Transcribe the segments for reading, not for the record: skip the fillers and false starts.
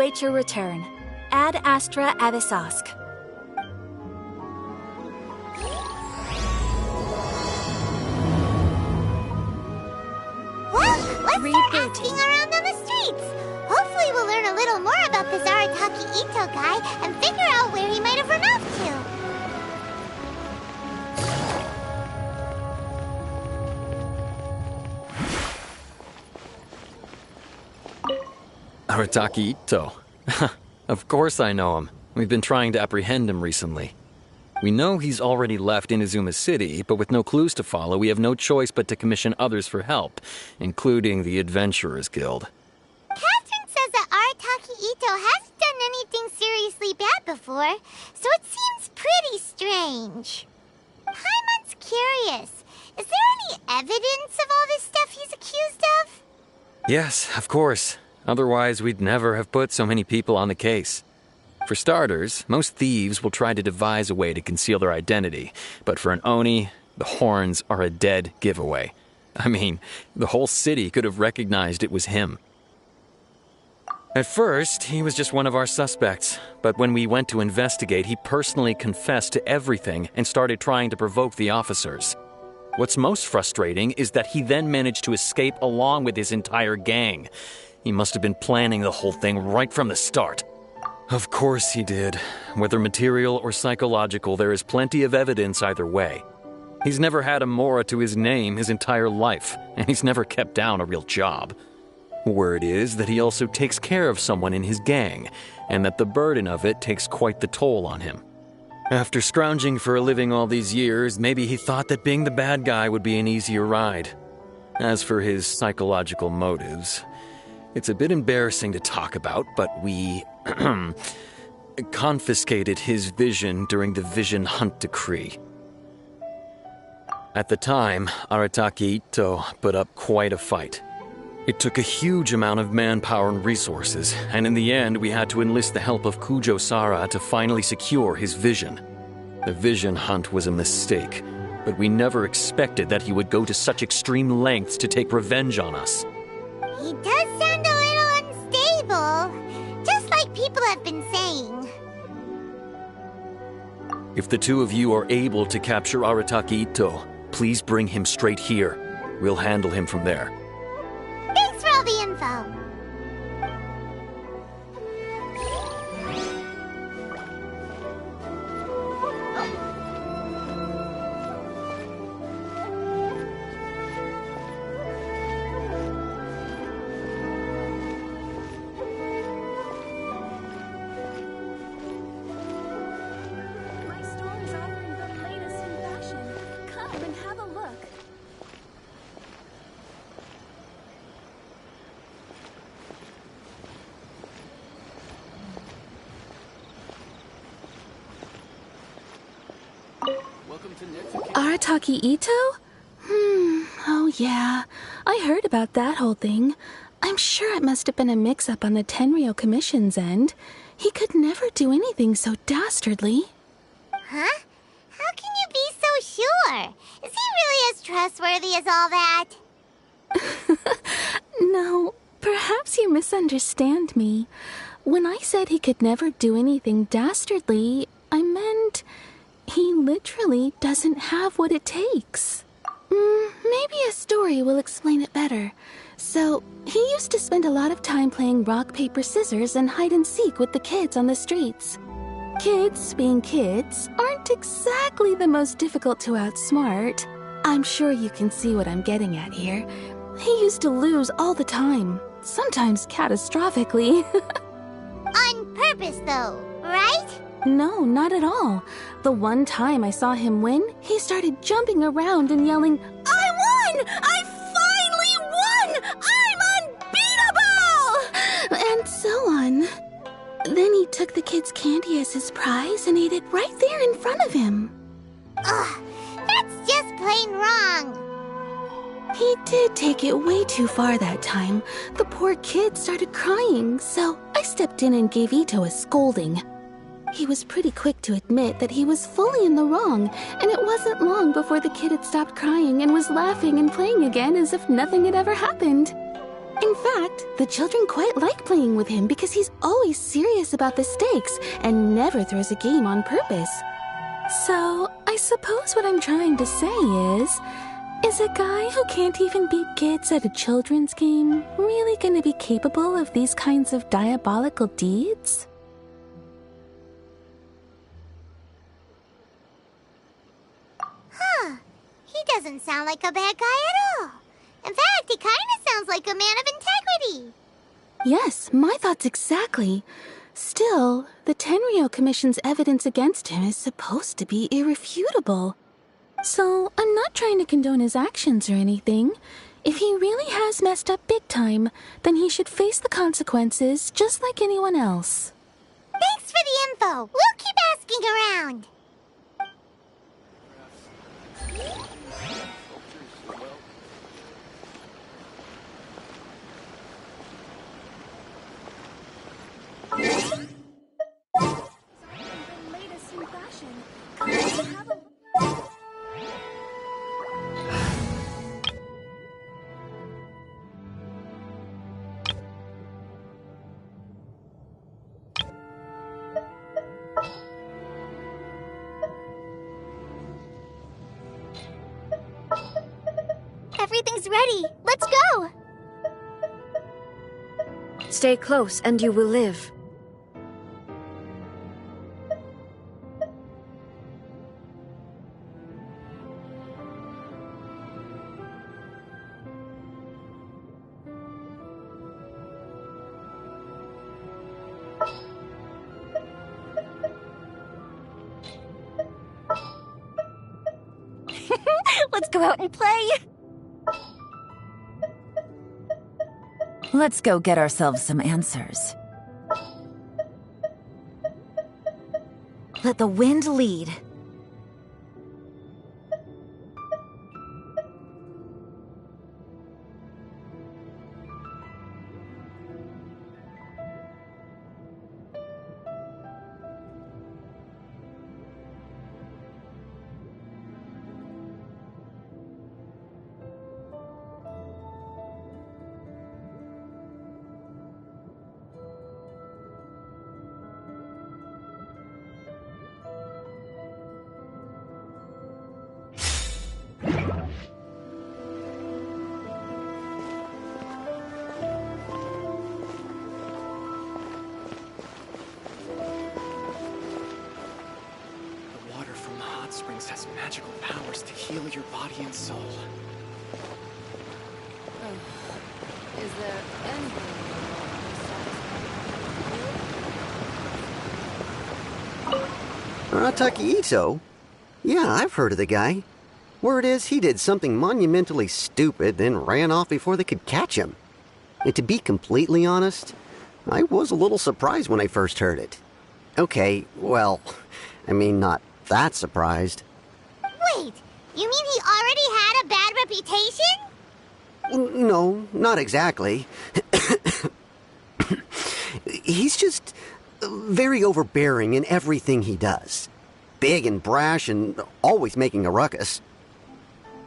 await your return. Ad Astra Avisosk. Well, let's start asking around on the streets. Hopefully we'll learn a little more about this Arataki Itto guy and figure out where he might have run off to. Arataki Itto. Of course I know him. We've been trying to apprehend him recently. We know he's already left Inazuma City, but with no clues to follow, we have no choice but to commission others for help, including the Adventurers Guild. Catherine says that Arataki Itto hasn't done anything seriously bad before, so it seems pretty strange. Paimon's curious. Is there any evidence of all this stuff he's accused of? Yes, of course. Otherwise, we'd never have put so many people on the case. For starters, most thieves will try to devise a way to conceal their identity, but for an Oni, the horns are a dead giveaway. I mean, the whole city could have recognized it was him. At first, he was just one of our suspects, but when we went to investigate, he personally confessed to everything and started trying to provoke the officers. What's most frustrating is that he then managed to escape along with his entire gang. He must have been planning the whole thing right from the start. Of course he did. Whether material or psychological, there is plenty of evidence either way. He's never had a Mora to his name his entire life, and he's never kept down a real job. Word is that he also takes care of someone in his gang, and that the burden of it takes quite the toll on him. After scrounging for a living all these years, maybe he thought that being the bad guy would be an easier ride. As for his psychological motives, it's a bit embarrassing to talk about, but we confiscated his vision during the Vision Hunt Decree. At the time, Arataki Itto put up quite a fight. It took a huge amount of manpower and resources, and in the end we had to enlist the help of Kujo-Sara to finally secure his vision. The Vision Hunt was a mistake, but we never expected that he would go to such extreme lengths to take revenge on us. He does sound a little unstable, just like people have been saying. If the two of you are able to capture Arataki Itto, please bring him straight here. We'll handle him from there. Thanks for all the info. Arataki Itto? Oh yeah. I heard about that whole thing. I'm sure it must have been a mix-up on the Tenryou Commission's end. He could never do anything so dastardly. Huh? How can you be so sure? Is he really as trustworthy as all that? No, perhaps you misunderstand me. When I said he could never do anything dastardly, I meant he literally doesn't have what it takes. Maybe a story will explain it better. So, he used to spend a lot of time playing rock, paper, scissors and hide and seek with the kids on the streets. Kids, being kids, aren't exactly the most difficult to outsmart. I'm sure you can see what I'm getting at here. He used to lose all the time, sometimes catastrophically. On purpose, though, right? No, not at all. The one time I saw him win, he started jumping around and yelling, "I won! I finally won! I'm unbeatable!" And so on. Then he took the kid's candy as his prize and ate it right there in front of him. Ugh, that's just plain wrong. He did take it way too far that time. The poor kid started crying, so I stepped in and gave Itto a scolding. He was pretty quick to admit that he was fully in the wrong, and it wasn't long before the kid had stopped crying and was laughing and playing again as if nothing had ever happened. In fact, the children quite like playing with him because he's always serious about the stakes and never throws a game on purpose. So, I suppose what I'm trying to say is a guy who can't even beat kids at a children's game really gonna be capable of these kinds of diabolical deeds? Huh. He doesn't sound like a bad guy at all. In fact, he kind of sounds like a man of integrity. Yes, my thoughts exactly. Still, the Tenryou Commission's evidence against him is supposed to be irrefutable. So, I'm not trying to condone his actions or anything. If he really has messed up big time, then he should face the consequences just like anyone else. Thanks for the info. We'll keep asking around. Everything's ready. Let's go! Stay close and you will live. Let's go out and play! Let's go get ourselves some answers. Let the wind lead. Springs has magical powers to heal your body and soul. Is there anything Arataki Itto? Yeah, I've heard of the guy. Word is he did something monumentally stupid, then ran off before they could catch him. And to be completely honest, I was a little surprised when I first heard it. Okay, well, I mean, not that surprised. Wait, you mean he already had a bad reputation? No, not exactly. He's just very overbearing in everything he does. Big and brash and always making a ruckus.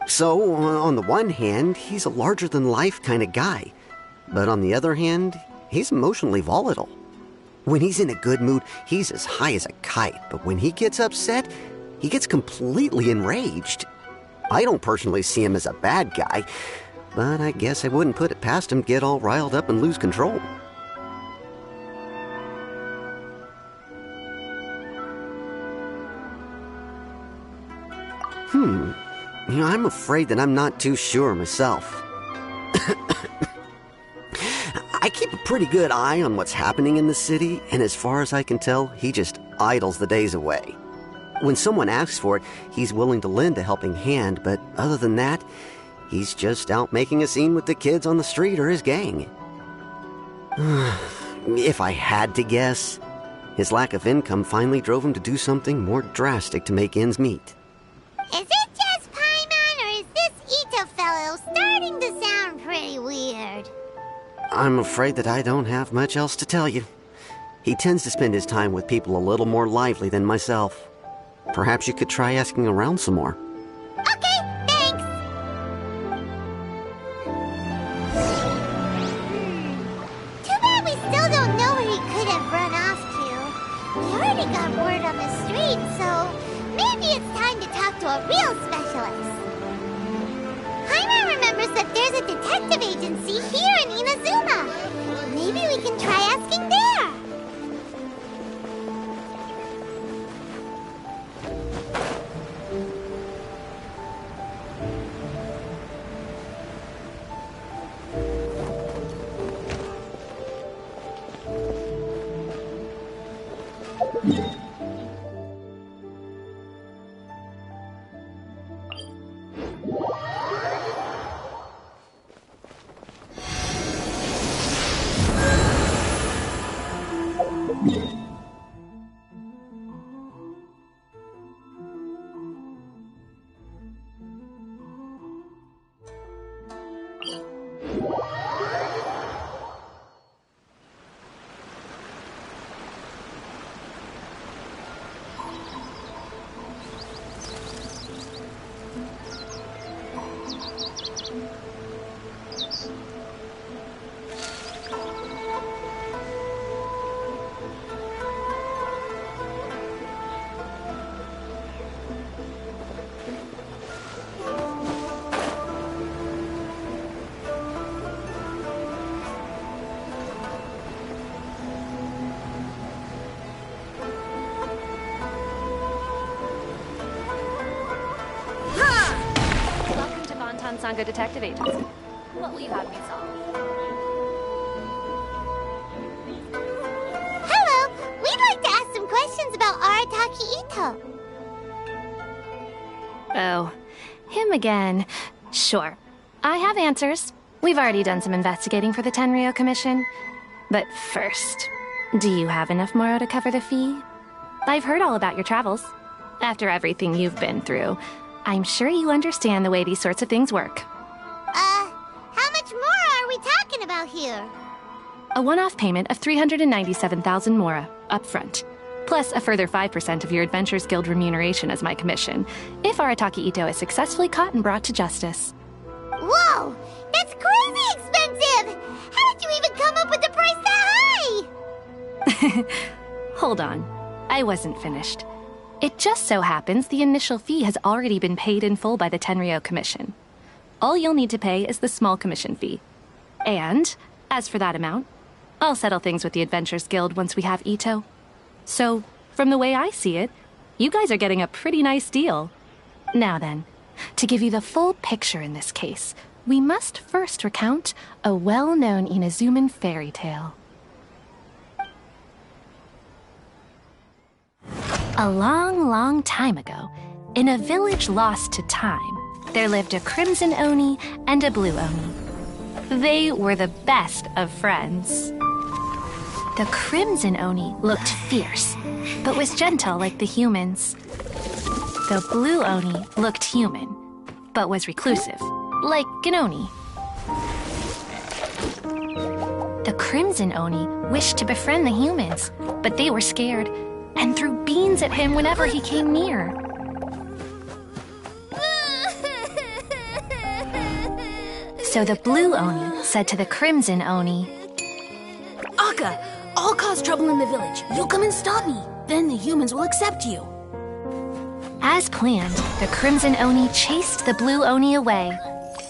So, on the one hand, he's a larger-than-life kind of guy. But on the other hand, he's emotionally volatile. When he's in a good mood, he's as high as a kite. But when he gets upset, he gets completely enraged. I don't personally see him as a bad guy, but I guess I wouldn't put it past him to get all riled up and lose control. I'm afraid that I'm not too sure myself. I keep a pretty good eye on what's happening in the city, and as far as I can tell, he just idles the days away. When someone asks for it, he's willing to lend a helping hand, but other than that, he's just out making a scene with the kids on the street or his gang. If I had to guess, his lack of income finally drove him to do something more drastic to make ends meet. Is it just Paimon, or is this Itto fellow starting to sound pretty weird? I'm afraid that I don't have much else to tell you. He tends to spend his time with people a little more lively than myself. Perhaps you could try asking around some more. Okay, thanks! already got word on the street, so maybe it's time to talk to a real specialist. Jaime remembers that there's a detective agency here in Inazuma. Maybe we can try asking there. Sangha Detective Agency. What will you have me solve? Hello! We'd like to ask some questions about Arataki Itto. Oh, him again. Sure. I have answers. We've already done some investigating for the Tenryou Commission. But first, do you have enough Moro to cover the fee? I've heard all about your travels. After everything you've been through, I'm sure you understand the way these sorts of things work. How much more are we talking about here? A one-off payment of 397,000 Mora, up front. Plus a further 5% of your Adventures Guild remuneration as my commission, if Arataki Itto is successfully caught and brought to justice. Whoa! That's crazy expensive! How did you even come up with the price that high? Hold on. I wasn't finished. It just so happens the initial fee has already been paid in full by the Tenryou Commission. All you'll need to pay is the small commission fee. And, as for that amount, I'll settle things with the Adventures Guild once we have Itto. So, from the way I see it, you guys are getting a pretty nice deal. Now then, to give you the full picture in this case, we must first recount a well-known Inazuman fairy tale. A long, long time ago, in a village lost to time, there lived a Crimson Oni and a Blue Oni. They were the best of friends. The Crimson Oni looked fierce, but was gentle like the humans. The Blue Oni looked human, but was reclusive, like an Oni. The Crimson Oni wished to befriend the humans, but they were scared and threw beans at him whenever he came near. So the Blue Oni said to the Crimson Oni, Akka, I'll cause trouble in the village. You come and stop me. Then the humans will accept you. As planned, the Crimson Oni chased the Blue Oni away.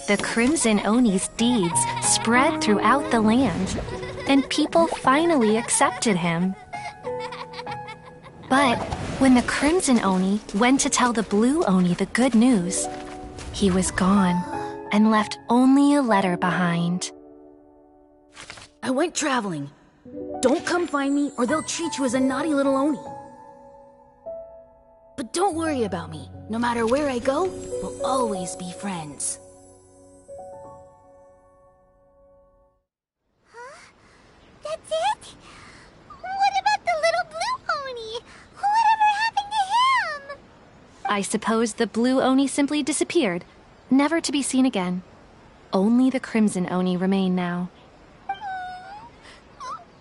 The Crimson Oni's deeds spread throughout the land, and people finally accepted him. But when the Crimson Oni went to tell the Blue Oni the good news, he was gone and left only a letter behind. I went traveling. Don't come find me or they'll treat you as a naughty little Oni. But don't worry about me. No matter where I go, we'll always be friends. Huh? That's it? What about the little Blue Oni? Whatever happened to him? I suppose the Blue Oni simply disappeared, never to be seen again. Only the Crimson Oni remain now.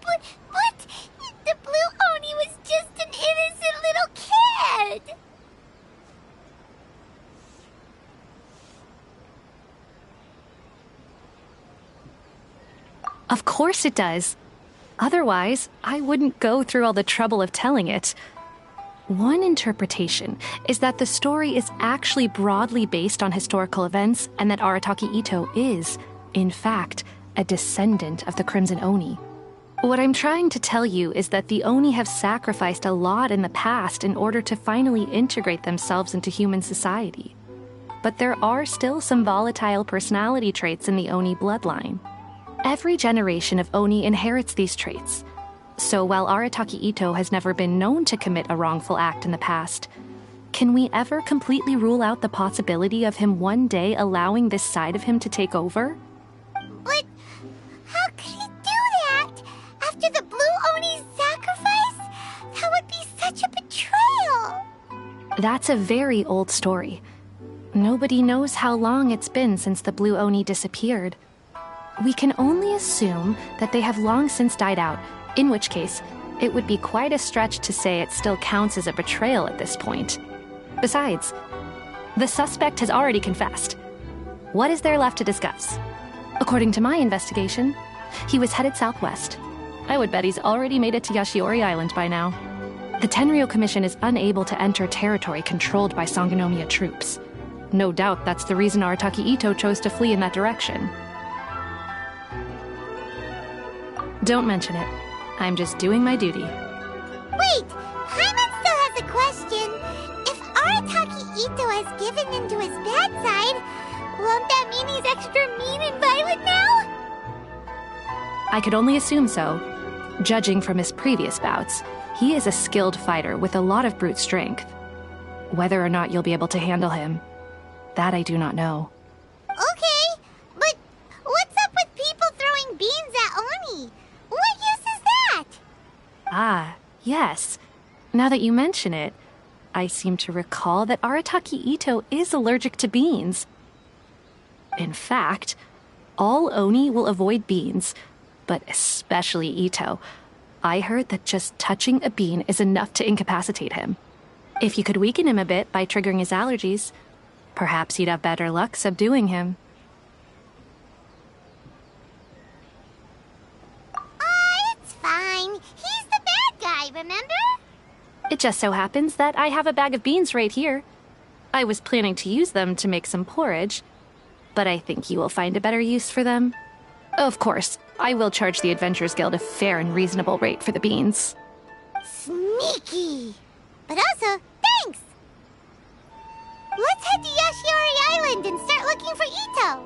But the Blue Oni was just an innocent little kid! Of course it does. Otherwise, I wouldn't go through all the trouble of telling it. One interpretation is that the story is actually broadly based on historical events and that Arataki Itto is, in fact, a descendant of the Crimson Oni. What I'm trying to tell you is that the Oni have sacrificed a lot in the past in order to finally integrate themselves into human society. But there are still some volatile personality traits in the Oni bloodline. Every generation of Oni inherits these traits. So while Arataki Itto has never been known to commit a wrongful act in the past, can we ever completely rule out the possibility of him one day allowing this side of him to take over? But how could he do that? After the Blue Oni's sacrifice? That would be such a betrayal! That's a very old story. Nobody knows how long it's been since the Blue Oni disappeared. We can only assume that they have long since died out, in which case, it would be quite a stretch to say it still counts as a betrayal at this point. Besides, the suspect has already confessed. What is there left to discuss? According to my investigation, he was headed southwest. I would bet he's already made it to Yashiori Island by now. The Tenryou Commission is unable to enter territory controlled by Sangonomiya troops. No doubt that's the reason Arataki Itto chose to flee in that direction. Don't mention it. I'm just doing my duty. Wait! Paimon still has a question. If Arataki Itto has given in to his bad side, won't that mean he's extra mean and violent now? I could only assume so. Judging from his previous bouts, he is a skilled fighter with a lot of brute strength. Whether or not you'll be able to handle him, that I do not know. Okay, but what's up with people throwing beans at Oni? What use is that? Ah, yes. Now that you mention it, I seem to recall that Arataki Itto is allergic to beans. In fact, all Oni will avoid beans, but especially Itto. I heard that just touching a bean is enough to incapacitate him. If you could weaken him a bit by triggering his allergies, perhaps you'd have better luck subduing him. It's fine. He's the bad guy, remember? It just so happens that I have a bag of beans right here. I was planning to use them to make some porridge, but I think you will find a better use for them. Of course, I will charge the Adventurers Guild a fair and reasonable rate for the beans. Sneaky! But also, thanks! Let's head to Yashiori Island and start looking for Itto!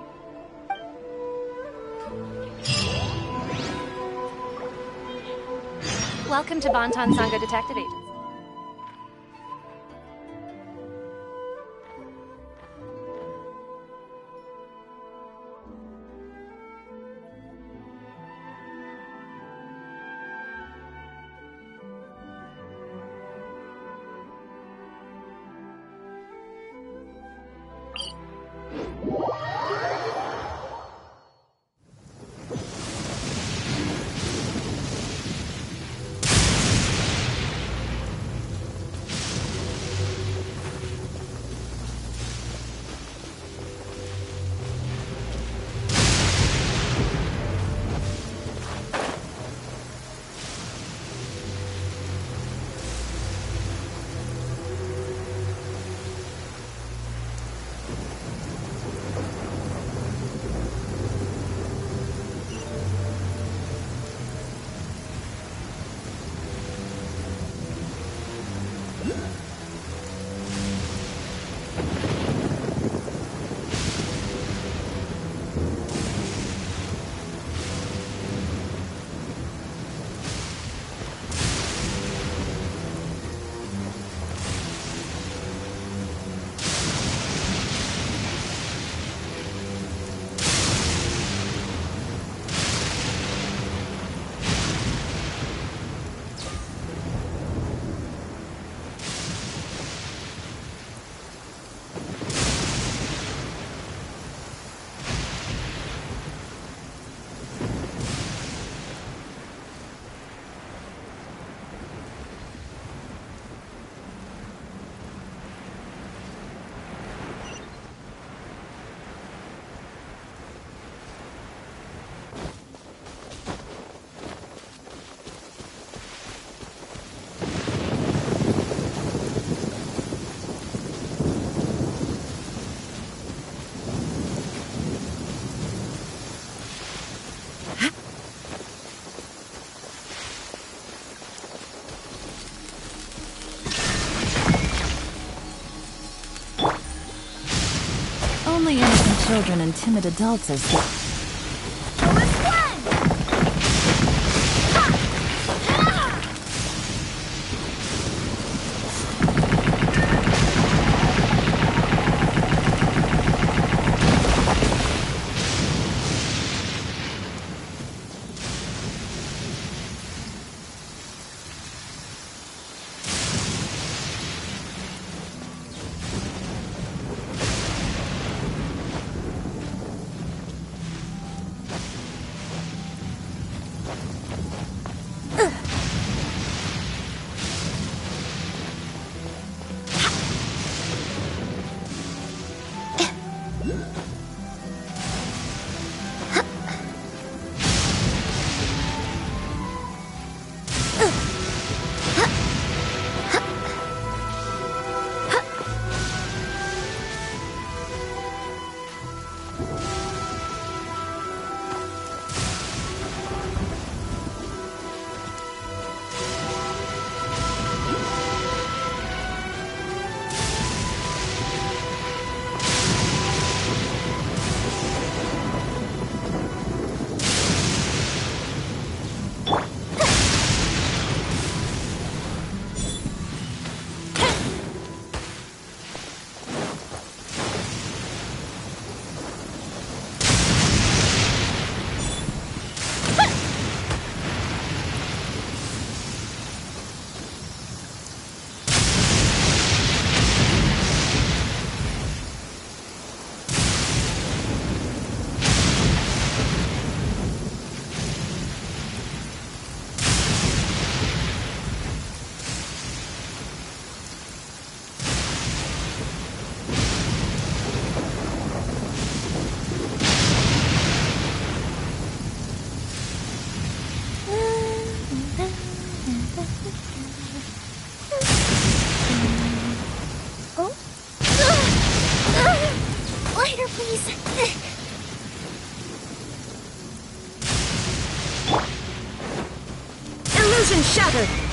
Welcome to Bonton Sango Detective Agency. children and timid adults as Lighter, please. Illusion shattered!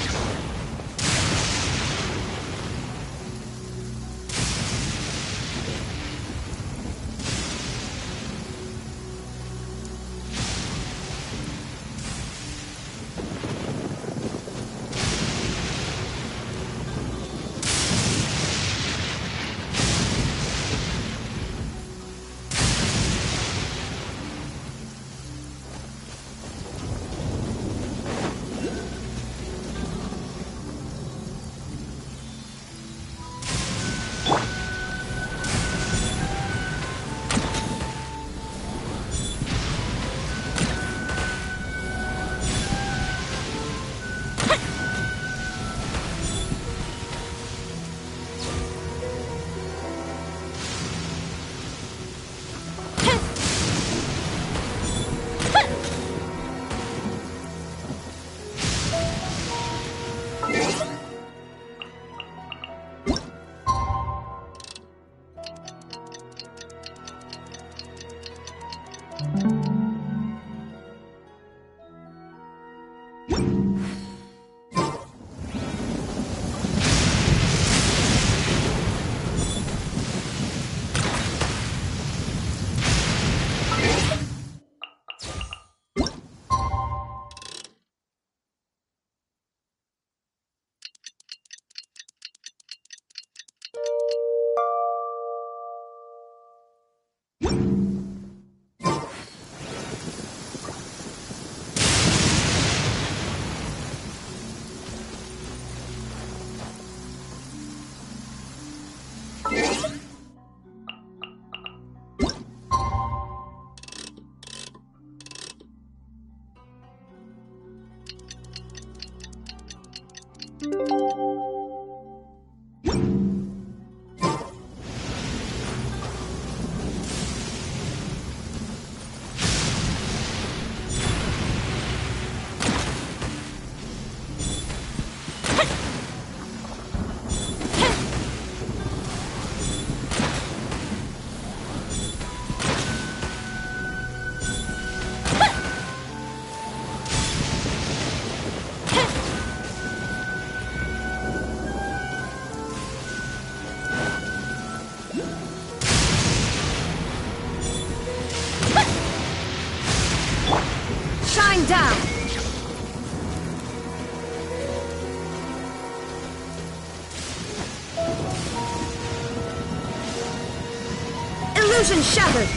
Illusion shattered!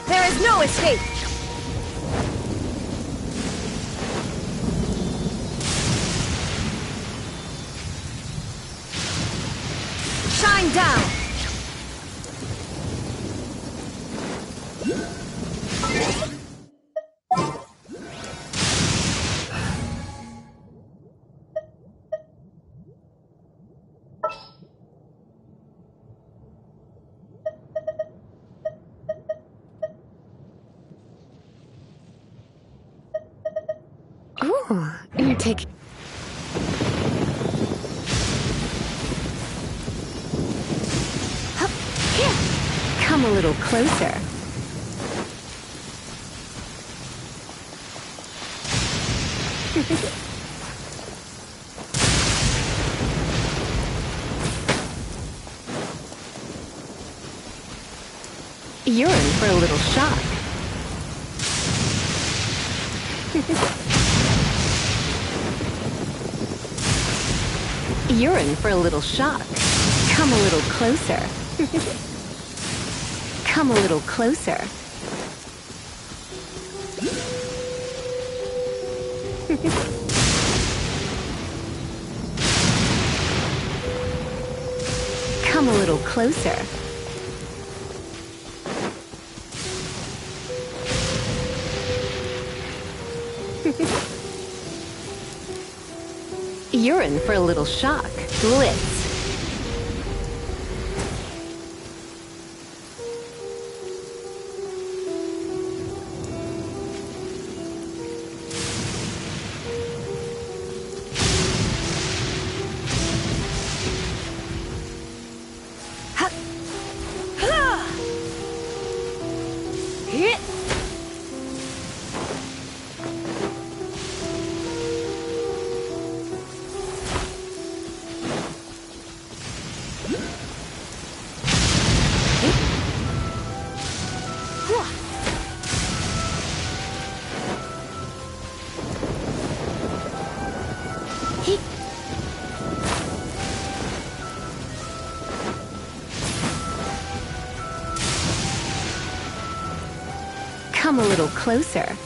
There is no escape! Shine down! Ooh, you take... Come a little closer. You're in for a little shock. You're in for a little shock. Come a little closer. Come a little closer. Come a little closer. You're in for a little shock. Blitz. Come a little closer.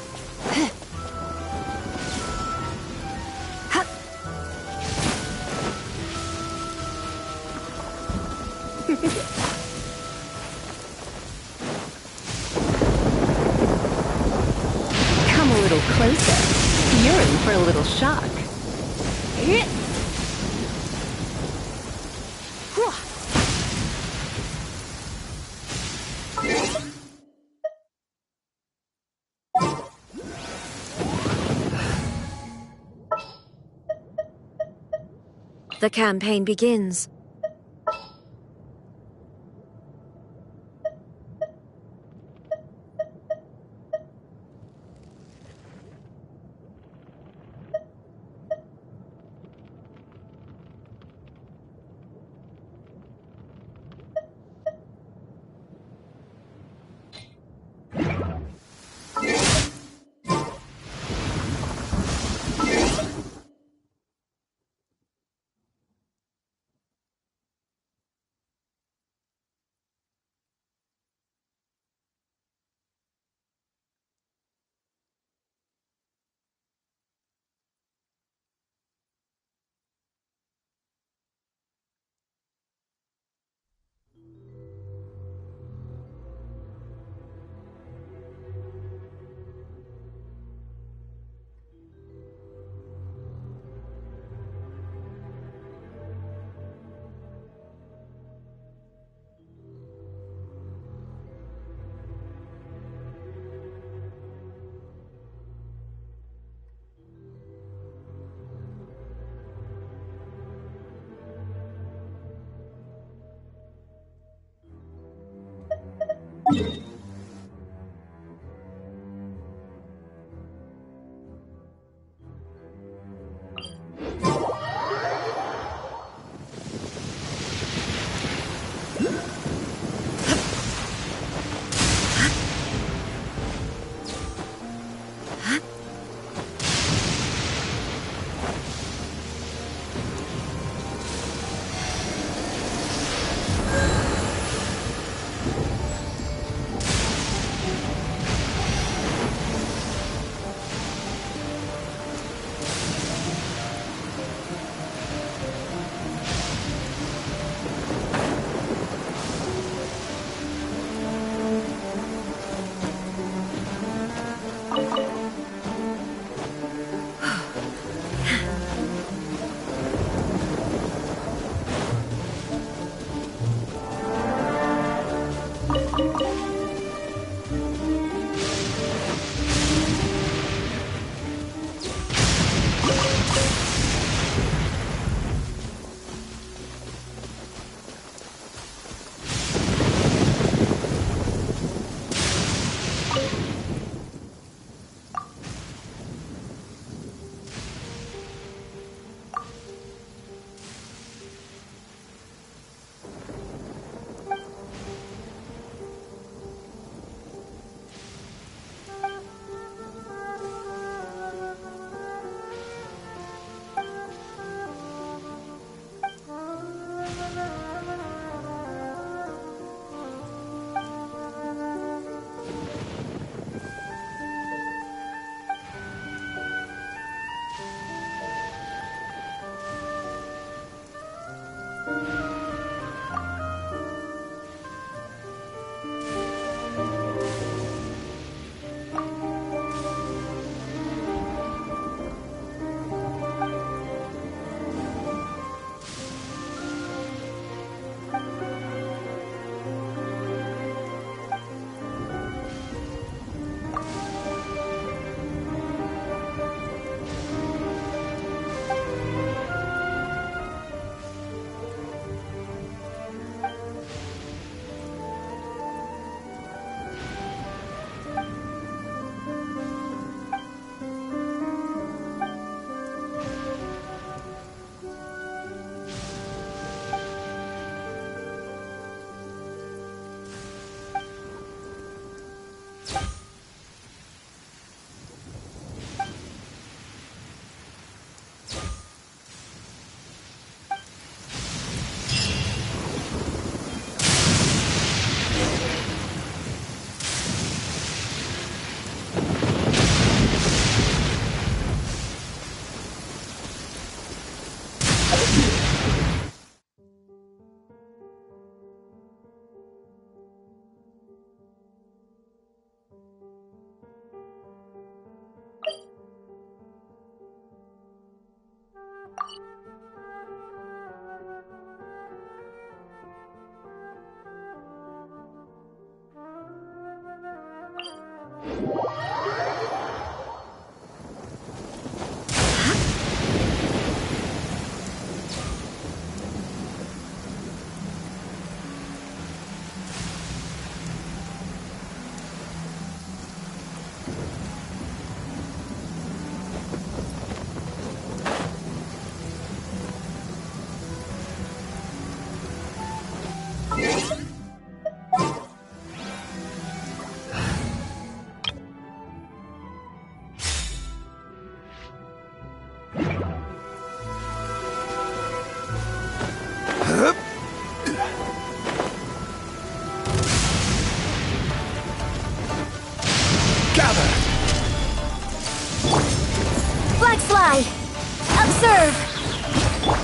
Come a little closer. You're in for a little shock. The campaign begins.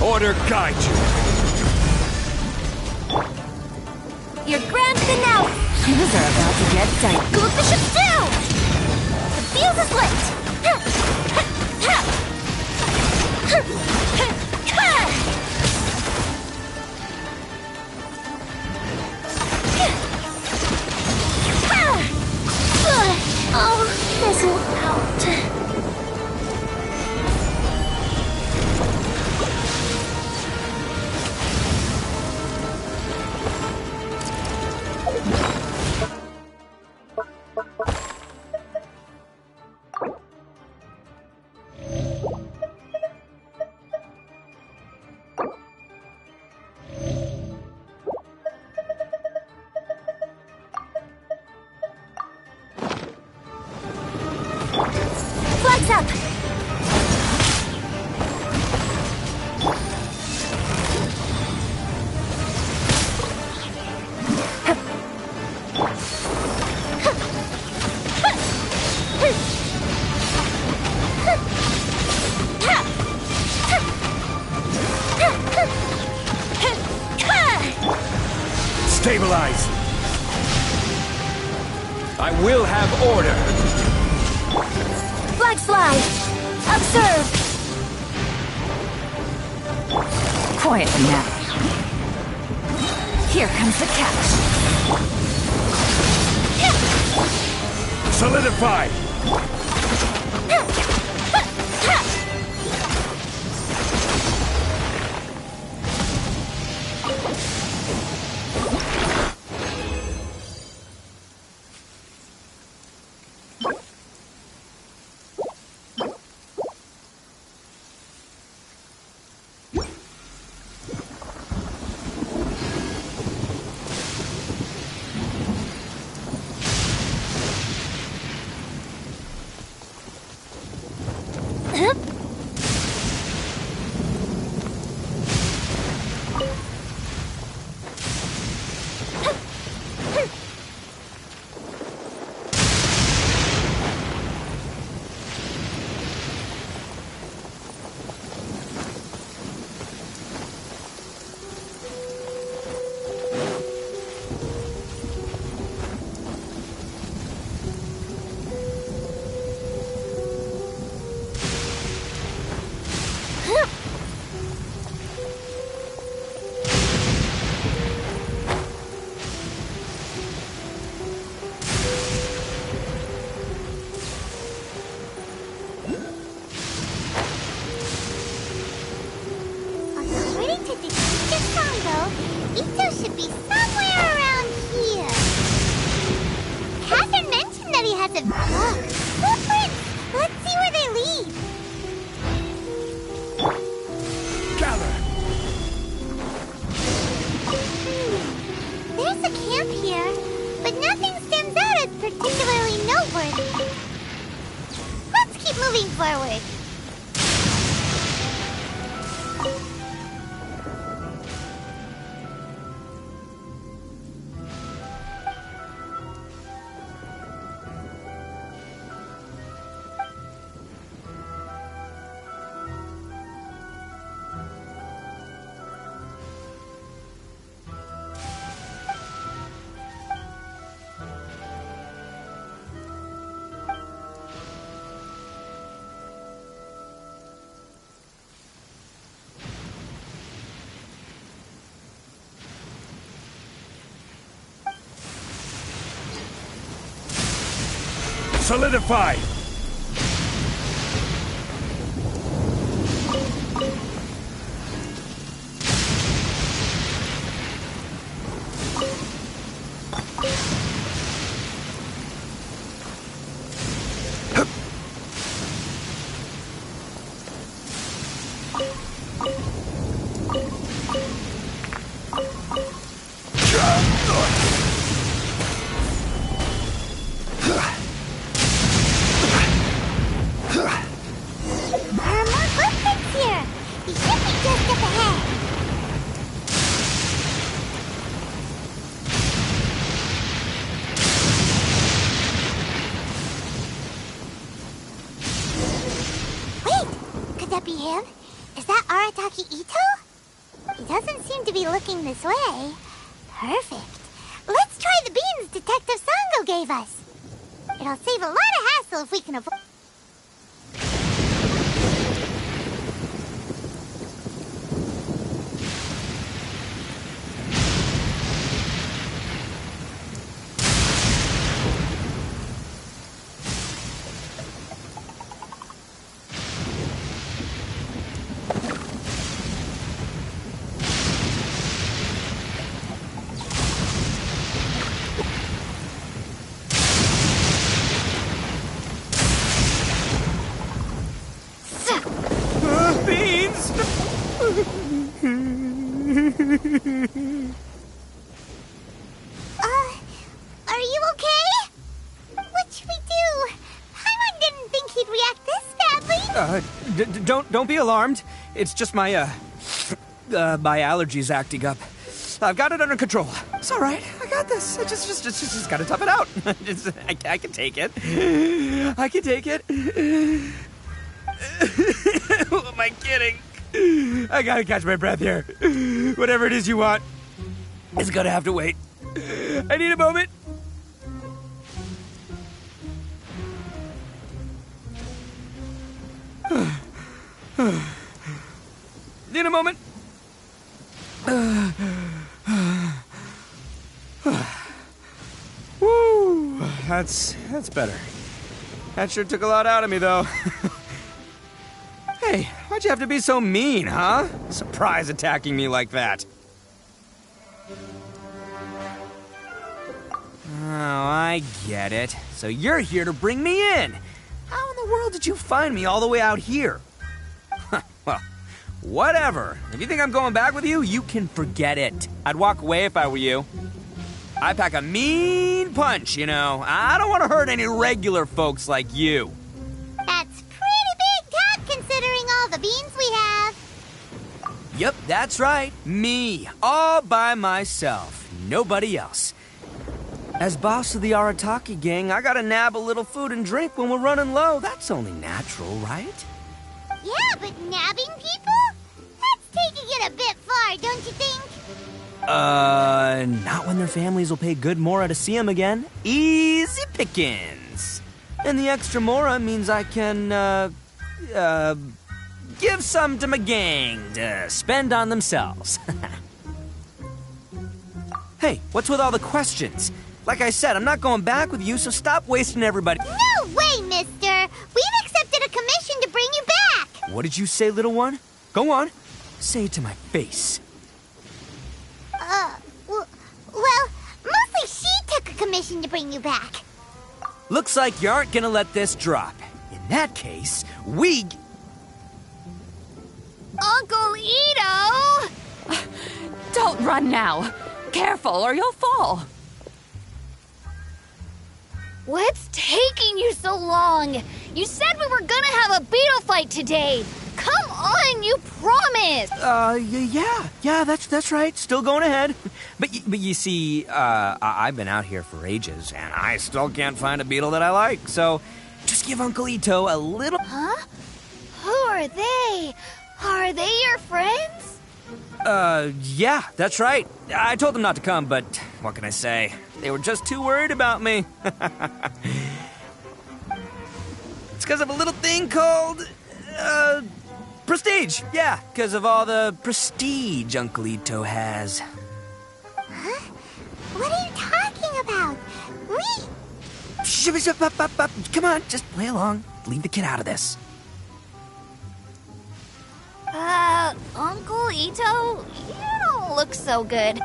Order guide you. You're grasping now. Things are about to get tight. Go the ship down. The fuse is lit. Oh, fizzle out. Flags up! Stabilize! I will have order! Flags fly! Observe! Quiet now. Here comes the catch. Solidified! According to Detective Sango, Itto should be somewhere around here. Catherine mentioned that he has a book. Footprints! Let's see where they lead. Gather! There's a camp here, but nothing stands out as particularly noteworthy. Let's keep moving forward. Solidified! There are more footprints here. He should be just up ahead. Wait, could that be him? Is that Arataki Itto? He doesn't seem to be looking this way. Perfect. Let's try the beans Detective Sango gave us. It'll save a lot of hassle if we can avoid... Beans! Are you okay? What should we do? Paimon didn't think he'd react this badly. Don't be alarmed. It's just my my allergies acting up. I've got it under control. It's all right. I got this. I just gotta tough it out. I can take it. I can take it. Who am I kidding? I gotta catch my breath here. Whatever it is you want, it's gonna have to wait. I need a moment. Need a moment. Woo, that's better. That sure took a lot out of me, though. Hey, why'd you have to be so mean, huh? Surprise attacking me like that. Oh, I get it. So you're here to bring me in. How in the world did you find me all the way out here? Well, whatever. If you think I'm going back with you, you can forget it. I'd walk away if I were you. I pack a mean punch, you know. I don't want to hurt any regular folks like you. That's pretty big talk considering all the beans we have. Yep, that's right. Me. All by myself. Nobody else. As boss of the Arataki gang, I gotta nab a little food and drink when we're running low. That's only natural, right? Yeah, but nabbing people? That's taking it a bit far, don't you think? Not when their families will pay good mora to see them again. Easy pickings. And the extra mora means I can, give some to my gang to spend on themselves. Hey, what's with all the questions? Like I said, I'm not going back with you, so stop wasting everybody. No way, mister! We've accepted a commission to bring you back! What did you say, little one? Go on. Say it to my face. Well, mostly she took a commission to bring you back. Looks like you aren't gonna let this drop. In that case, we... Uncle Itto! Don't run now. Careful or you'll fall. What's taking you so long? You said we were gonna have a beetle fight today. Come on, you promised. Yeah, that's right. Still going ahead. But you see, I've been out here for ages, and I still can't find a beetle that I like. So, just give Uncle Itto a little... Huh? Who are they? Are they your friends? Yeah, that's right. I told them not to come, but what can I say? They were just too worried about me. It's because of a little thing called, prestige. Yeah, because of all the prestige Uncle Itto has. Huh? What are you talking about? Come on, just play along. Leave the kid out of this. Uncle Itto, you don't look so good.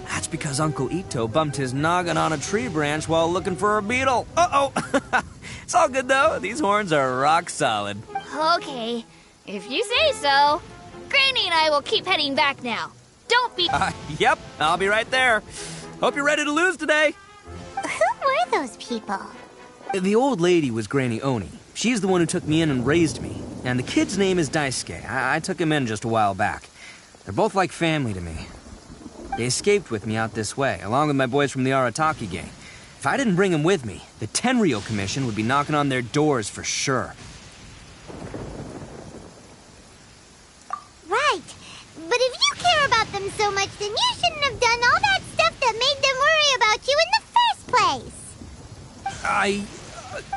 That's because Uncle Itto bumped his noggin on a tree branch while looking for a beetle. Uh-oh. It's all good, though. These horns are rock solid. Okay, if you say so. Granny and I will keep heading back now. Don't be... Yep, I'll be right there. Hope you're ready to lose today. Who were those people? The old lady was Granny Oni. She's the one who took me in and raised me. And the kid's name is Daisuke. I took him in just a while back. They're both like family to me. They escaped with me out this way, along with my boys from the Arataki gang. If I didn't bring them with me, the Tenryou Commission would be knocking on their doors for sure. Right. But if you care about them so much, then you shouldn't have done all that stuff that made them worry about you in the first place.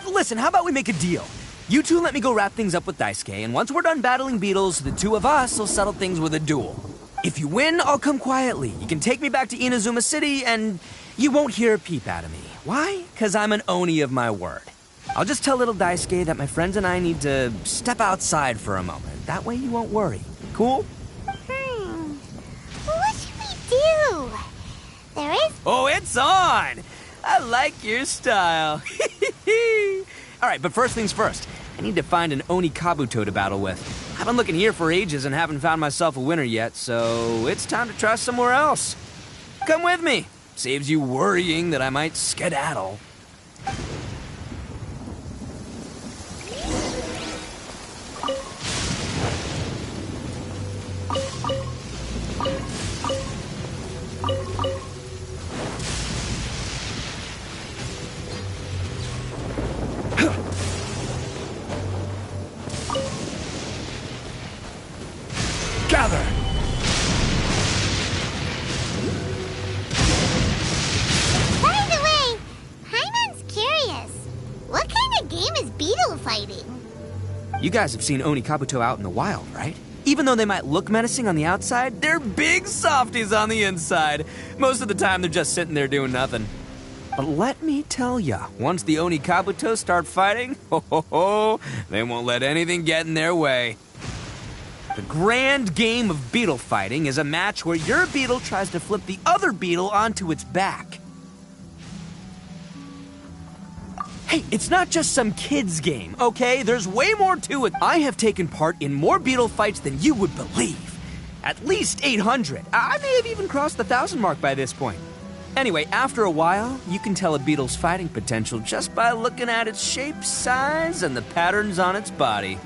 Listen, how about we make a deal? You two let me go wrap things up with Daisuke, and once we're done battling beetles, the two of us will settle things with a duel. If you win, I'll come quietly. You can take me back to Inazuma City, and you won't hear a peep out of me. Why? Because I'm an Oni of my word. I'll just tell little Daisuke that my friends and I need to step outside for a moment. That way you won't worry. Cool? What should we do? There is... Oh, it's on! I like your style. All right, but first things first. I need to find an Oni Kabuto to battle with. I've been looking here for ages and haven't found myself a winner yet, so it's time to try somewhere else. Come with me. Saves you worrying that I might skedaddle. Gather! By the way, Paimon's curious. What kind of game is beetle fighting? You guys have seen Oni Kabuto out in the wild, right? Even though they might look menacing on the outside, they're big softies on the inside. Most of the time, they're just sitting there doing nothing. But let me tell ya, once the Oni Kabuto start fighting, they won't let anything get in their way. The grand game of beetle fighting is a match where your beetle tries to flip the other beetle onto its back. Hey, it's not just some kid's game, okay? There's way more to it. I have taken part in more beetle fights than you would believe. At least 800. I may have even crossed the 1,000 mark by this point. Anyway, after a while, you can tell a beetle's fighting potential just by looking at its shape, size, and the patterns on its body.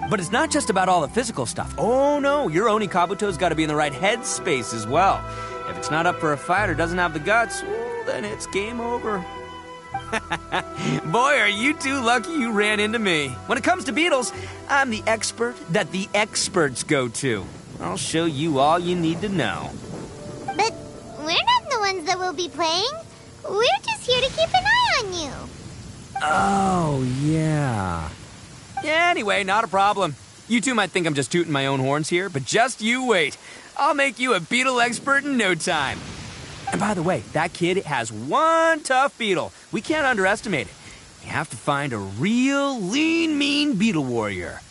But it's not just about all the physical stuff. Oh no, your Oni Kabuto's got to be in the right headspace as well. If it's not up for a fight or doesn't have the guts, well, then it's game over. Boy, are you two lucky you ran into me. When it comes to beetles, I'm the expert that the experts go to. I'll show you all you need to know. But we're not the ones that will be playing. We're just here to keep an eye on you. Oh, yeah. Yeah, anyway, not a problem. You two might think I'm just tooting my own horns here, but just you wait. I'll make you a beetle expert in no time. And by the way, that kid has one tough beetle. We can't underestimate it. You have to find a real lean, mean beetle warrior.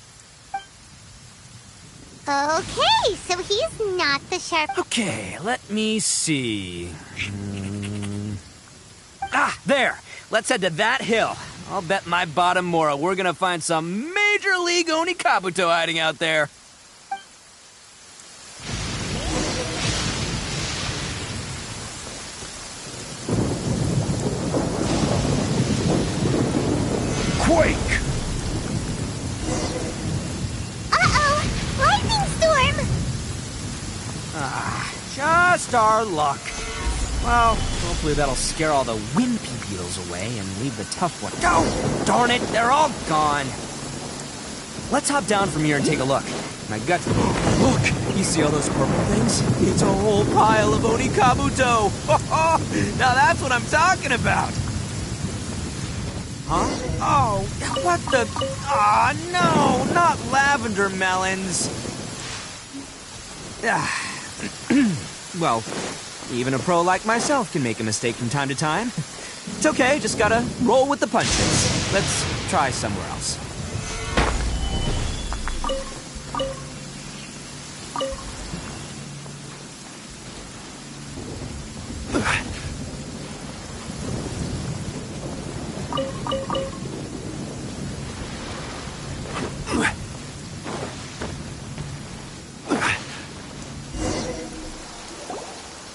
Okay, so he's not the sharp... Okay, let me see. There. Let's head to that hill. I'll bet my bottom moral we're gonna find some major league Oni Kabuto hiding out there. Quake! Uh-oh! Lightning storm! Just our luck. Well, hopefully that'll scare all the wimpy beetles away and leave the tough one. Oh, darn it, they're all gone. Let's hop down from here and take a look. My gut... Look, you see all those purple things? It's a whole pile of Oni Kabuto. Now that's what I'm talking about. Huh? Oh, what the... Ah, no, not lavender melons. Well... Even a pro like myself can make a mistake from time to time. It's okay, just gotta roll with the punches. Let's try somewhere else.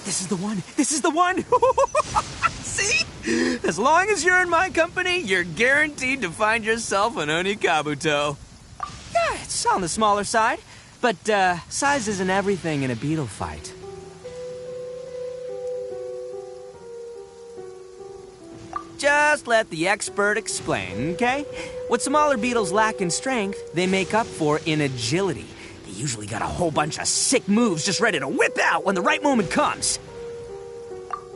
This is the one! This is the one! See? As long as you're in my company, you're guaranteed to find yourself an Oni Kabuto. Yeah, it's on the smaller side, but size isn't everything in a beetle fight. Just let the expert explain, okay? What smaller beetles lack in strength, they make up for in agility. They usually got a whole bunch of sick moves just ready to whip out when the right moment comes.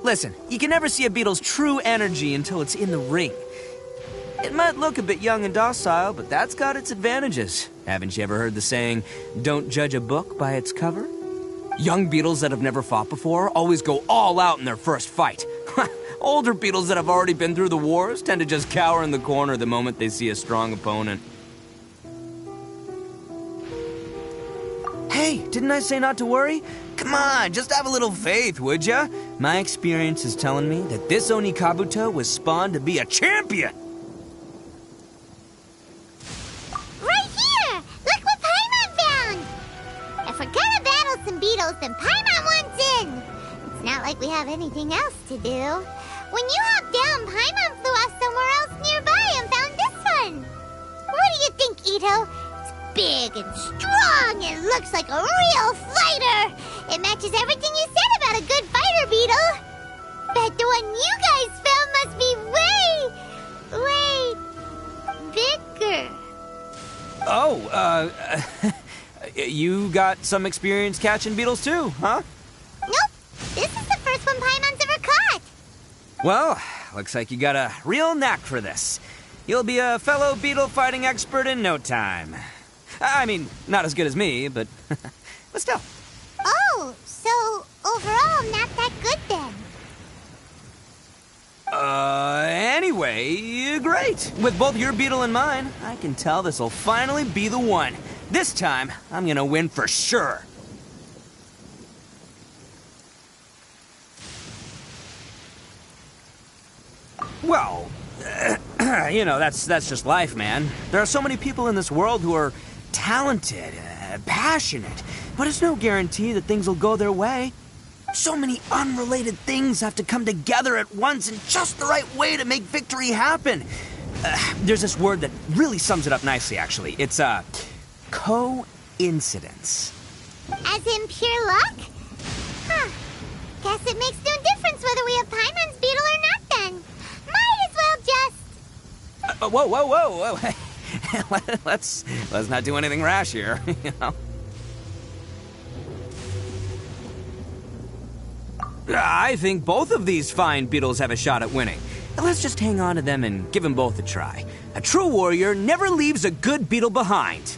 Listen, you can never see a beetle's true energy until it's in the ring. It might look a bit young and docile, but that's got its advantages. Haven't you ever heard the saying, don't judge a book by its cover? Young beetles that have never fought before always go all out in their first fight. Older beetles that have already been through the wars tend to just cower in the corner the moment they see a strong opponent. Hey, didn't I say not to worry? Come on, just have a little faith, would ya? My experience is telling me that this Oni Kabuto was spawned to be a champion! Right here! Look what Paimon found! If we're gonna battle some beetles, then Paimon wants in! It's not like we have anything else to do. When you hopped down, Paimon flew off somewhere else nearby and found this one! What do you think, Itto? Big and strong and looks like a real fighter. It matches everything you said about a good fighter beetle. Bet the one you guys found must be way bigger. Oh, you got some experience catching beetles too, huh? Nope. This is the first one Paimon's ever caught. Well, looks like you got a real knack for this. You'll be a fellow beetle fighting expert in no time. I mean, not as good as me, but still. Oh, so overall not that good then. Anyway, great. With both your beetle and mine, I can tell this'll finally be the one. This time, I'm gonna win for sure. Well, you know, that's just life, man. There are so many people in this world who are talented, passionate, but it's no guarantee that things will go their way. So many unrelated things have to come together at once in just the right way to make victory happen. There's this word that really sums it up nicely, actually. It's, coincidence. As in pure luck? Huh. Guess it makes no difference whether we have Paimon's beetle or not then. Might as well just... Whoa. let's not do anything rash here, you know? I think both of these fine beetles have a shot at winning. Let's just hang on to them and give them both a try. A true warrior never leaves a good beetle behind.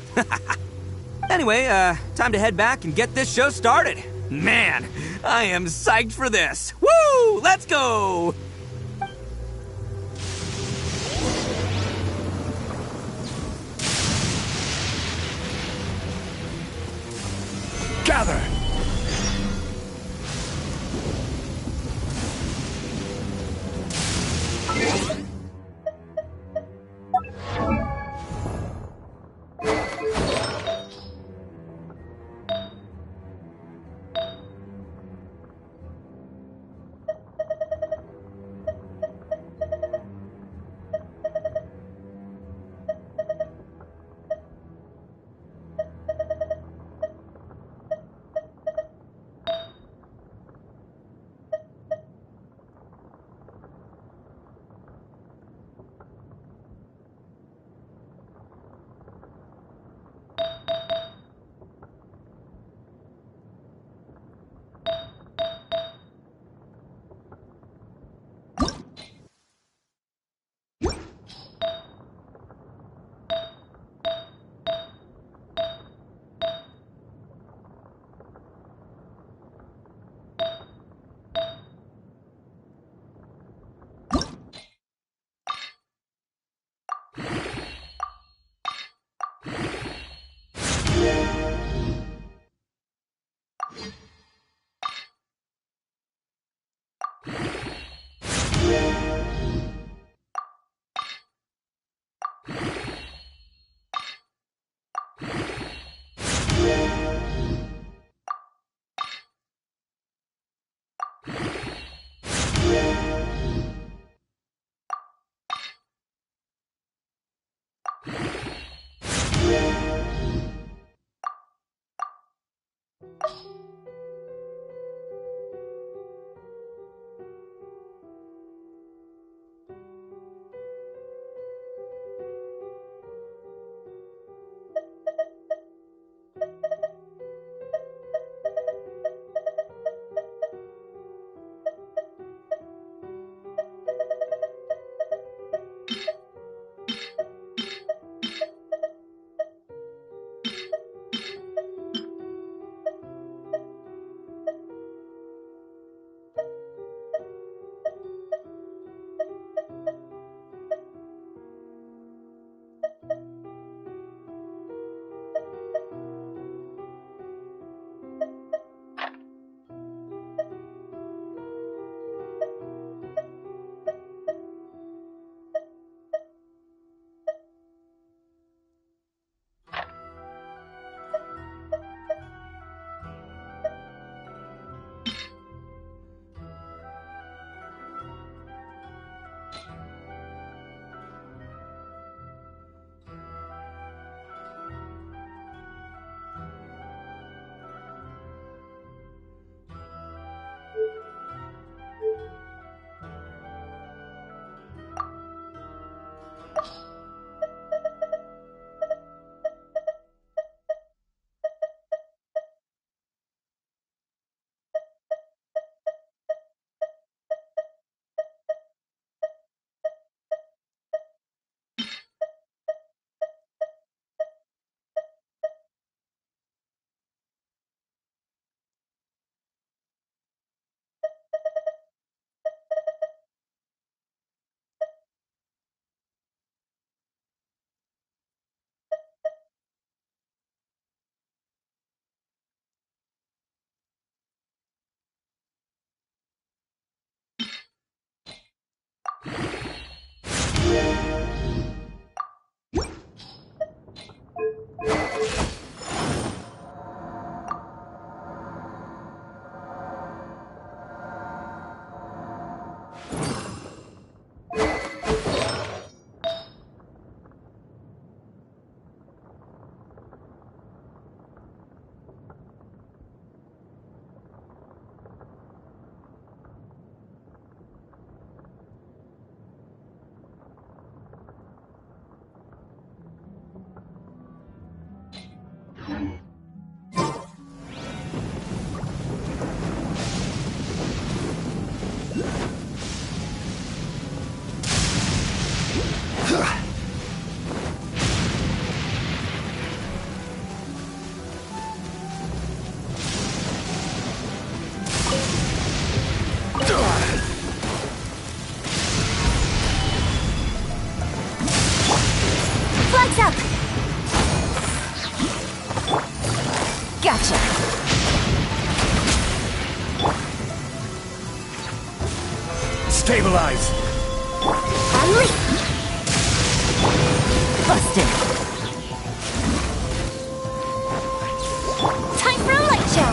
Anyway, time to head back and get this show started. Man, I am psyched for this. Woo! Let's go! Gather! neutralize! Unleash! Busted. Time for a light show!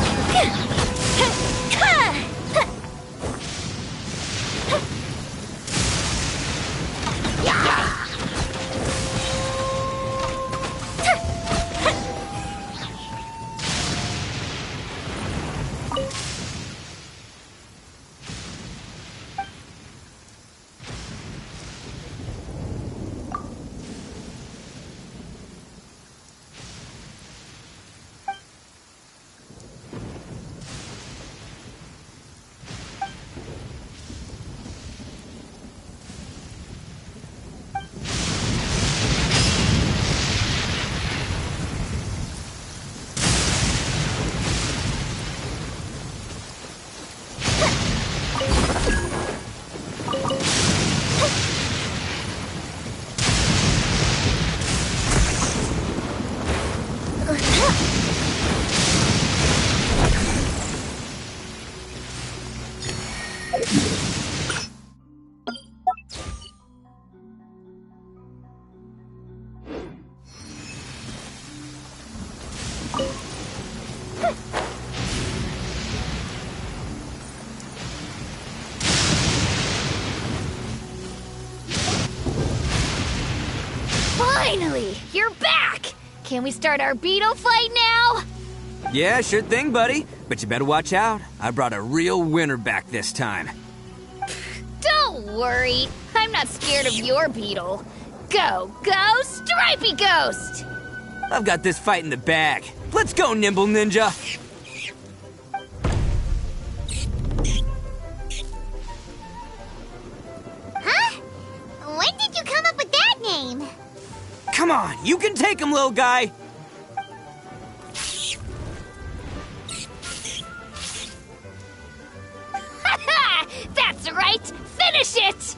Finally! You're back! Can we start our beetle fight now? Yeah, sure thing, buddy. But you better watch out. I brought a real winner back this time. Don't worry. I'm not scared of your beetle. Go, go, Stripey Ghost! I've got this fight in the bag. Let's go, Nimble Ninja! Huh? When did you come up with that name? Come on, you can take him, little guy! That's right! Finish it!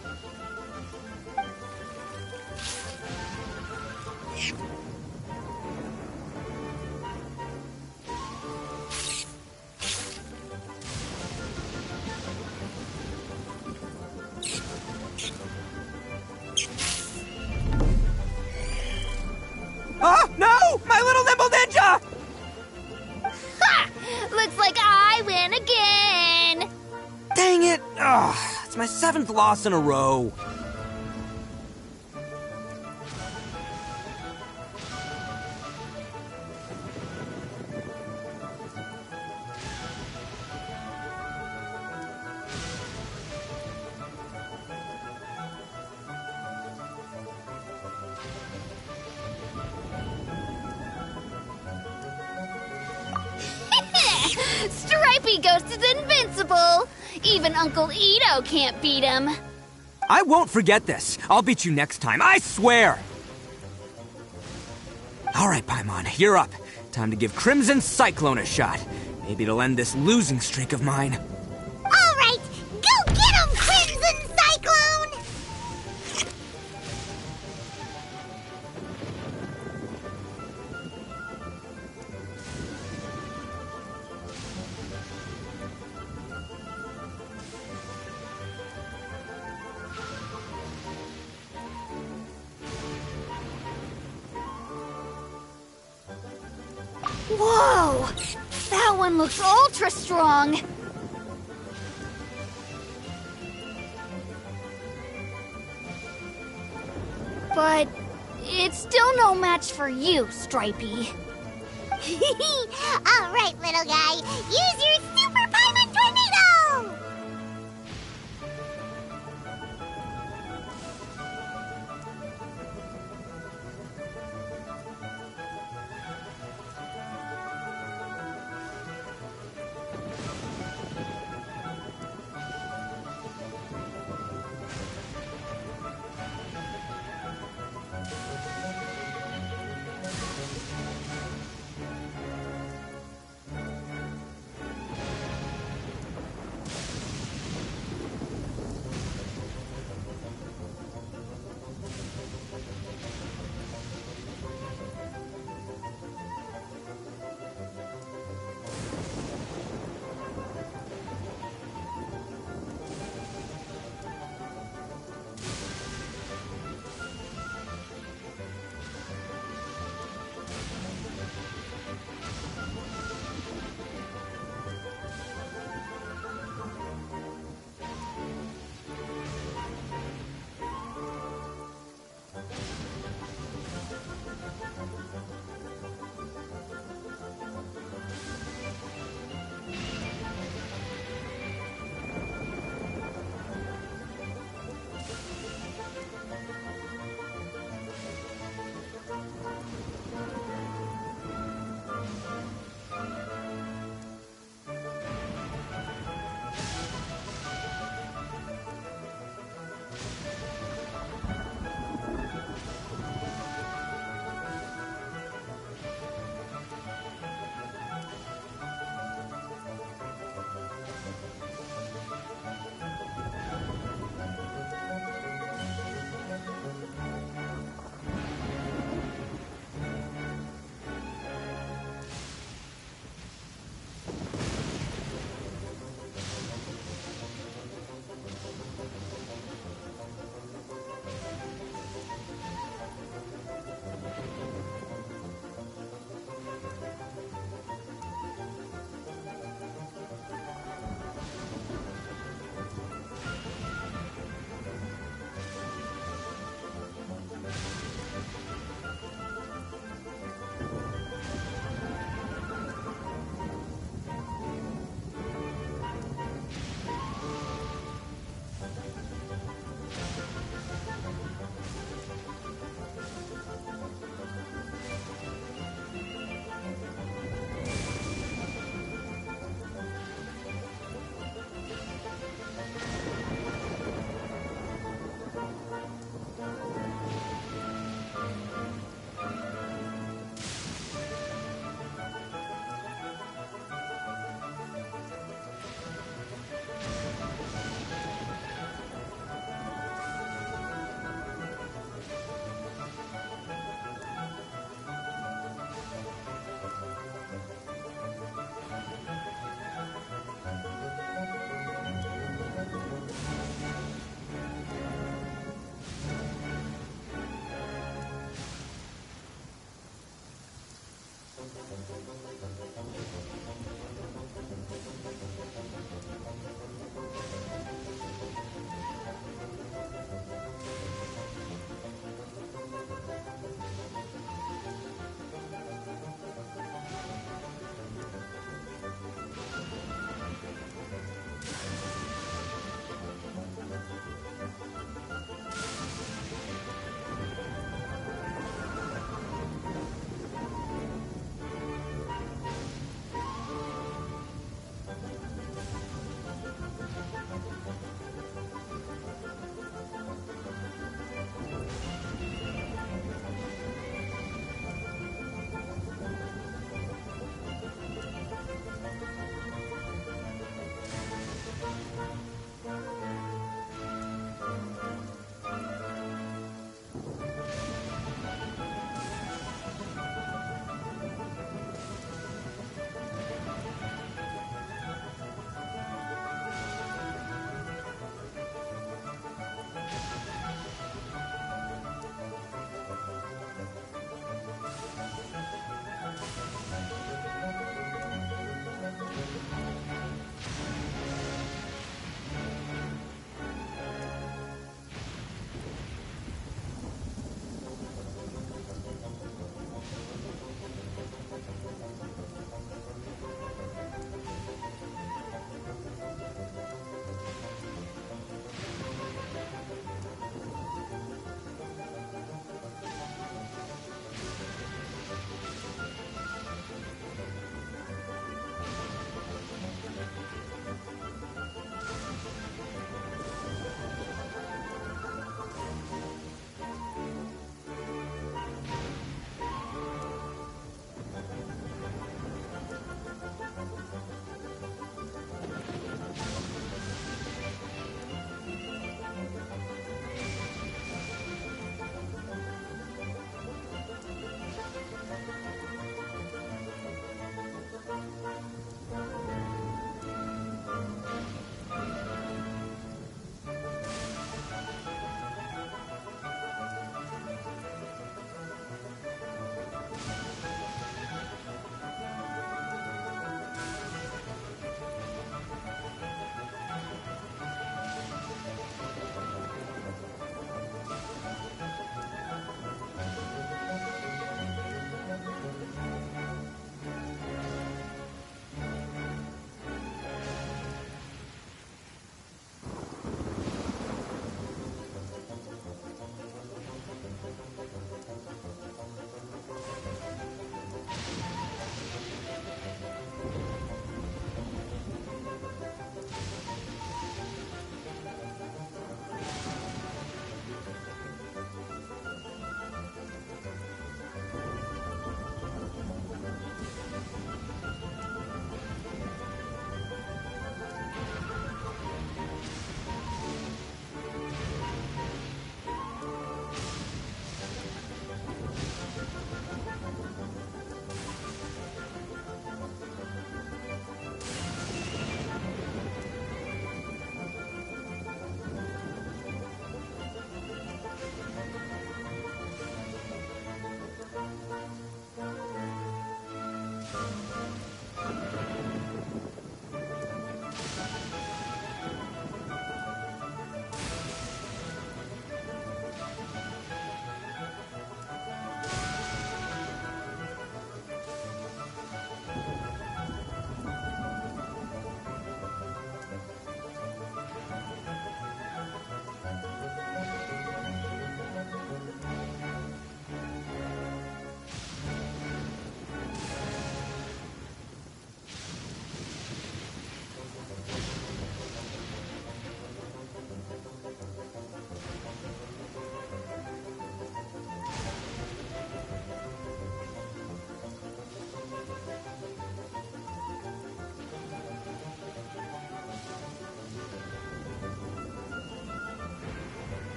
Oh, no! My little Nimble Ninja! Ha! Looks like I win again! Dang it! Ugh, it's my 7th loss in a row. Stripey Ghost is invincible! Even Uncle Itto can't beat him. I won't forget this. I'll beat you next time, I swear! Alright, Paimon, you're up. Time to give Crimson Cyclone a shot. Maybe it'll end this losing streak of mine. All right, go get him, Crimson Cyclone! Whoa! That one looks ultra strong! But it's still no match for you, Stripey. All right, little guy, use your Super Paimon Tornado!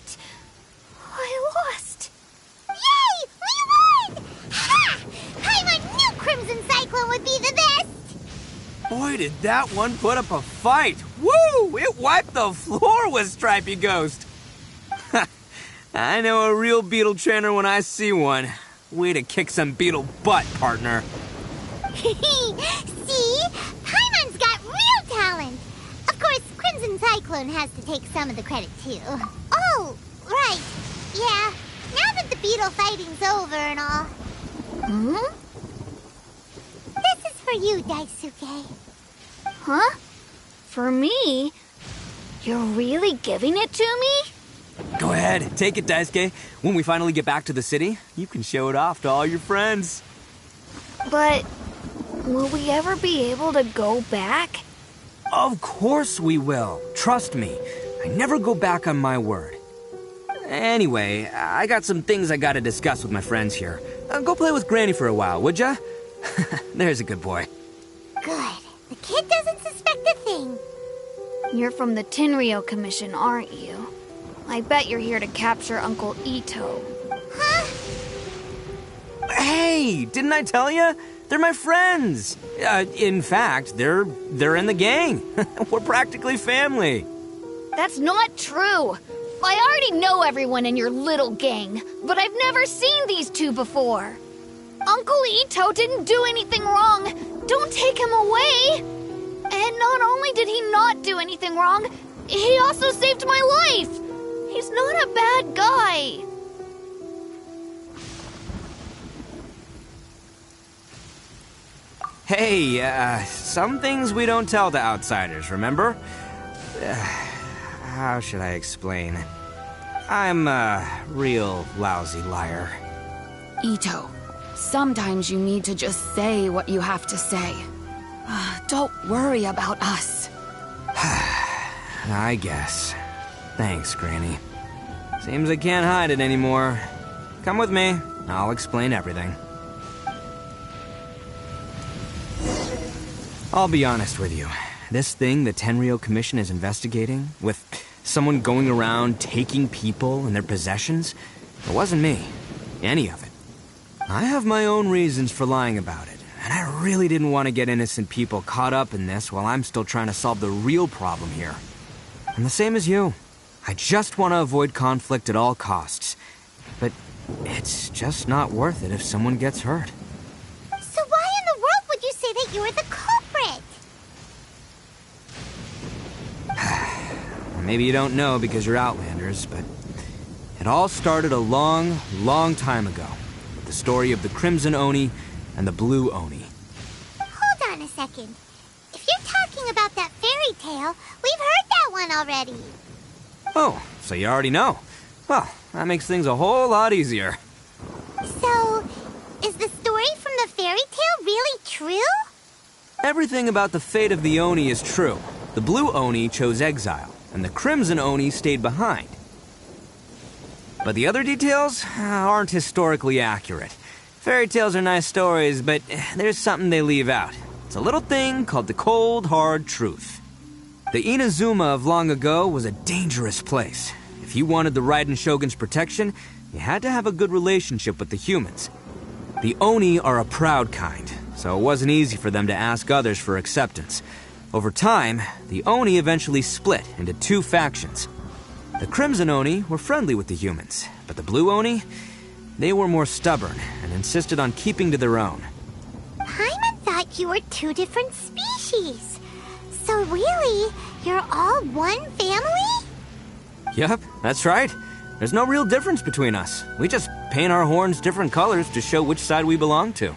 it. I lost. Yay! We won! Ha! Paimon knew Crimson Cyclone would be the best! Boy, did that one put up a fight. Woo! It wiped the floor with Stripey Ghost. I know a real beetle trainer when I see one. Way to kick some beetle butt, partner. See? Paimon's got real talent! Of course, Crimson Cyclone has to take some of the credit, too. Oh, right. Yeah, now that the beetle fighting's over and all. This is for you, Daisuke. Huh? For me? You're really giving it to me? Go ahead, take it, Daisuke. When we finally get back to the city, you can show it off to all your friends. But will we ever be able to go back? Of course we will. Trust me. I never go back on my word. Anyway, I got some things I gotta discuss with my friends here. Go play with Granny for a while, would ya? There's a good boy. Good. The kid doesn't suspect a thing. You're from the Tenryou Commission, aren't you? I bet you're here to capture Uncle Itto. Huh? Hey, didn't I tell ya? They're my friends. In fact, they're in the gang. We're practically family. That's not true. I already know everyone in your little gang, but I've never seen these two before. Uncle Itto didn't do anything wrong. Don't take him away. And not only did he not do anything wrong, he also saved my life. He's not a bad guy. Hey, some things we don't tell to outsiders, remember? How should I explain? I'm a real lousy liar. Itto, sometimes you need to just say what you have to say. Don't worry about us. I guess. Thanks, Granny. Seems I can't hide it anymore. Come with me. I'll explain everything. I'll be honest with you. This thing the Tenryou Commission is investigating, with someone going around taking people and their possessions, it wasn't me. Any of it. I have my own reasons for lying about it, and I really didn't want to get innocent people caught up in this while I'm still trying to solve the real problem here. I'm the same as you. I just want to avoid conflict at all costs. But it's just not worth it if someone gets hurt. So why in the world would you say that you're the culprit? Maybe you don't know because you're Outlanders, but it all started a long, long time ago. With the story of the Crimson Oni and the Blue Oni. Hold on a second. If you're talking about that fairy tale, we've heard that one already. Oh, so you already know. Well, that makes things a whole lot easier. So, is the story from the fairy tale really true? Everything about the fate of the Oni is true. The Blue Oni chose exile, and the Crimson Oni stayed behind. But the other details aren't historically accurate. Fairy tales are nice stories, but there's something they leave out. It's a little thing called the cold, hard truth. The Inazuma of long ago was a dangerous place. If you wanted the Raiden Shogun's protection, you had to have a good relationship with the humans. The Oni are a proud kind, so it wasn't easy for them to ask others for acceptance. Over time, the Oni eventually split into two factions. The Crimson Oni were friendly with the humans, but the Blue Oni, they were more stubborn and insisted on keeping to their own. Paimon thought you were two different species. So really, you're all one family? Yep, that's right. There's no real difference between us. We just paint our horns different colors to show which side we belong to.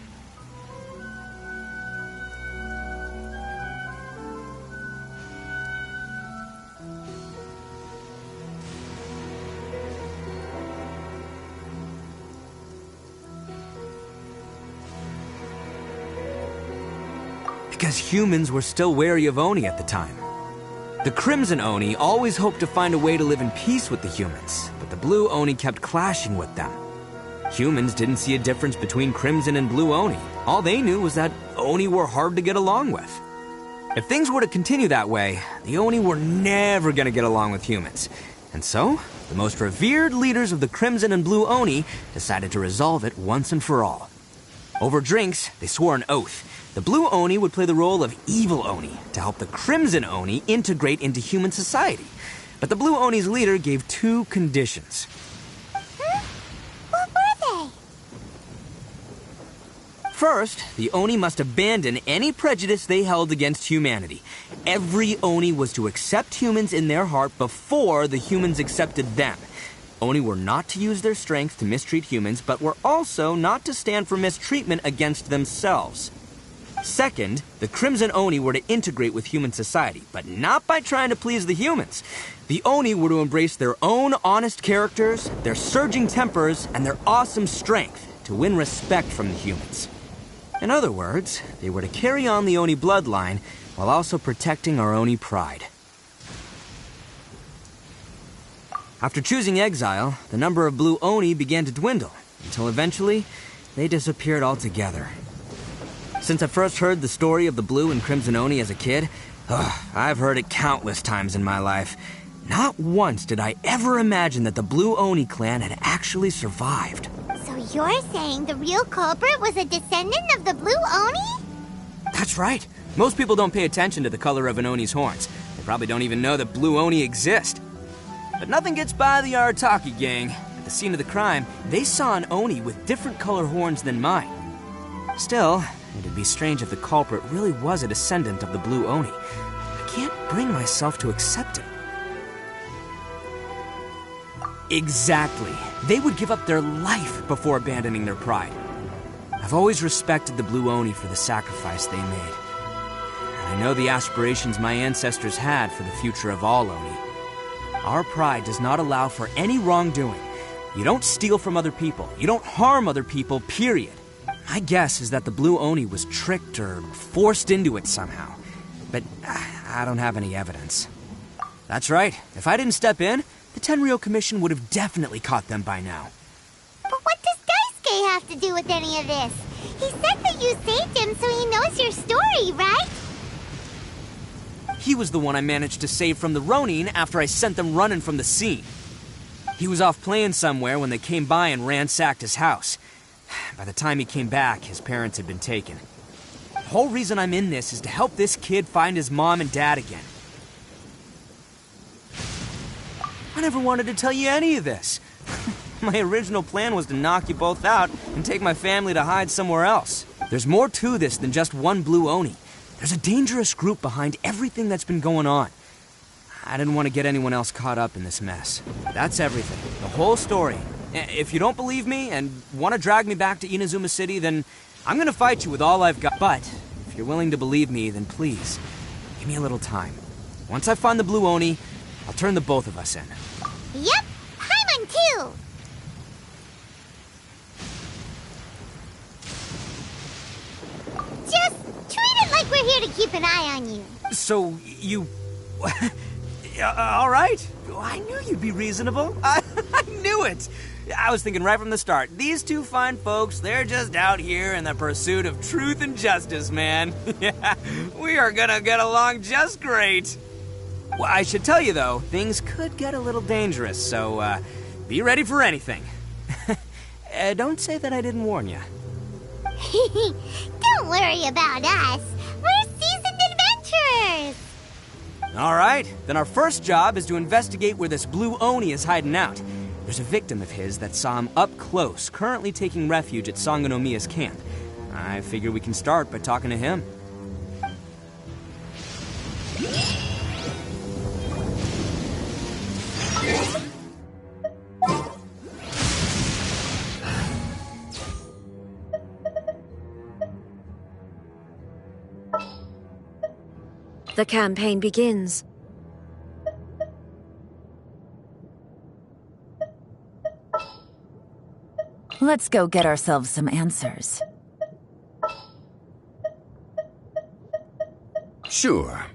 Because humans were still wary of Oni at the time. The Crimson Oni always hoped to find a way to live in peace with the humans, but the Blue Oni kept clashing with them. Humans didn't see a difference between Crimson and Blue Oni. All they knew was that Oni were hard to get along with. If things were to continue that way, the Oni were never gonna get along with humans. And so, the most revered leaders of the Crimson and Blue Oni decided to resolve it once and for all. Over drinks, they swore an oath. The Blue Oni would play the role of evil Oni to help the Crimson Oni integrate into human society. But the Blue Oni's leader gave 2 conditions. What were they? First, the Oni must abandon any prejudice they held against humanity. Every Oni was to accept humans in their heart before the humans accepted them. Oni were not to use their strength to mistreat humans, but were also not to stand for mistreatment against themselves. Second, the Crimson Oni were to integrate with human society, but not by trying to please the humans. The Oni were to embrace their own honest characters, their surging tempers, and their awesome strength to win respect from the humans. In other words, they were to carry on the Oni bloodline while also protecting our Oni pride. After choosing exile, the number of Blue Oni began to dwindle, until eventually, they disappeared altogether. Since I first heard the story of the Blue and Crimson Oni as a kid, I've heard it countless times in my life. Not once did I ever imagine that the Blue Oni clan had actually survived. So you're saying the real culprit was a descendant of the Blue Oni? That's right. Most people don't pay attention to the color of an Oni's horns. They probably don't even know that Blue Oni exist. But nothing gets by the Arataki gang. At the scene of the crime, they saw an Oni with different color horns than mine. Still, it'd be strange if the culprit really was a descendant of the Blue Oni. I can't bring myself to accept it. Exactly. They would give up their life before abandoning their pride. I've always respected the Blue Oni for the sacrifice they made. And I know the aspirations my ancestors had for the future of all Oni. Our pride does not allow for any wrongdoing. You don't steal from other people. You don't harm other people, period. My guess is that the Blue Oni was tricked or forced into it somehow. But I don't have any evidence. That's right. If I didn't step in, the Tenryou Commission would have definitely caught them by now. But what does Daisuke have to do with any of this? He said that you saved him so he knows your story, right? He was the one I managed to save from the Ronin after I sent them running from the scene. He was off playing somewhere when they came by and ransacked his house. By the time he came back, his parents had been taken. The whole reason I'm in this is to help this kid find his mom and dad again. I never wanted to tell you any of this. My original plan was to knock you both out and take my family to hide somewhere else. There's more to this than just one Blue Oni. There's a dangerous group behind everything that's been going on. I didn't want to get anyone else caught up in this mess. That's everything. The whole story. If you don't believe me and want to drag me back to Inazuma City, then I'm going to fight you with all I've got. But if you're willing to believe me, then please, give me a little time. Once I find the Blue Oni, I'll turn the both of us in. Yep, Paimon too! Just treat it like we're here to keep an eye on you. So, you... all right. I knew you'd be reasonable. I knew it. I was thinking right from the start, these two fine folks, they're just out here in the pursuit of truth and justice, man. Yeah, we are gonna get along just great. Well, I should tell you, though, things could get a little dangerous, so be ready for anything. Don't say that I didn't warn you. Don't worry about us. We're seasoned adventurers. All right, then our first job is to investigate where this Blue Oni is hiding out. There's a victim of his that saw him up close, currently taking refuge at Sangonomiya's camp. I figure we can start by talking to him. The campaign begins. Let's go get ourselves some answers. Sure.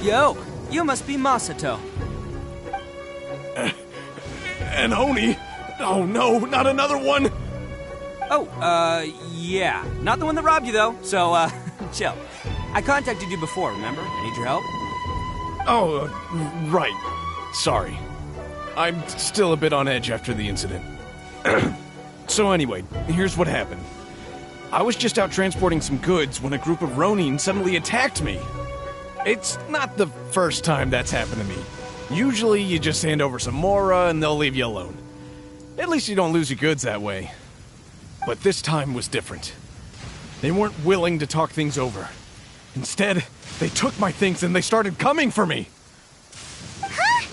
Yo, you must be Masato. An Oni? Oh no, not another one! Oh, yeah. Not the one that robbed you, though, so, chill. I contacted you before, remember? I need your help. Oh, right. Sorry. I'm still a bit on edge after the incident. So anyway, here's what happened. I was just out transporting some goods when a group of Ronin suddenly attacked me. It's not the first time that's happened to me. Usually you just hand over some Mora and they'll leave you alone. At least you don't lose your goods that way. But this time was different. They weren't willing to talk things over. Instead, they took my things and they started coming for me. Huh?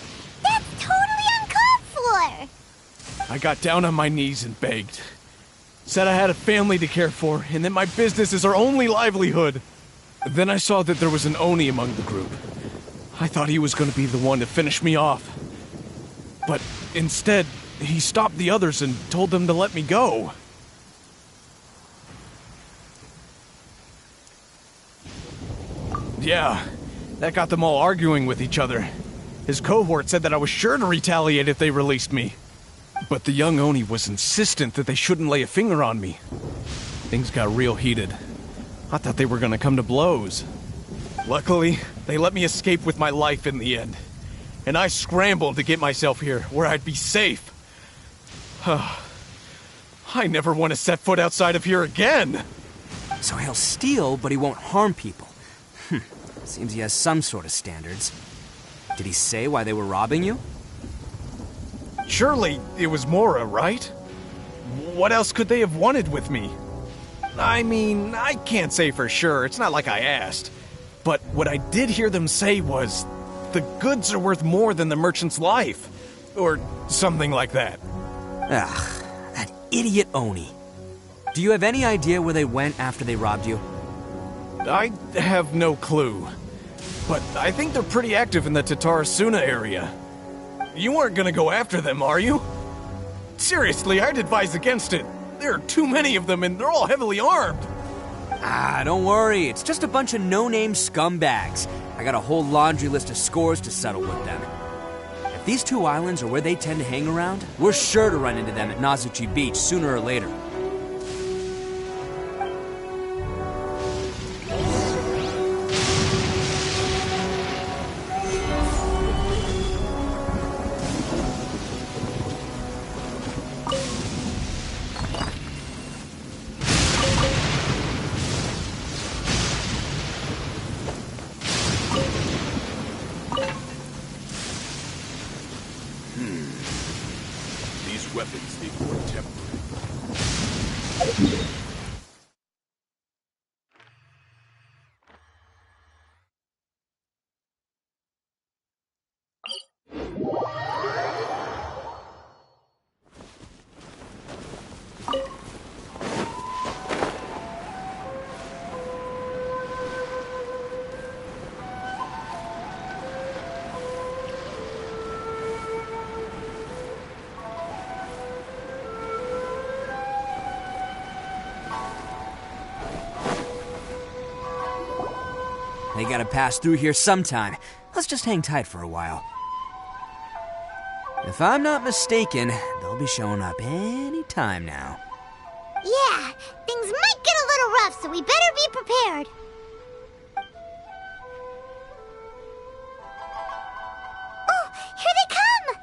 That's totally uncalled for! I got down on my knees and begged. Said I had a family to care for and that my business is our only livelihood. Then I saw that there was an Oni among the group. I thought he was going to be the one to finish me off. But instead, he stopped the others and told them to let me go. Yeah, that got them all arguing with each other. His cohort said that I was sure to retaliate if they released me. But the young Oni was insistent that they shouldn't lay a finger on me. Things got real heated. I thought they were gonna come to blows. Luckily, they let me escape with my life in the end. And I scrambled to get myself here, where I'd be safe. I never want to set foot outside of here again! So he'll steal, but he won't harm people. Seems he has some sort of standards. Did he say why they were robbing you? Surely it was Mora, right? What else could they have wanted with me? I mean, I can't say for sure, it's not like I asked. But what I did hear them say was, the goods are worth more than the merchant's life. Or something like that. Ugh, that idiot Oni. Do you have any idea where they went after they robbed you? I have no clue. But I think they're pretty active in the Tatarasuna area. You weren't gonna go after them, are you? Seriously, I'd advise against it. There are too many of them and they're all heavily armed. Ah, don't worry. It's just a bunch of no-name scumbags. I got a whole laundry list of scores to settle with them. If these two islands are where they tend to hang around, we're sure to run into them at Nazuchi Beach sooner or later. Weapons need more temper. They gotta pass through here sometime. Let's just hang tight for a while. If I'm not mistaken, they'll be showing up any time now. Yeah, things might get a little rough, so we better be prepared. Oh, here they come!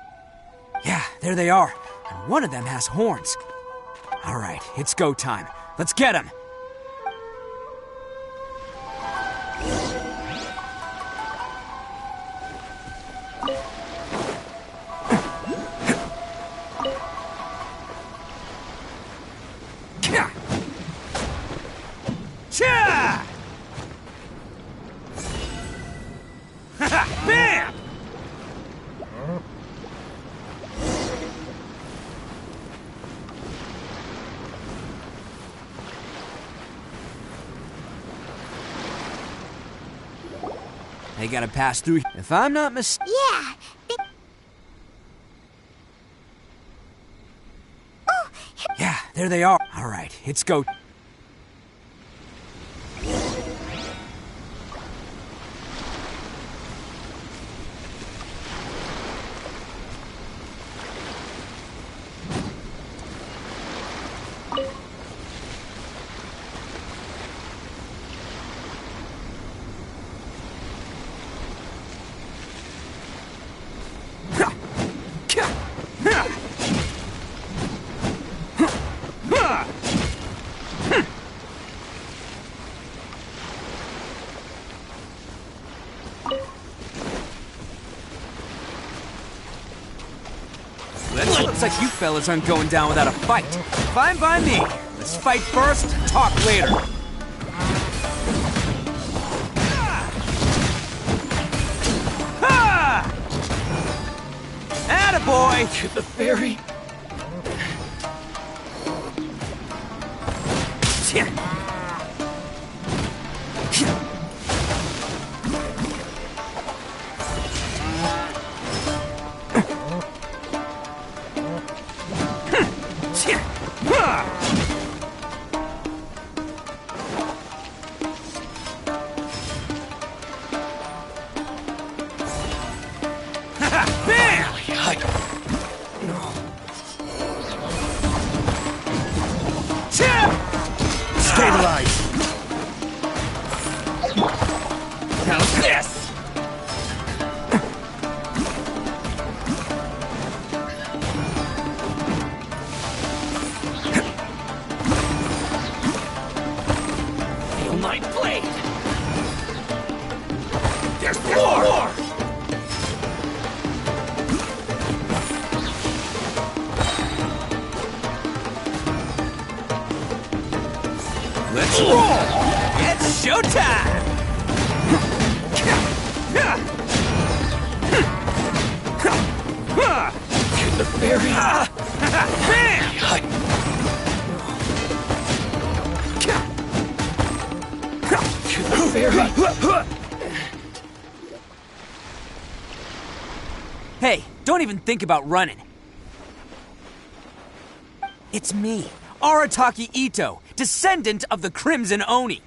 Yeah, there they are. And one of them has horns. All right, it's go time. Let's get him! Bam! They gotta pass through. If I'm not mistaken. Yeah. Oh, yeah, there they are. All right, it's go. Looks like you fellas aren't going down without a fight. Fine by me. Let's fight first, talk later. Ha! Attaboy! To the ferry. Let's roll! It's showtime! To the ferry. To the ferry. Hey, don't even think about running. It's me, Arataki Itto, descendant of the Crimson Oni.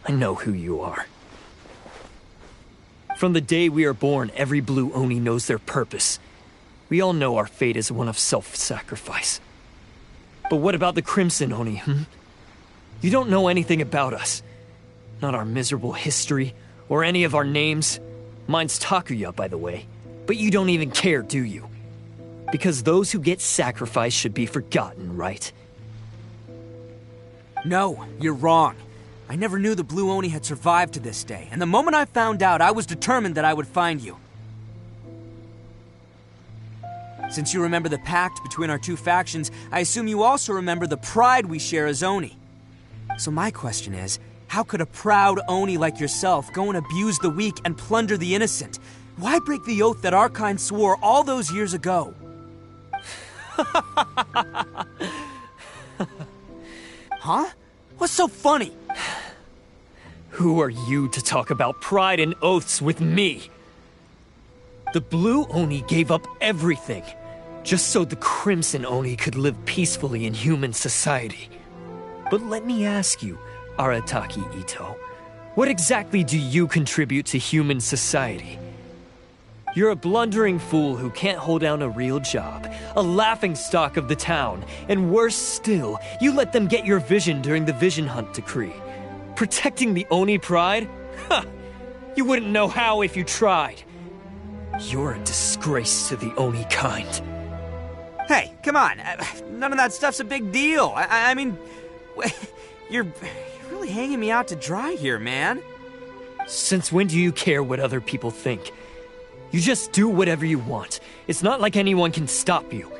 I know who you are. From the day we are born, every blue Oni knows their purpose. We all know our fate is one of self-sacrifice. But what about the Crimson Oni, You don't know anything about us. Not our miserable history, or any of our names. Mine's Takuya, by the way. But you don't even care, do you? Because those who get sacrificed should be forgotten, right? No, you're wrong. I never knew the Blue Oni had survived to this day, and the moment I found out, I was determined that I would find you. Since you remember the pact between our two factions, I assume you also remember the pride we share as Oni. So my question is, how could a proud Oni like yourself go and abuse the weak and plunder the innocent? Why break the oath that our kind swore all those years ago? Huh? What's so funny? Who are you to talk about pride and oaths with me? The Blue Oni gave up everything, just so the Crimson Oni could live peacefully in human society. But let me ask you, Arataki Itto, what exactly do you contribute to human society? You're a blundering fool who can't hold down a real job, a laughingstock of the town, and worse still, you let them get your vision during the Vision Hunt decree. Protecting the Oni pride? Ha! You wouldn't know how if you tried. You're a disgrace to the Oni kind. Hey, come on. None of that stuff's a big deal. I mean, you're really hanging me out to dry here, man. Since when do you care what other people think? You just do whatever you want. It's not like anyone can stop you.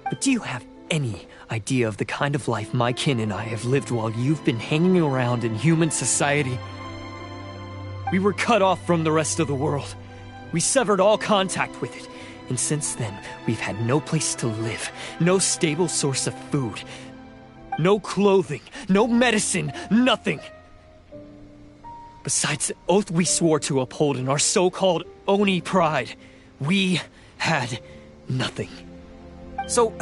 But do you have any idea of the kind of life my kin and I have lived while you've been hanging around in human society? We were cut off from the rest of the world. We severed all contact with it. And since then, we've had no place to live, no stable source of food, no clothing, no medicine, nothing. Besides the oath we swore to uphold in our so-called Oni pride, we had nothing. So,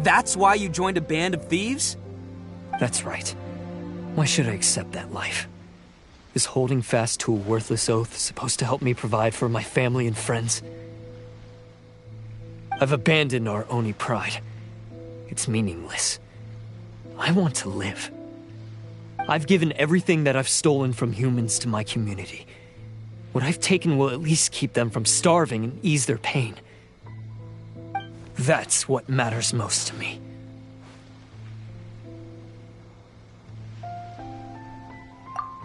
that's why you joined a band of thieves? That's right. Why should I accept that life? Is holding fast to a worthless oath supposed to help me provide for my family and friends? I've abandoned our Oni pride. It's meaningless. I want to live. I've given everything that I've stolen from humans to my community. What I've taken will at least keep them from starving and ease their pain. That's what matters most to me.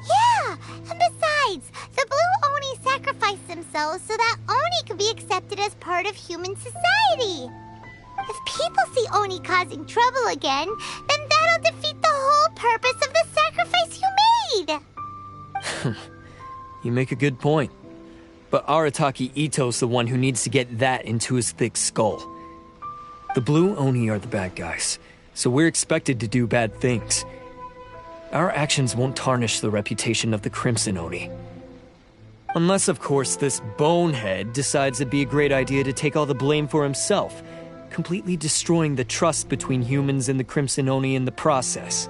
Yeah, and besides, the Blue Oni sacrificed themselves themselves so that Oni could be accepted as part of human society. If people see Oni causing trouble again, then that'll defeat the whole purpose of the sacrifice you made. You make a good point. But Arataki Itto's the one who needs to get that into his thick skull. The Blue Oni are the bad guys, so we're expected to do bad things. Our actions won't tarnish the reputation of the Crimson Oni. Unless, of course, this bonehead decides it'd be a great idea to take all the blame for himself, completely destroying the trust between humans and the Crimson Oni in the process.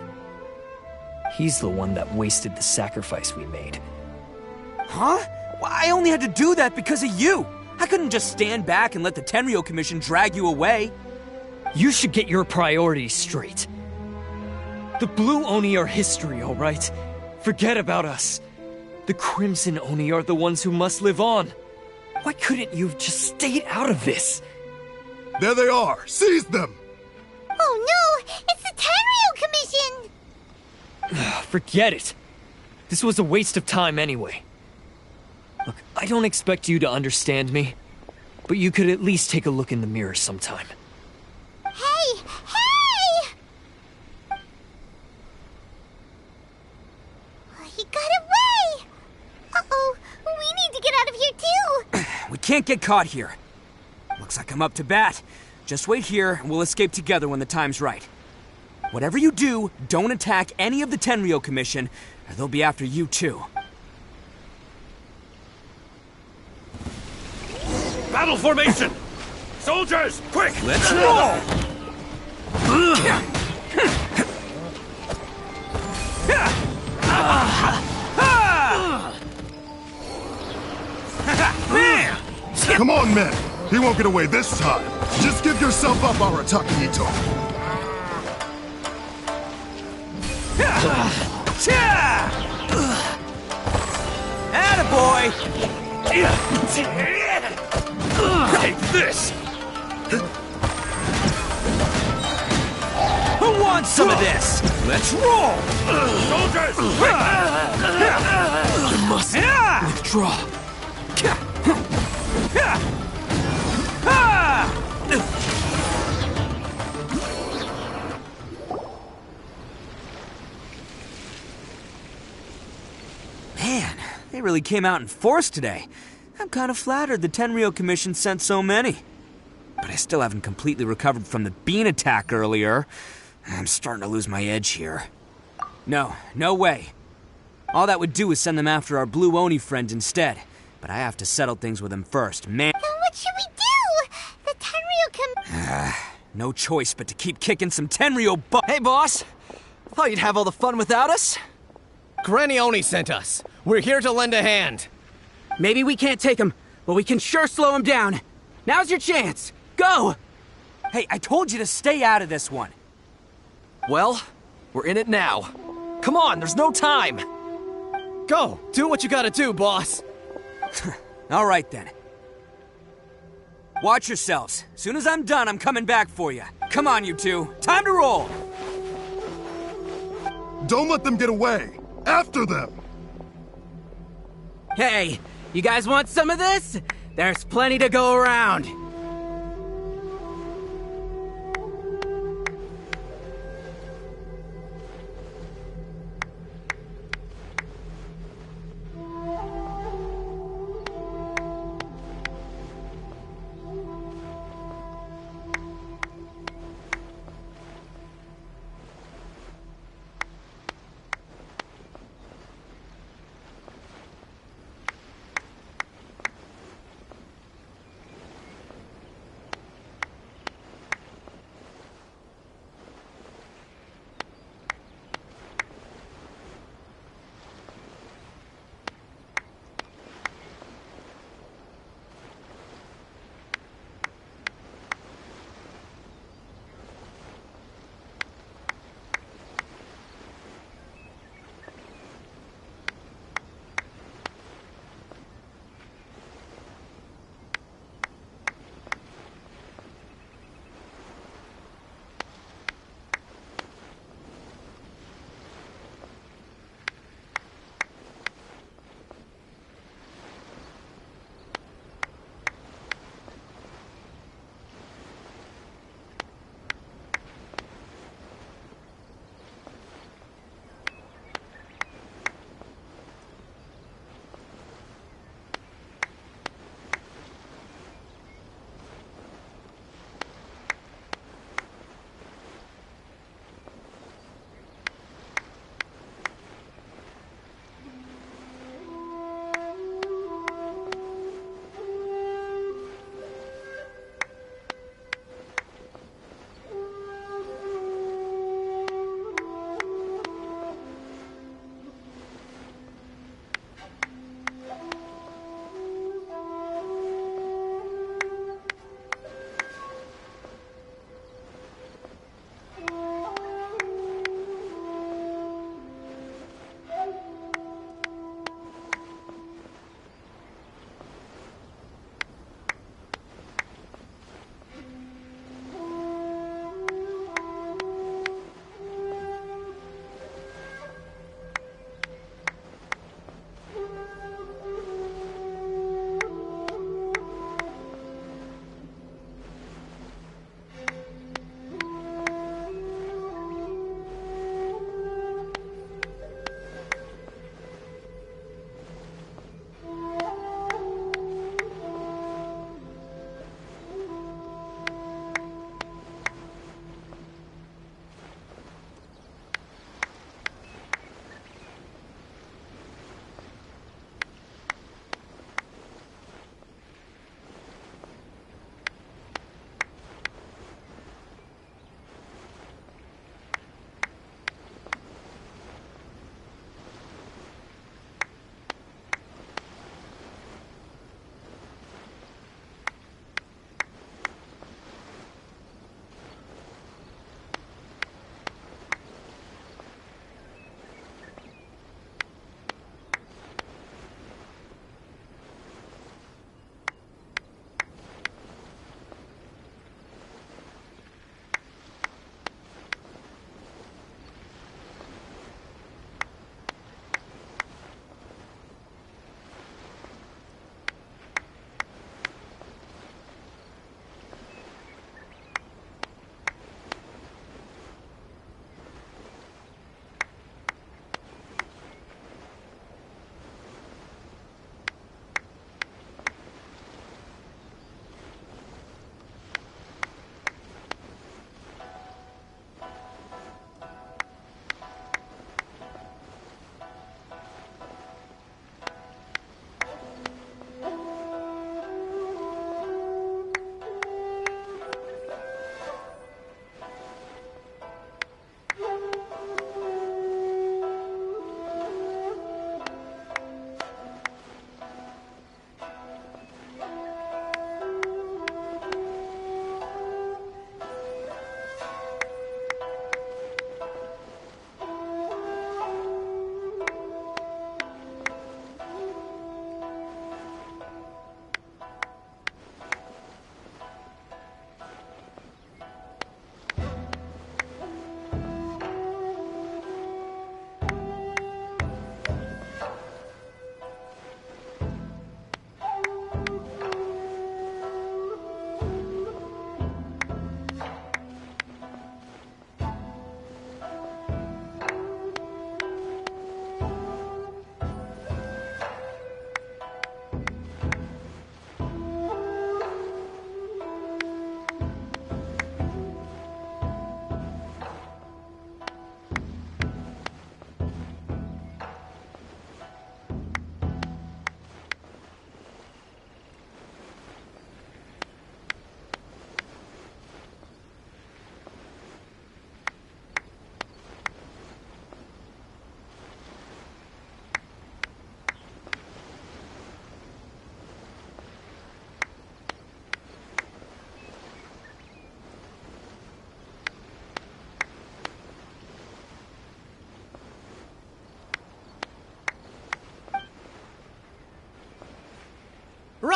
He's the one that wasted the sacrifice we made. Huh? Well, I only had to do that because of you! I couldn't just stand back and let the Tenryo Commission drag you away. You should get your priorities straight. The Blue Oni are history, alright? Forget about us. The Crimson Oni are the ones who must live on. Why couldn't you have just stayed out of this? There they are! Seize them! Oh no! It's the Tenryo Commission! Forget it. This was a waste of time anyway. Look, I don't expect you to understand me, but you could at least take a look in the mirror sometime. Hey! Hey! He got away! Uh-oh, we need to get out of here too! We can't get caught here. Looks like I'm up to bat. Just wait here and we'll escape together when the time's right. Whatever you do, don't attack any of the Tenryo Commission, or they'll be after you too. Battle formation! Soldiers, quick! Let's roll! Come on, men! He won't get away this time! Just give yourself up, Arataki Itto! Attaboy! Take this! Who wants some of this? Let's roll! Soldiers, quick! I must withdraw. Man, they really came out in force today. I'm kind of flattered the Tenryo Commission sent so many. But I still haven't completely recovered from the bean attack earlier. I'm starting to lose my edge here. No way. All that would do is send them after our Blue Oni friend instead. But I have to settle things with him first, man. Then what should we do? The Tenryo No choice but to keep kicking some Tenryo butt. Hey, boss! Thought you'd have all the fun without us? Granny Oni sent us. We're here to lend a hand. Maybe we can't take him, but we can sure slow him down. Now's your chance. Go! Hey, I told you to stay out of this one. Well, we're in it now. Come on, there's no time! Go! Do what you gotta do, boss! All right, then. Watch yourselves. Soon as I'm done, I'm coming back for you. Come on, you two. Time to roll! Don't let them get away! After them! Hey, you guys want some of this? There's plenty to go around.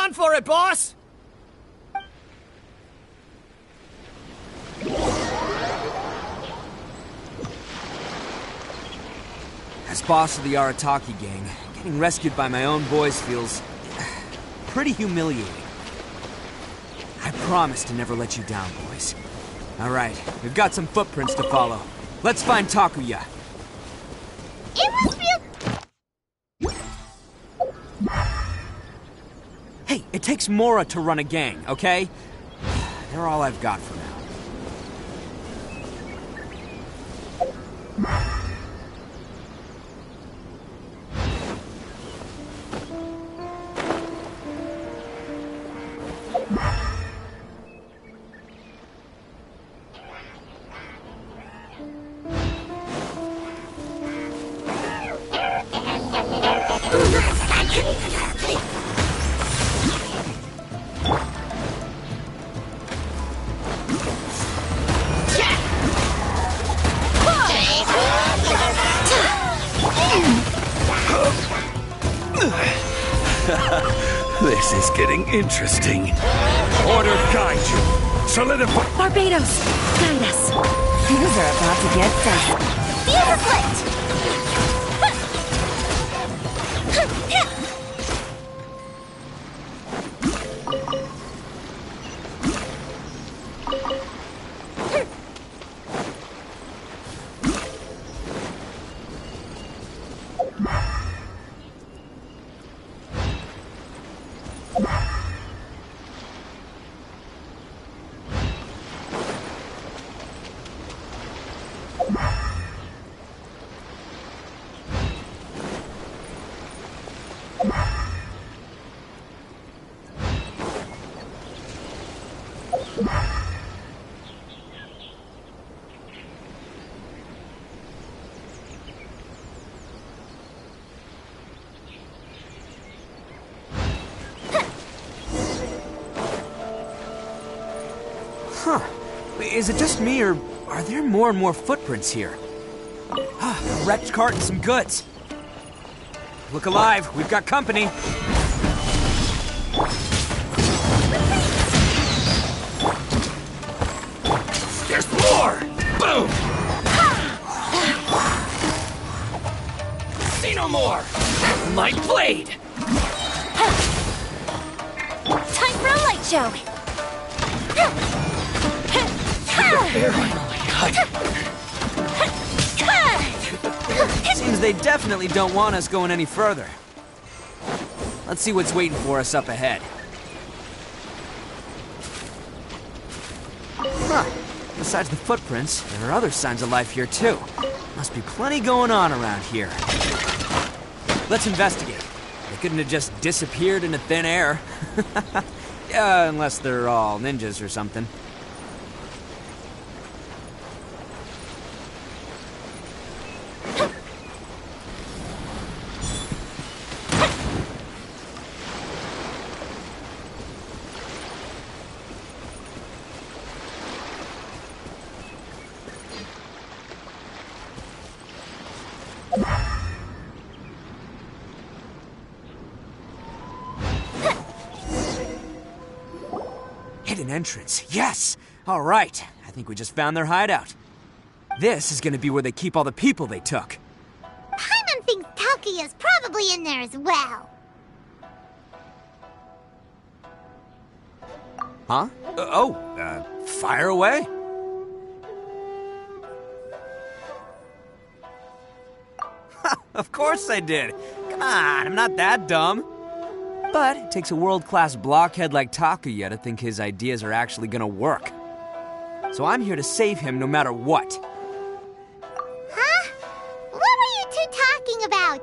on for it, boss! As boss of the Arataki gang, getting rescued by my own boys feels pretty humiliating. I promise to never let you down, boys. All right, we've got some footprints to follow. Let's find Takuya. It must be Hey, it takes Mora to run a gang, okay? They're all I've got for now. This is getting interesting. Order guide you. Solidify. Barbados, guide us. Things are about to get dicey. fuse is lit! Huh. Is it just me, or are there more and more footprints here? A wrecked cart and some goods. Look alive, we've got company. There's more! Boom! See no more! My blade! Time for a light show! Seems they definitely don't want us going any further. Let's see what's waiting for us up ahead. Huh. Besides the footprints, there are other signs of life here too. Must be plenty going on around here. Let's investigate. They couldn't have just disappeared into thin air. Yeah, unless they're all ninjas or something. Hidden entrance, yes! All right, I think we just found their hideout. This is gonna be where they keep all the people they took. Paimon thinks Takuya's probably in there as well. Huh? Fire away. Of course I did. Come on, I'm not that dumb. But it takes a world-class blockhead like Takuya to think his ideas are actually gonna work. So I'm here to save him no matter what. Huh? What were you two talking about?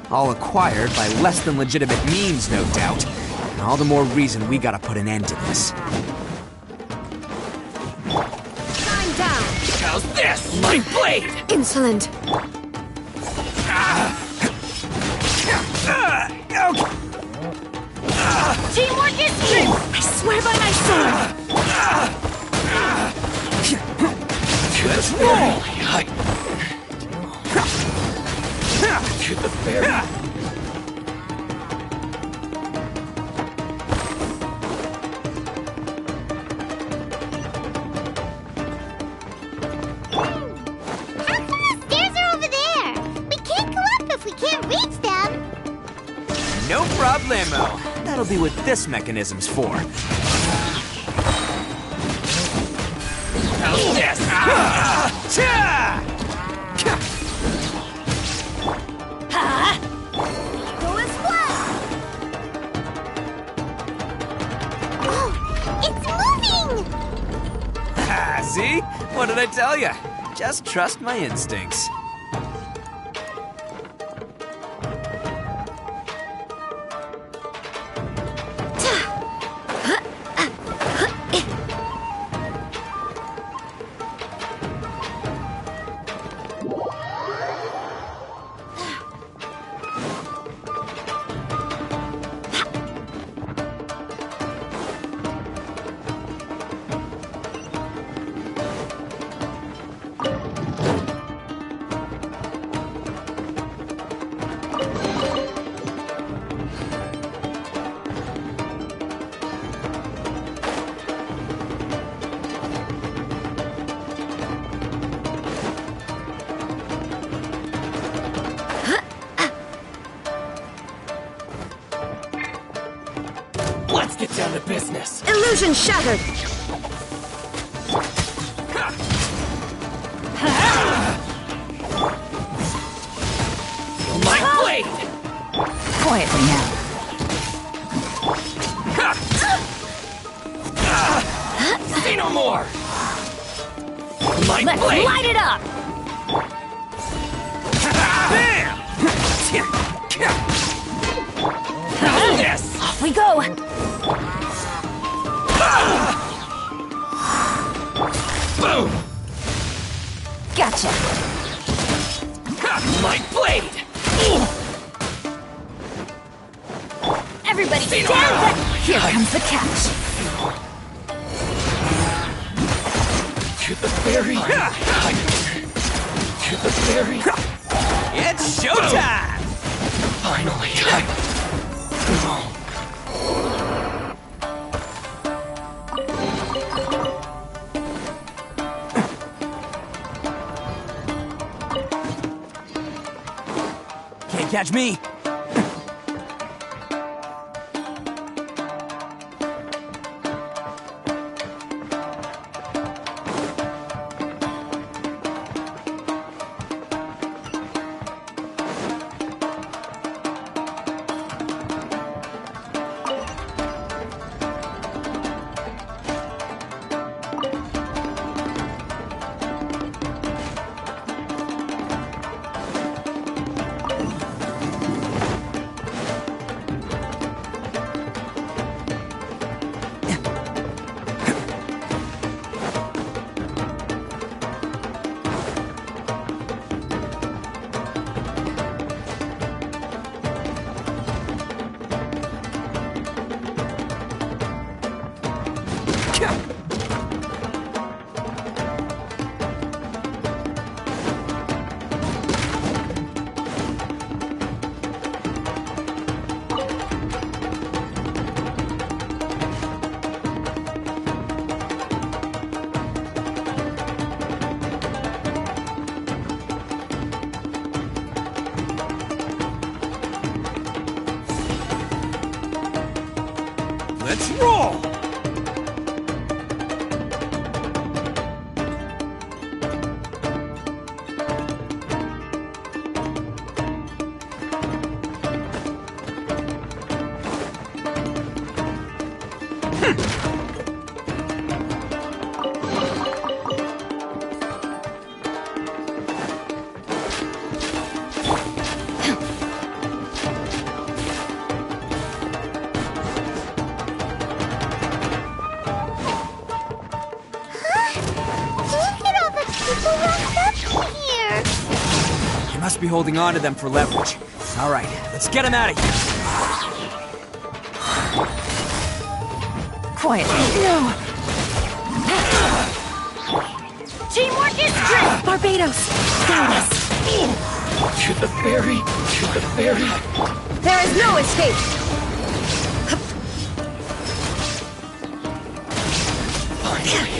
All acquired by less than legitimate means, no doubt. And all the more reason we gotta put an end to this. Time down! How's this? My blade! Insolent! Teamwork is key! I swear by my sword! Let's roll! To the berry. No problemo. That'll be what this mechanism's for. How's this? Go as well. Oh, it's moving! See? What did I tell you? Just trust my instincts. the business. Illusion shattered. Feel my blade! Quietly now. Say no more! My Let's blade! light it up! Bam! This! Off we go! Boom! Gotcha! My blade! Everybody Say no stand more. back! Here comes the catch! To the ferry! To the ferry! It's showtime! Finally! Can't catch me. Let's roll! You must be holding on to them for leverage. All right, let's get them out of here. Quietly. No! Teamwork is strength! Barbados, guide us! To the ferry! To the ferry! There is no escape! Finally,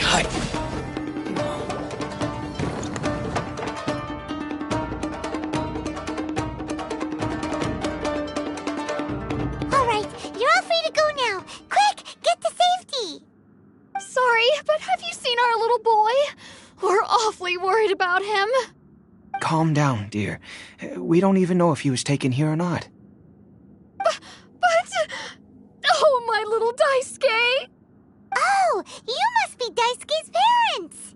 Alright, you're all free to go now. Quick, get to safety! Sorry, but have you seen our little boy? We're awfully worried about him. Calm down, dear. We don't even know if he was taken here or not. But... Oh, my little Daisuke! Oh, you must be Daisuke's parents!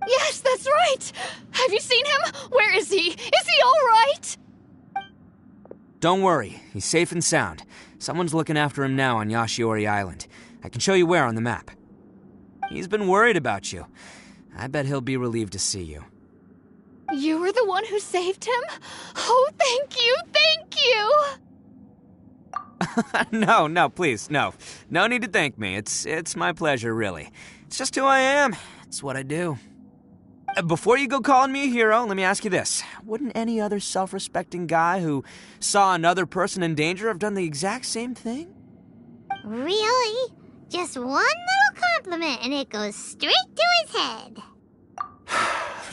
Yes, that's right! Have you seen him? Where is he? Is he all right? Don't worry, he's safe and sound. Someone's looking after him now on Yashiori Island. I can show you where on the map. He's been worried about you. I bet he'll be relieved to see you. You were the one who saved him? Oh, thank you, thank you! No, please, no. No need to thank me. It's my pleasure, really. It's just who I am. It's what I do. Before you go calling me a hero, let me ask you this. Wouldn't any other self-respecting guy who saw another person in danger have done the exact same thing? Really? Just one little compliment and it goes straight to his head.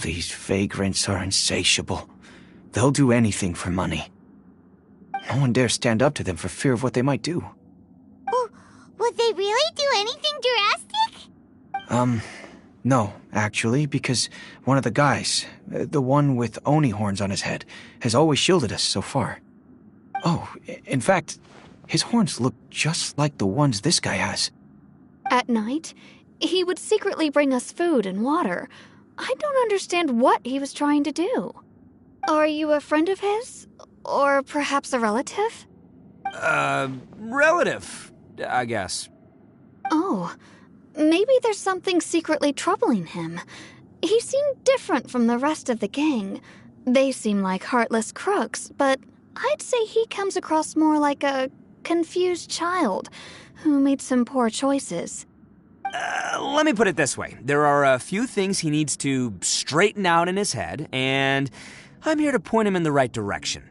These vagrants are insatiable. They'll do anything for money. No one dares stand up to them for fear of what they might do. they really do anything drastic? No, actually, because one of the guys, the one with Oni horns on his head, has always shielded us so far. Oh, in fact, his horns look just like the ones this guy has. At night, he would secretly bring us food and water. I don't understand what he was trying to do. Are you a friend of his? Or perhaps a relative? Relative, I guess. Oh, maybe there's something secretly troubling him. He seemed different from the rest of the gang. They seem like heartless crooks, but I'd say he comes across more like a confused child who made some poor choices. Let me put it this way. There are a few things he needs to straighten out in his head, and I'm here to point him in the right direction.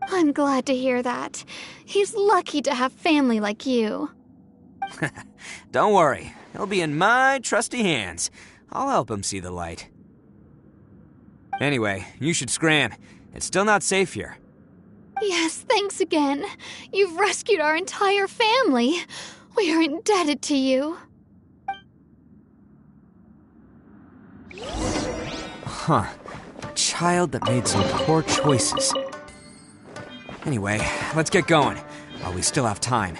I'm glad to hear that. He's lucky to have family like you. Don't worry. He'll be in my trusty hands. I'll help him see the light. Anyway, you should scram. It's still not safe here. Yes, thanks again. You've rescued our entire family. We are indebted to you. Huh. A child that made some poor choices. Anyway, let's get going, while we still have time.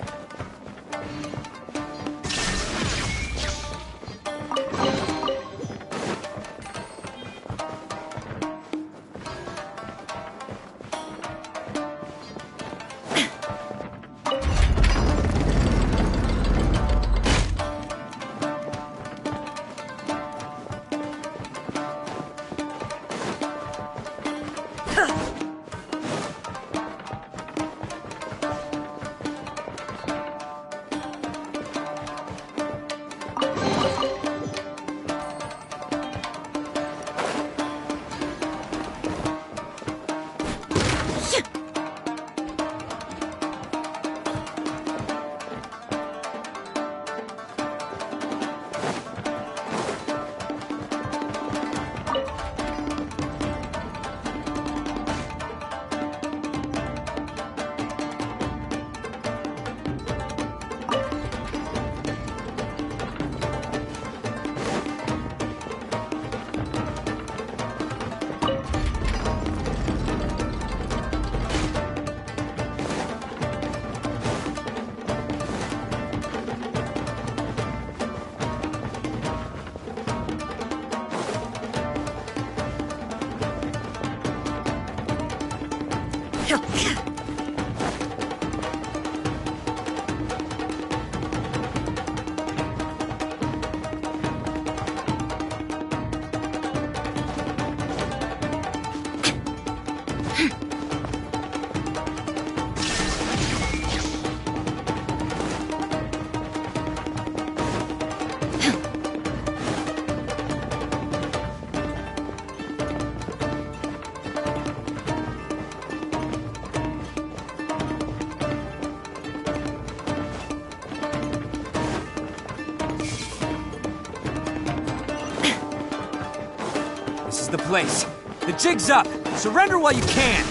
The place. The jig's up. Surrender while you can.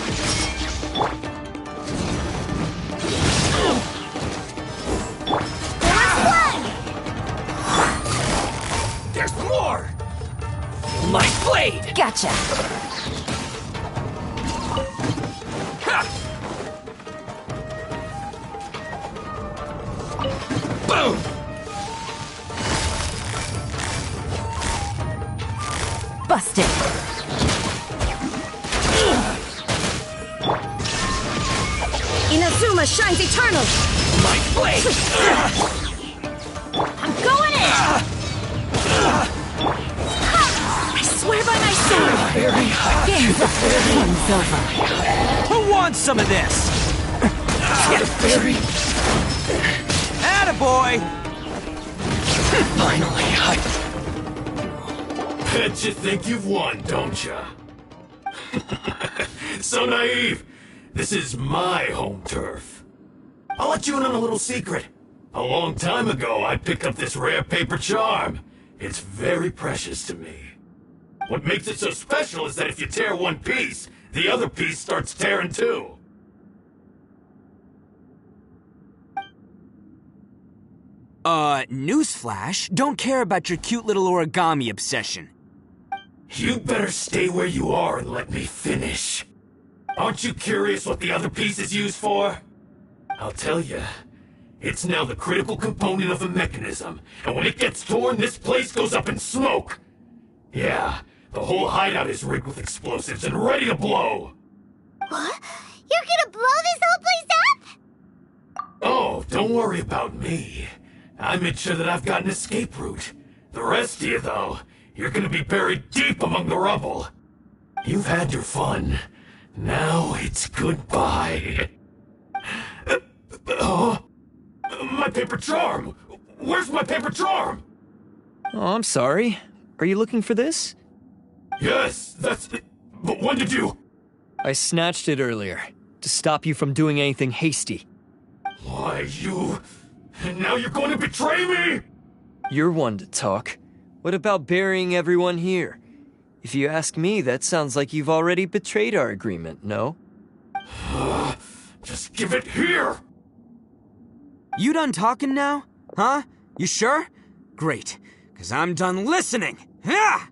There's more! My blade! Gotcha! Ha! Boom! Busted! Inazuma shines eternal! My blade! I'm going in! I swear by my sword! Very hot. Game's up. Game's over. Who wants some of this? Very... Attaboy! Finally, Bet you think you've won, don't ya? So naive. This is my home turf. I'll let you in on a little secret. A long time ago, I picked up this rare paper charm. It's very precious to me. What makes it so special is that if you tear one piece, the other piece starts tearing too. Newsflash, don't care about your cute little origami obsession. You better stay where you are and let me finish. Aren't you curious what the other piece is used for? I'll tell you. It's now the critical component of the mechanism, and when it gets torn, this place goes up in smoke. Yeah, the whole hideout is rigged with explosives and ready to blow. What? You're gonna blow this whole place up? Oh, don't worry about me. I made sure that I've got an escape route. The rest of you, though, you're gonna be buried deep among the rubble. You've had your fun. Now it's goodbye. My paper charm! Where's my paper charm? Oh, I'm sorry. Are you looking for this? Yes, that's... But when did you... I snatched it earlier, to stop you from doing anything hasty. Why, you... And now you're going to betray me? You're one to talk. What about burying everyone here? If you ask me, that sounds like you've already betrayed our agreement, no? Just give it here! You done talking now? Huh? You sure? Great, because I'm done listening! Ah!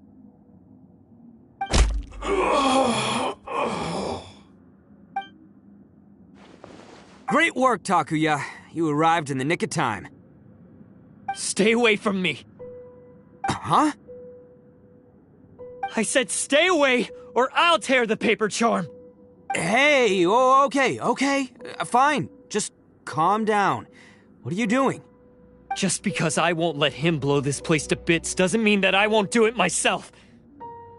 Great work, Takuya. You arrived in the nick of time. Stay away from me! Huh? I said stay away, or I'll tear the paper charm! Hey, okay. Fine. Just calm down. What are you doing? Just because I won't let him blow this place to bits doesn't mean that I won't do it myself.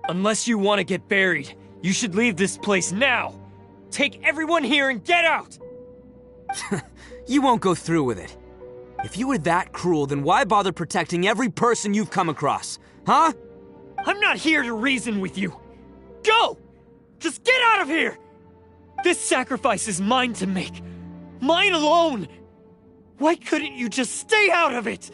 Unless you want to get buried, you should leave this place now. Take everyone here and get out! You won't go through with it. If you were that cruel, then why bother protecting every person you've come across? Huh? I'm not here to reason with you. Go! Just get out of here! This sacrifice is mine to make. Mine alone! Why couldn't you just stay out of it?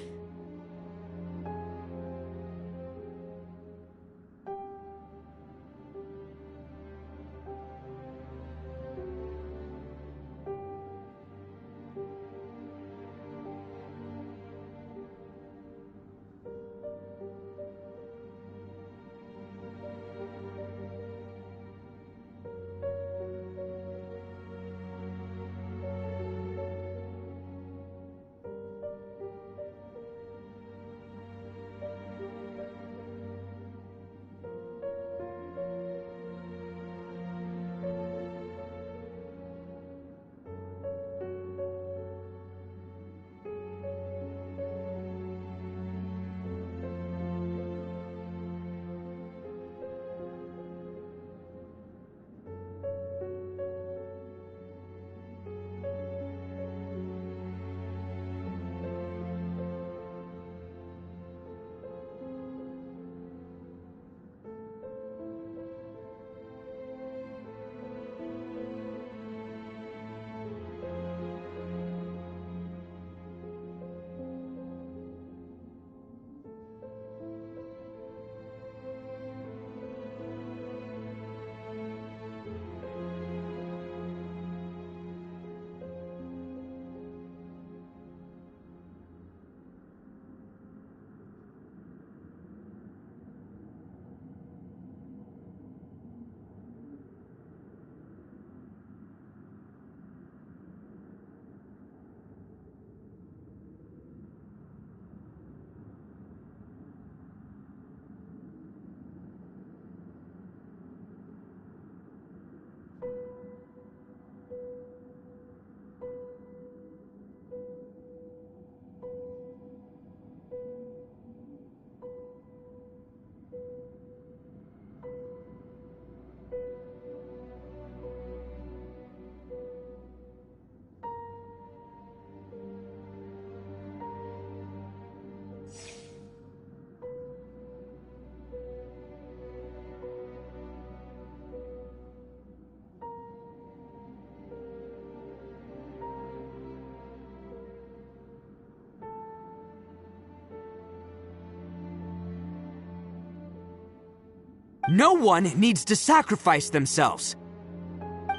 No one needs to sacrifice themselves.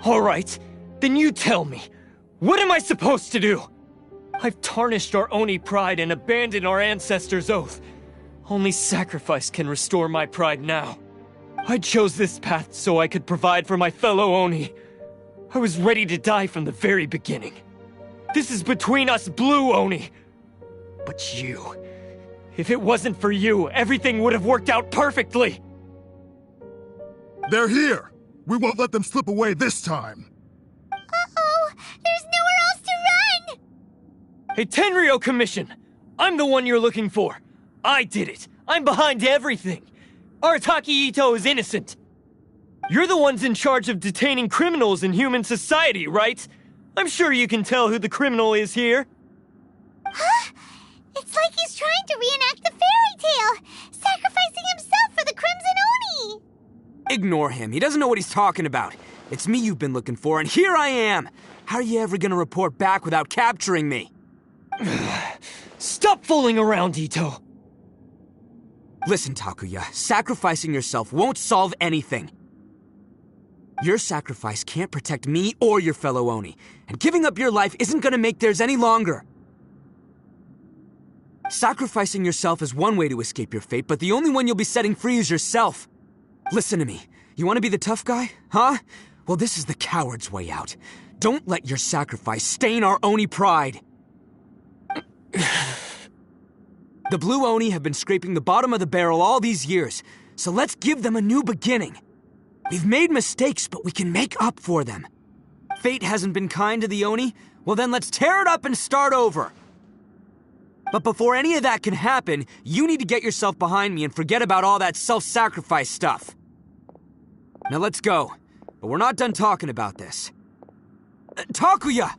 All right, then you tell me. What am I supposed to do? I've tarnished our Oni pride and abandoned our ancestors' oath. Only sacrifice can restore my pride now. I chose this path so I could provide for my fellow Oni. I was ready to die from the very beginning. This is between us Blue Oni. But you... If it wasn't for you, everything would have worked out perfectly! They're here! We won't let them slip away this time! Uh-oh! There's nowhere else to run! Hey, Tenryo Commission! I'm the one you're looking for! I did it! I'm behind everything! Arataki Itto is innocent! You're the ones in charge of detaining criminals in human society, right? I'm sure you can tell who the criminal is here. Huh? It's like he's trying to reenact the fairy tale, sacrificing himself for the Crimson Oni! Ignore him. He doesn't know what he's talking about. It's me you've been looking for, and here I am! How are you ever gonna report back without capturing me? Stop fooling around, Itto! Listen, Takuya, sacrificing yourself won't solve anything. Your sacrifice can't protect me or your fellow Oni, and giving up your life isn't gonna make theirs any longer. Sacrificing yourself is one way to escape your fate, but the only one you'll be setting free is yourself. Listen to me. You want to be the tough guy? Huh? Well, this is the coward's way out. Don't let your sacrifice stain our Oni pride. The Blue Oni have been scraping the bottom of the barrel all these years, so let's give them a new beginning. We've made mistakes, but we can make up for them. Fate hasn't been kind to the Oni? Well then let's tear it up and start over. But before any of that can happen, you need to get yourself behind me and forget about all that self-sacrifice stuff. Now let's go. But we're not done talking about this. Takuya!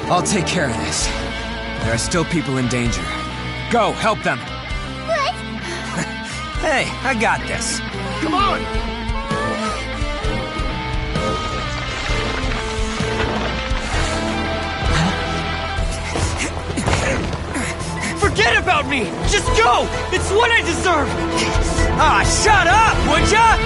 I'll take care of this. There are still people in danger. Go, help them. What? Hey, I got this. Come on! Forget about me! Just go! It's what I deserve! Ah, shut up, would ya?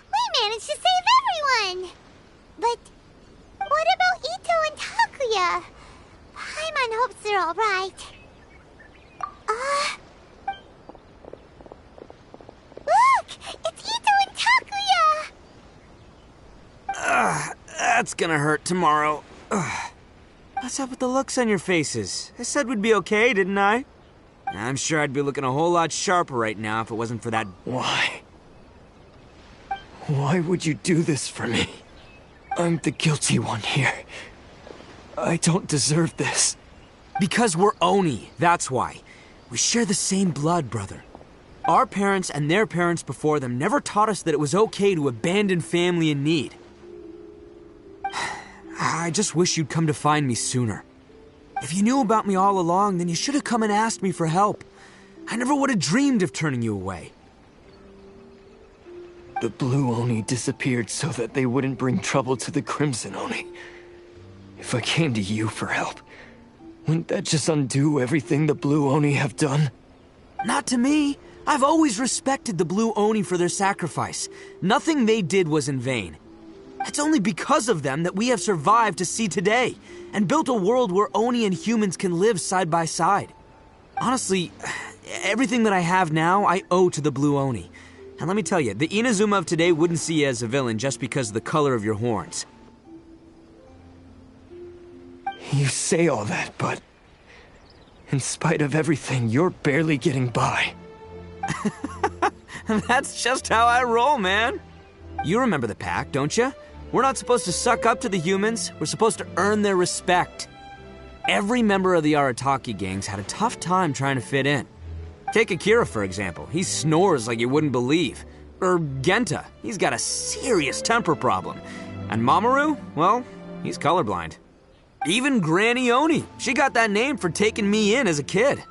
We managed to save everyone! But what about Itto and Takuya? Paimon hopes they're alright. Look! It's Itto and Takuya! That's gonna hurt tomorrow. What's up with the looks on your faces? I said we'd be okay, didn't I? I'm sure I'd be looking a whole lot sharper right now if it wasn't for that... Why? Why would you do this for me? I'm the guilty one here. I don't deserve this. Because we're Oni, that's why. We share the same blood, brother. Our parents and their parents before them never taught us that it was okay to abandon family in need. I just wish you'd come to find me sooner. If you knew about me all along, then you should have come and asked me for help. I never would have dreamed of turning you away. The Blue Oni disappeared so that they wouldn't bring trouble to the Crimson Oni. If I came to you for help, wouldn't that just undo everything the Blue Oni have done? Not to me. I've always respected the Blue Oni for their sacrifice. Nothing they did was in vain. It's only because of them that we have survived to see today, and built a world where Oni and humans can live side by side. Honestly, everything that I have now, I owe to the Blue Oni. And let me tell you, the Inazuma of today wouldn't see you as a villain just because of the color of your horns. You say all that, but In spite of everything, you're barely getting by. That's just how I roll, man. You remember the pact, don't you? We're not supposed to suck up to the humans. We're supposed to earn their respect. Every member of the Arataki gangs had a tough time trying to fit in. Take Akira, for example. He snores like you wouldn't believe. Or Genta. He's got a serious temper problem. And Mamoru, well, he's colorblind. Even Granny Oni. She got that name for taking me in as a kid.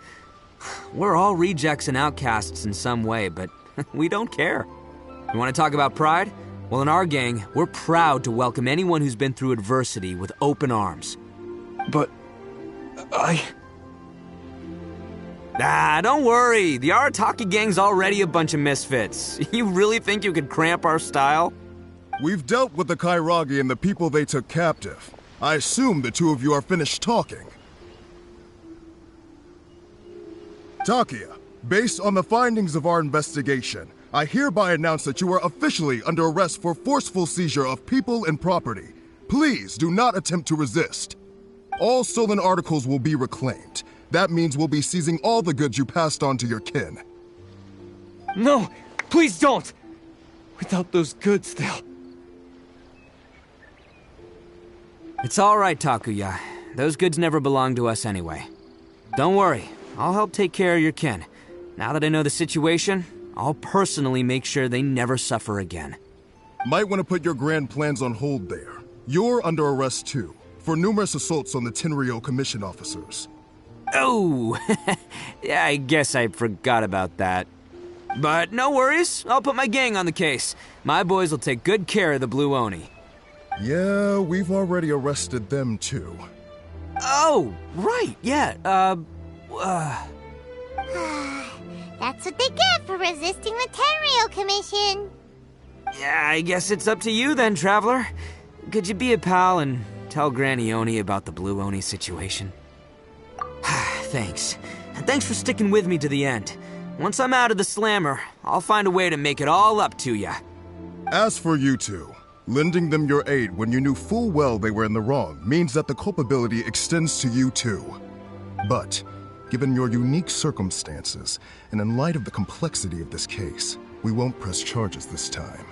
We're all rejects and outcasts in some way, but we don't care. You want to talk about pride? Well, in our gang, we're proud to welcome anyone who's been through adversity with open arms. But don't worry. The Arataki gang's already a bunch of misfits. You really think you could cramp our style? We've dealt with the Kairagi and the people they took captive. I assume the two of you are finished talking. Takia, based on the findings of our investigation, I hereby announce that you are officially under arrest for forceful seizure of people and property. Please do not attempt to resist. All stolen articles will be reclaimed. That means we'll be seizing all the goods you passed on to your kin. No, please don't! Without those goods, they'll... It's all right, Takuya. Those goods never belonged to us anyway. Don't worry, I'll help take care of your kin. Now that I know the situation, I'll personally make sure they never suffer again. Might want to put your grand plans on hold there. You're under arrest too, for numerous assaults on the Tenryo Commission officers. Oh, yeah, I guess I forgot about that. But no worries, I'll put my gang on the case. My boys will take good care of the Blue Oni. Yeah, we've already arrested them too. Oh, right, yeah, That's what they get for resisting the Tenryo Commission. Yeah, I guess it's up to you then, Traveler. Could you be a pal and tell Granny Oni about the Blue Oni situation? Thanks. And thanks for sticking with me to the end. Once I'm out of the slammer, I'll find a way to make it all up to ya. As for you two, lending them your aid when you knew full well they were in the wrong means that the culpability extends to you too. But, given your unique circumstances, and in light of the complexity of this case, we won't press charges this time.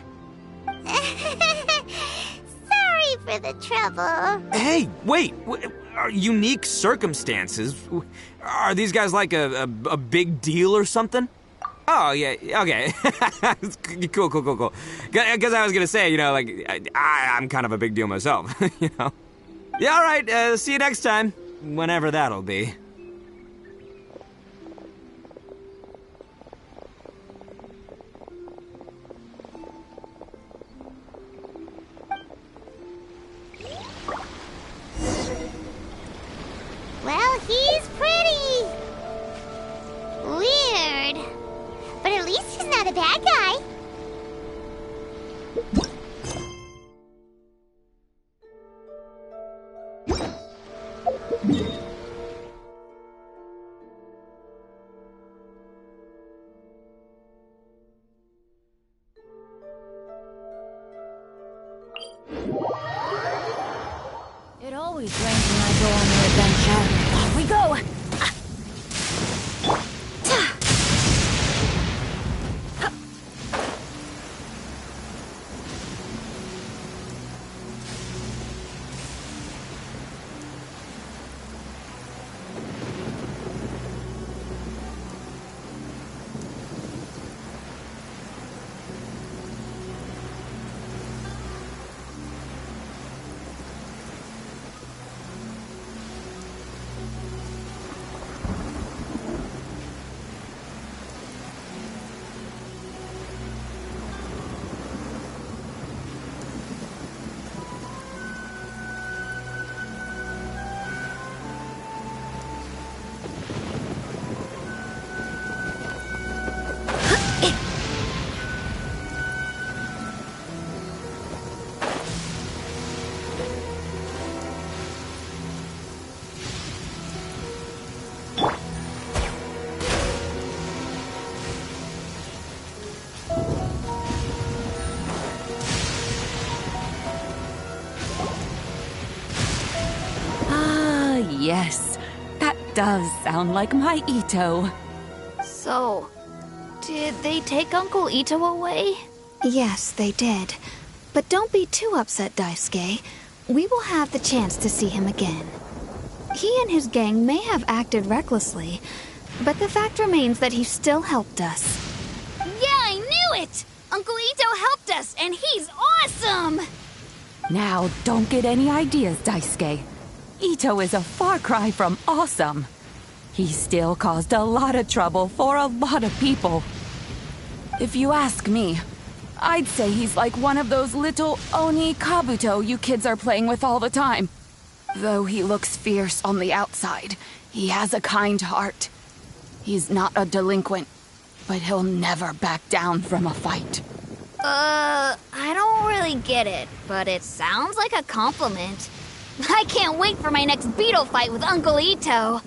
Sorry for the trouble. Hey, wait! Unique circumstances? Are these guys like a big deal or something? Oh, yeah, okay. Cool. Because I was gonna say, like, I'm kind of a big deal myself, you know? Yeah, alright, see you next time. Whenever that'll be. Well, he's pretty. Weird. But at least he's not a bad guy. It always rains when I go on an adventure. Off we go! Yes, that does sound like my Itto. So, did they take Uncle Itto away? Yes, they did. But don't be too upset, Daisuke. We will have the chance to see him again. He and his gang may have acted recklessly, but the fact remains that he still helped us. Yeah, I knew it! Uncle Itto helped us, and he's awesome! Now, don't get any ideas, Daisuke. Itto is a far cry from awesome. He still caused a lot of trouble for a lot of people. If you ask me, I'd say he's like one of those little Oni Kabuto you kids are playing with all the time. Though he looks fierce on the outside, he has a kind heart. He's not a delinquent, but he'll never back down from a fight. I don't really get it, but it sounds like a compliment. I can't wait for my next beetle fight with Uncle Itto.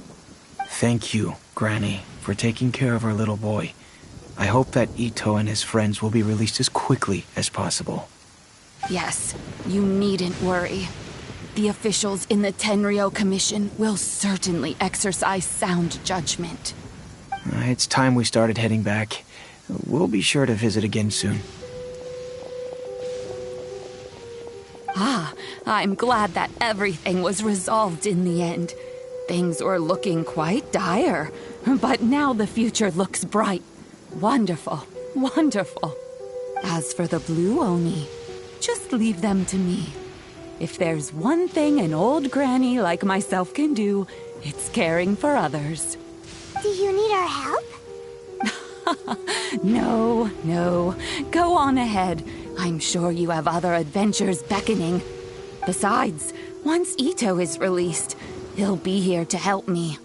Thank you, Granny, for taking care of our little boy. I hope that Itto and his friends will be released as quickly as possible. Yes, you needn't worry. The officials in the Tenryou Commission will certainly exercise sound judgment. It's time we started heading back. We'll be sure to visit again soon. Ah, I'm glad that everything was resolved in the end. Things were looking quite dire, but now the future looks bright. Wonderful, wonderful. As for the Blue Oni, just leave them to me. If there's one thing an old granny like myself can do, it's caring for others. Do you need our help? No, no. Go on ahead. I'm sure you have other adventures beckoning. Besides, once Itto is released, he'll be here to help me.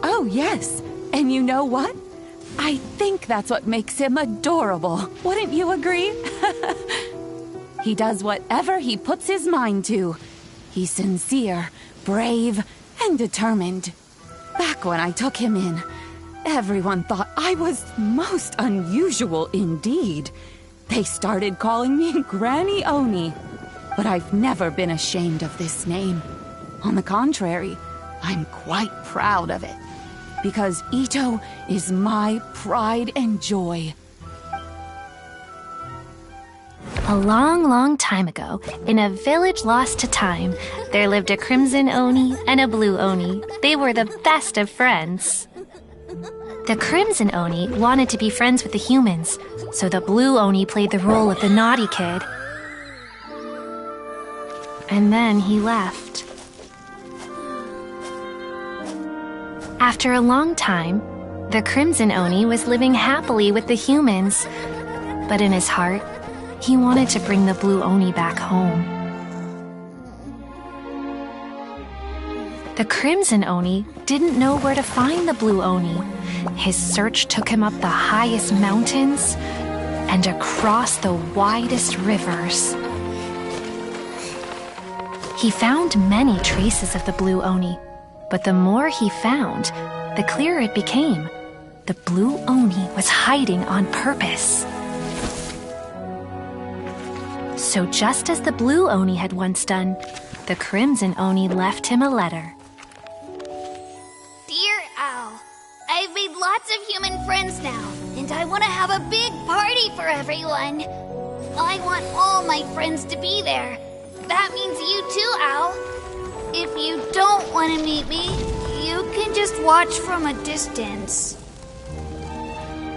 Oh, yes. And you know what? I think that's what makes him adorable. Wouldn't you agree? He does whatever he puts his mind to. He's sincere, brave, and determined. Back when I took him in, everyone thought I was most unusual indeed. They started calling me Granny Oni. But I've never been ashamed of this name. On the contrary, I'm quite proud of it. Because Itto is my pride and joy. A long, long time ago, in a village lost to time, there lived a crimson Oni and a blue Oni. They were the best of friends. The crimson Oni wanted to be friends with the humans, so the blue Oni played the role of the naughty kid. And then he left. After a long time, the crimson Oni was living happily with the humans, but in his heart, he wanted to bring the blue Oni back home. The crimson Oni didn't know where to find the blue Oni. His search took him up the highest mountains and across the widest rivers. He found many traces of the blue Oni, but the more he found, the clearer it became. The blue Oni was hiding on purpose. So just as the blue Oni had once done, the crimson Oni left him a letter. Dear Owl, I've made lots of human friends now, and I want to have a big party for everyone. I want all my friends to be there. That means you too, Owl. If you don't want to meet me, you can just watch from a distance.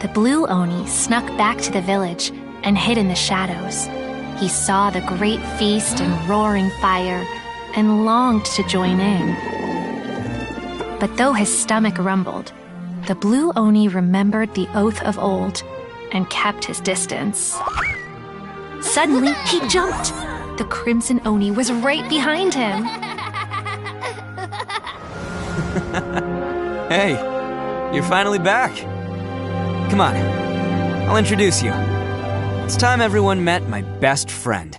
The blue Oni snuck back to the village and hid in the shadows. He saw the great feast and roaring fire and longed to join in. But though his stomach rumbled, the blue Oni remembered the oath of old and kept his distance. Suddenly, he jumped. The crimson Oni was right behind him. Hey, you're finally back. Come on, I'll introduce you. It's time everyone met my best friend.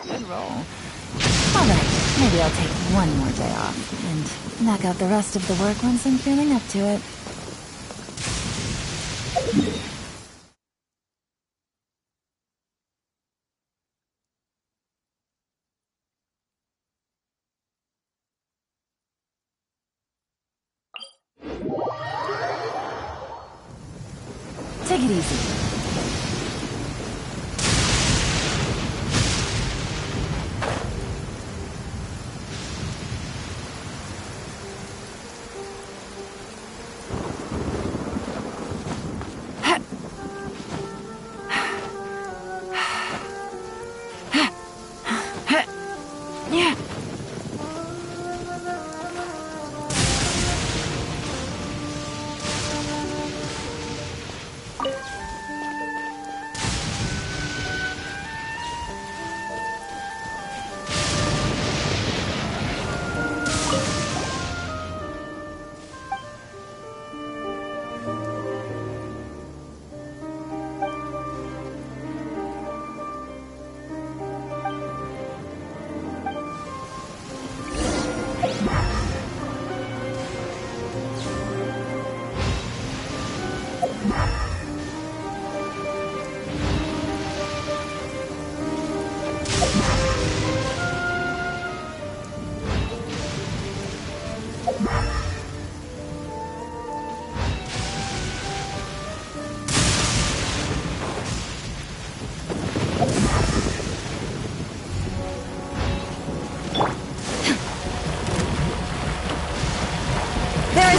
Good roll. Alright, maybe I'll take one more day off, and knock out the rest of the work once I'm feeling up to it. Take it easy.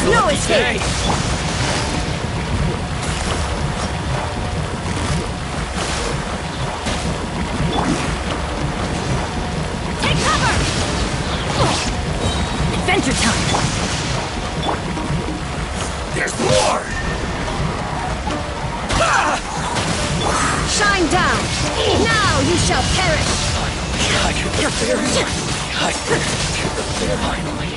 No escape! Take cover! Adventure time! There's more! Shine down! Now you shall perish! Finally,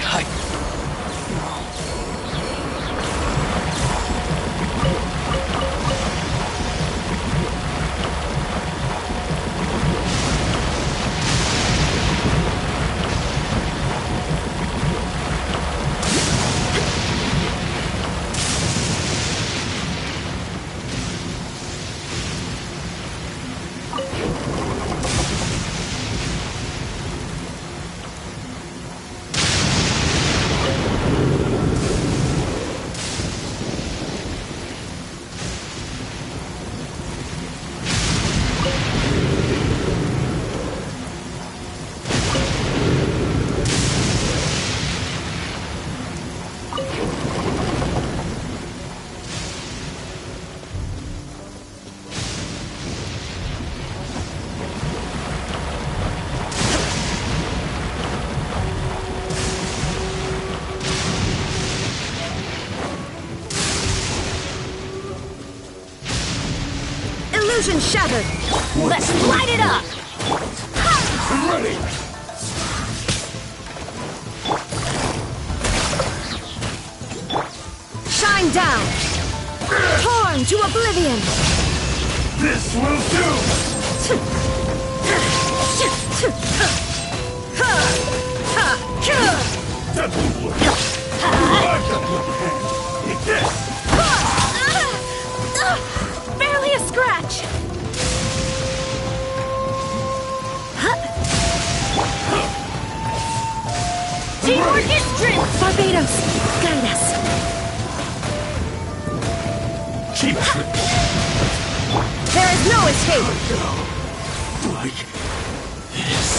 Illusion shattered! Let's light it up! Ready! Shine down! Torn to oblivion! This will do! That won't work. I've got one hand. Take this! Barely a scratch! Teamwork is strength! Barbados, guide us! Keep it! There is no escape! Like this.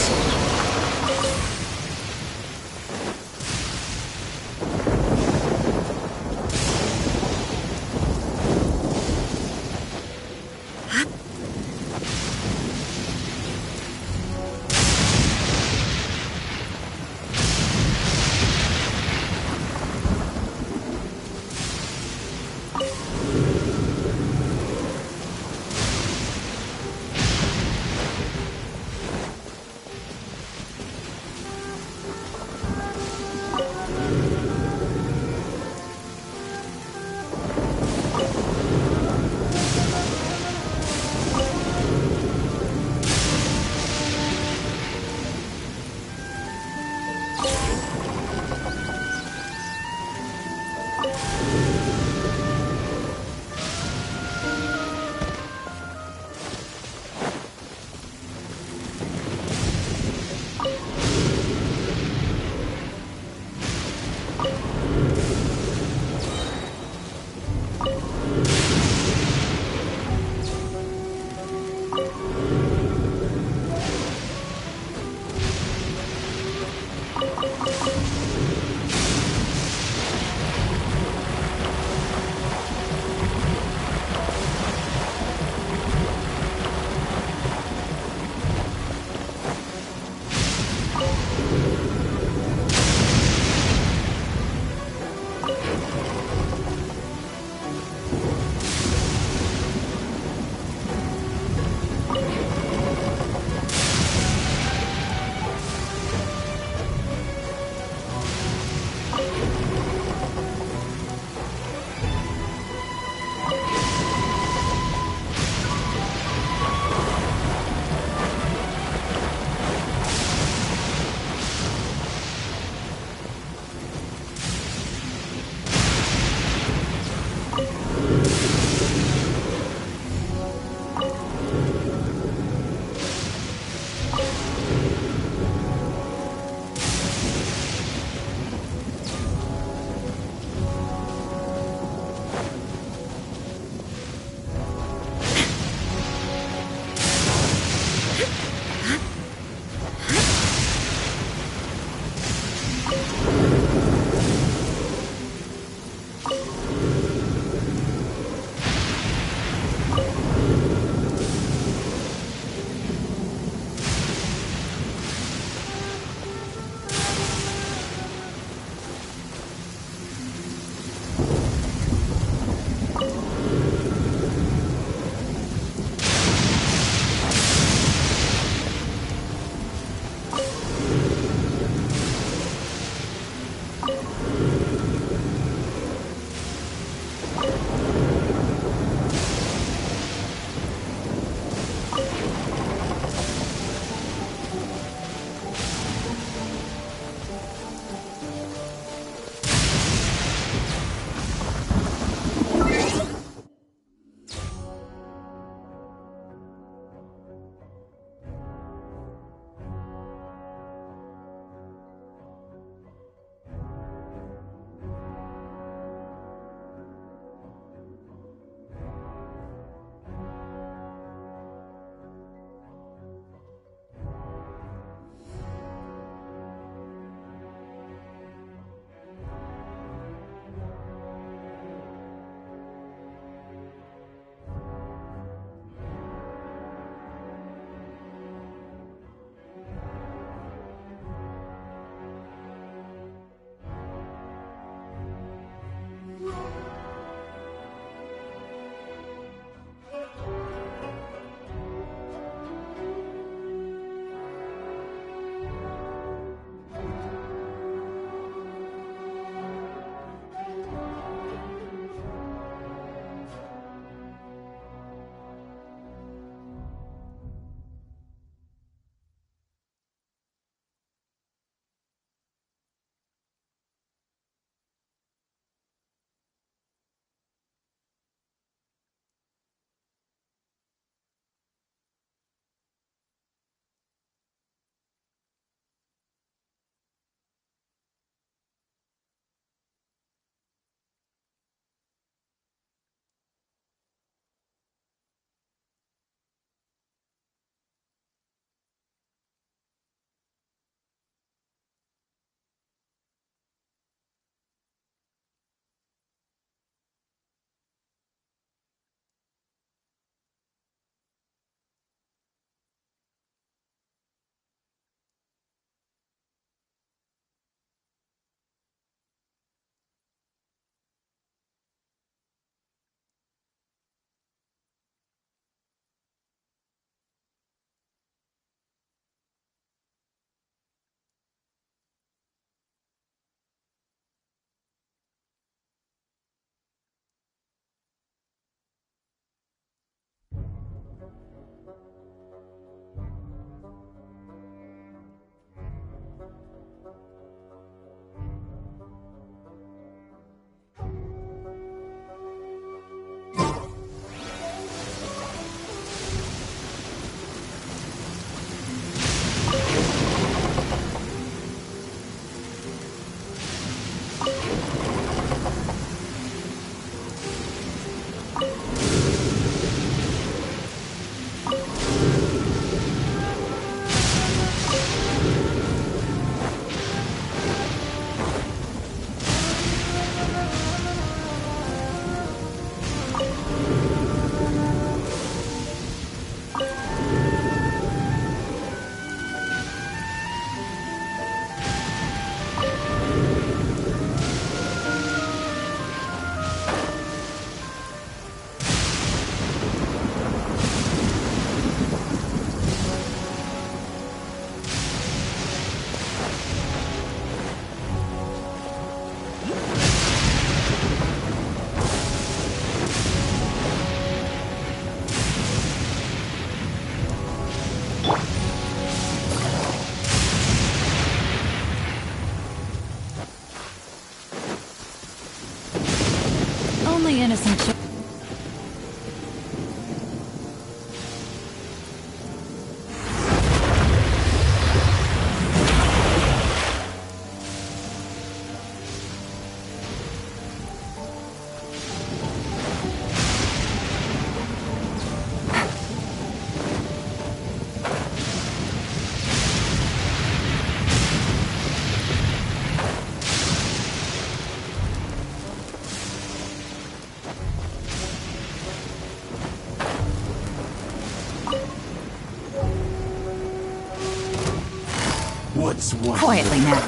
What's what? Quietly now.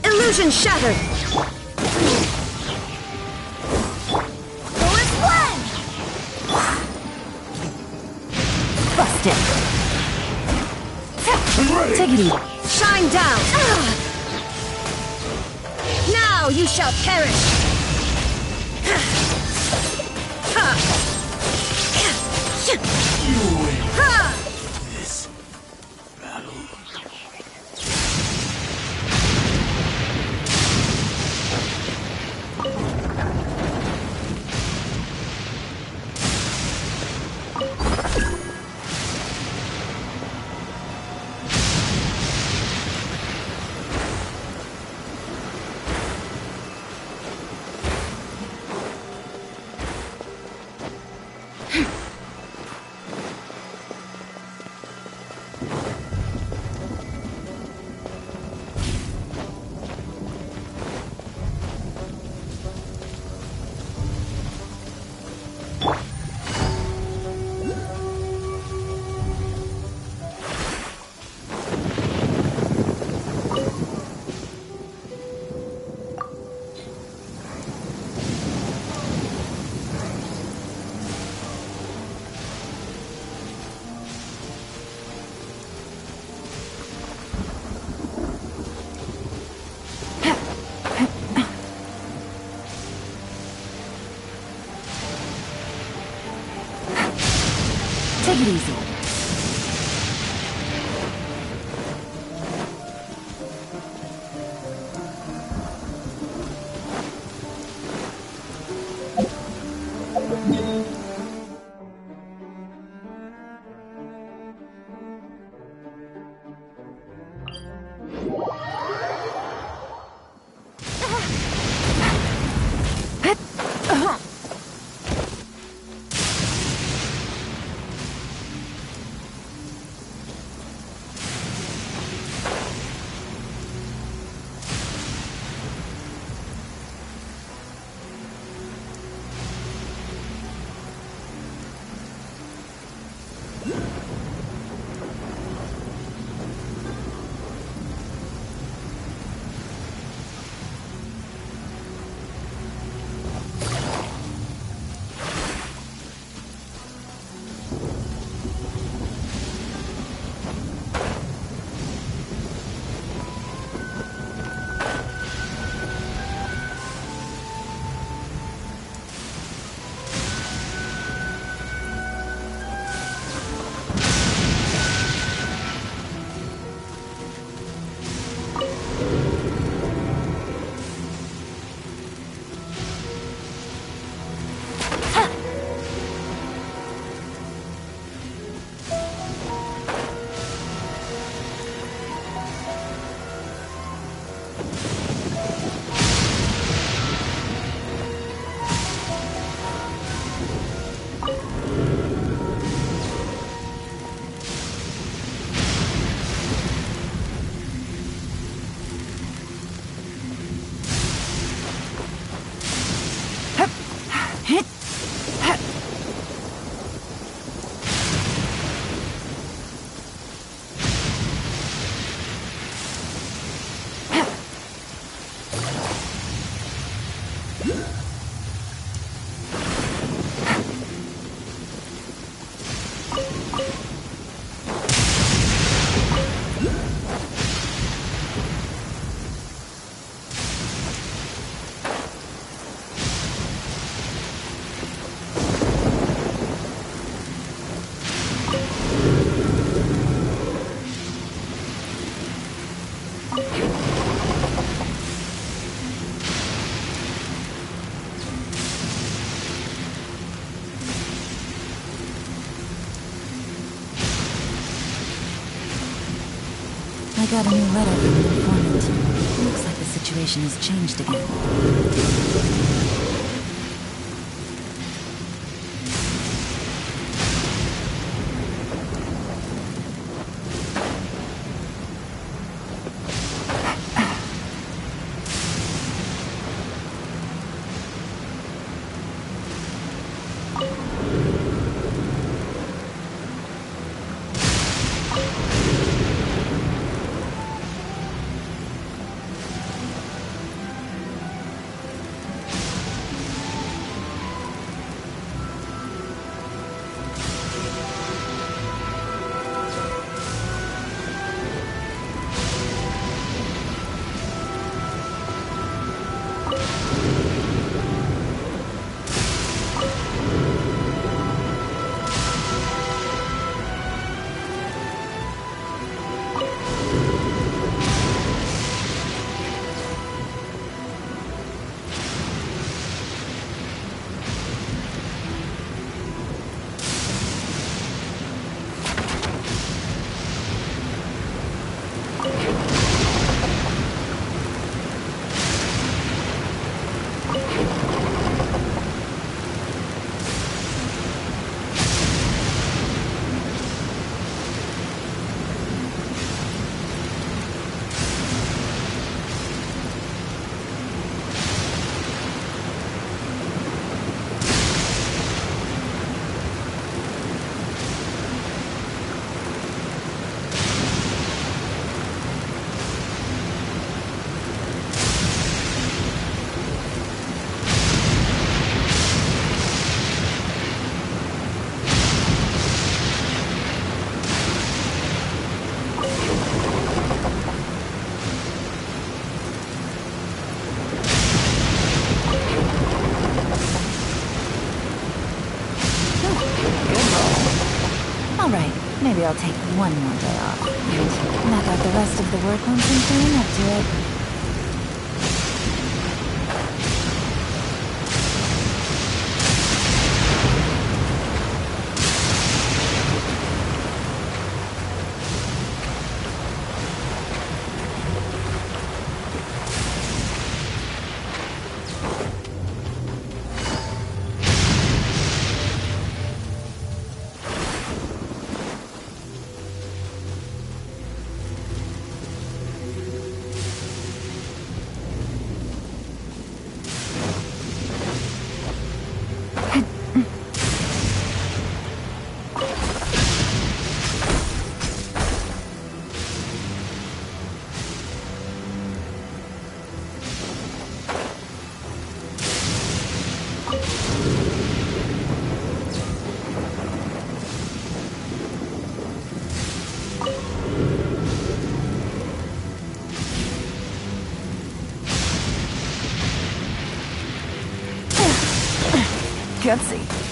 Illusion shattered! Full blend! Busted. Take it easy. Shine down! Now you shall perish! You win this battle. Take it easy. I got a new letter from the informant. Looks like the situation has changed again. Maybe I'll take one more day off and knock out the rest of the work once I'm feeling up to it. Gutsy.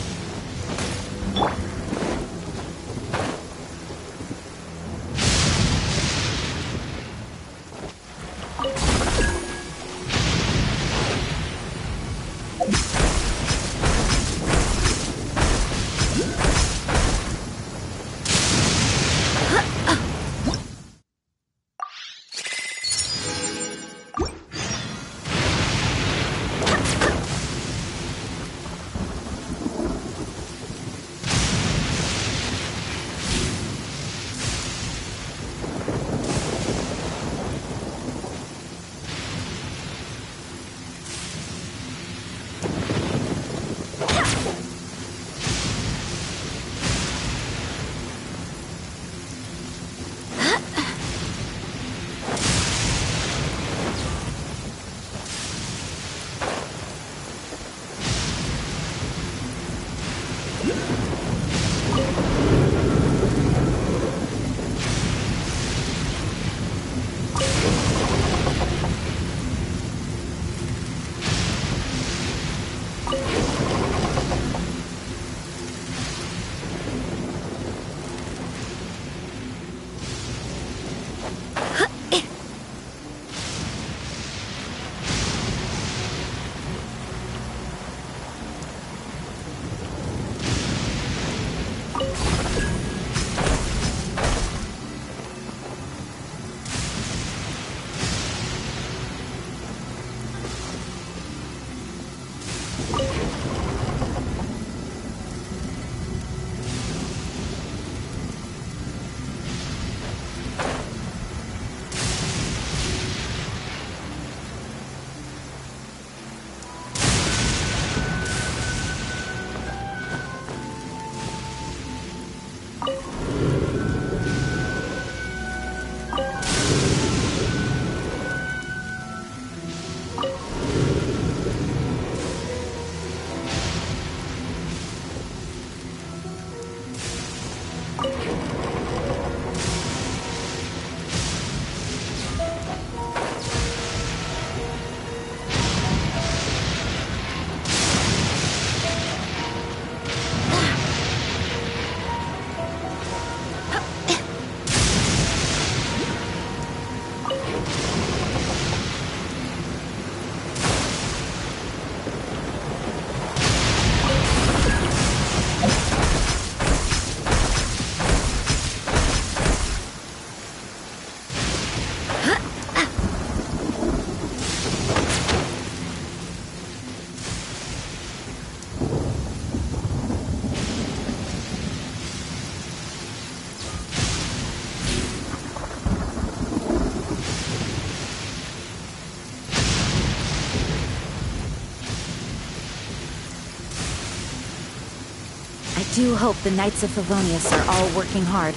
I do hope the Knights of Favonius are all working hard.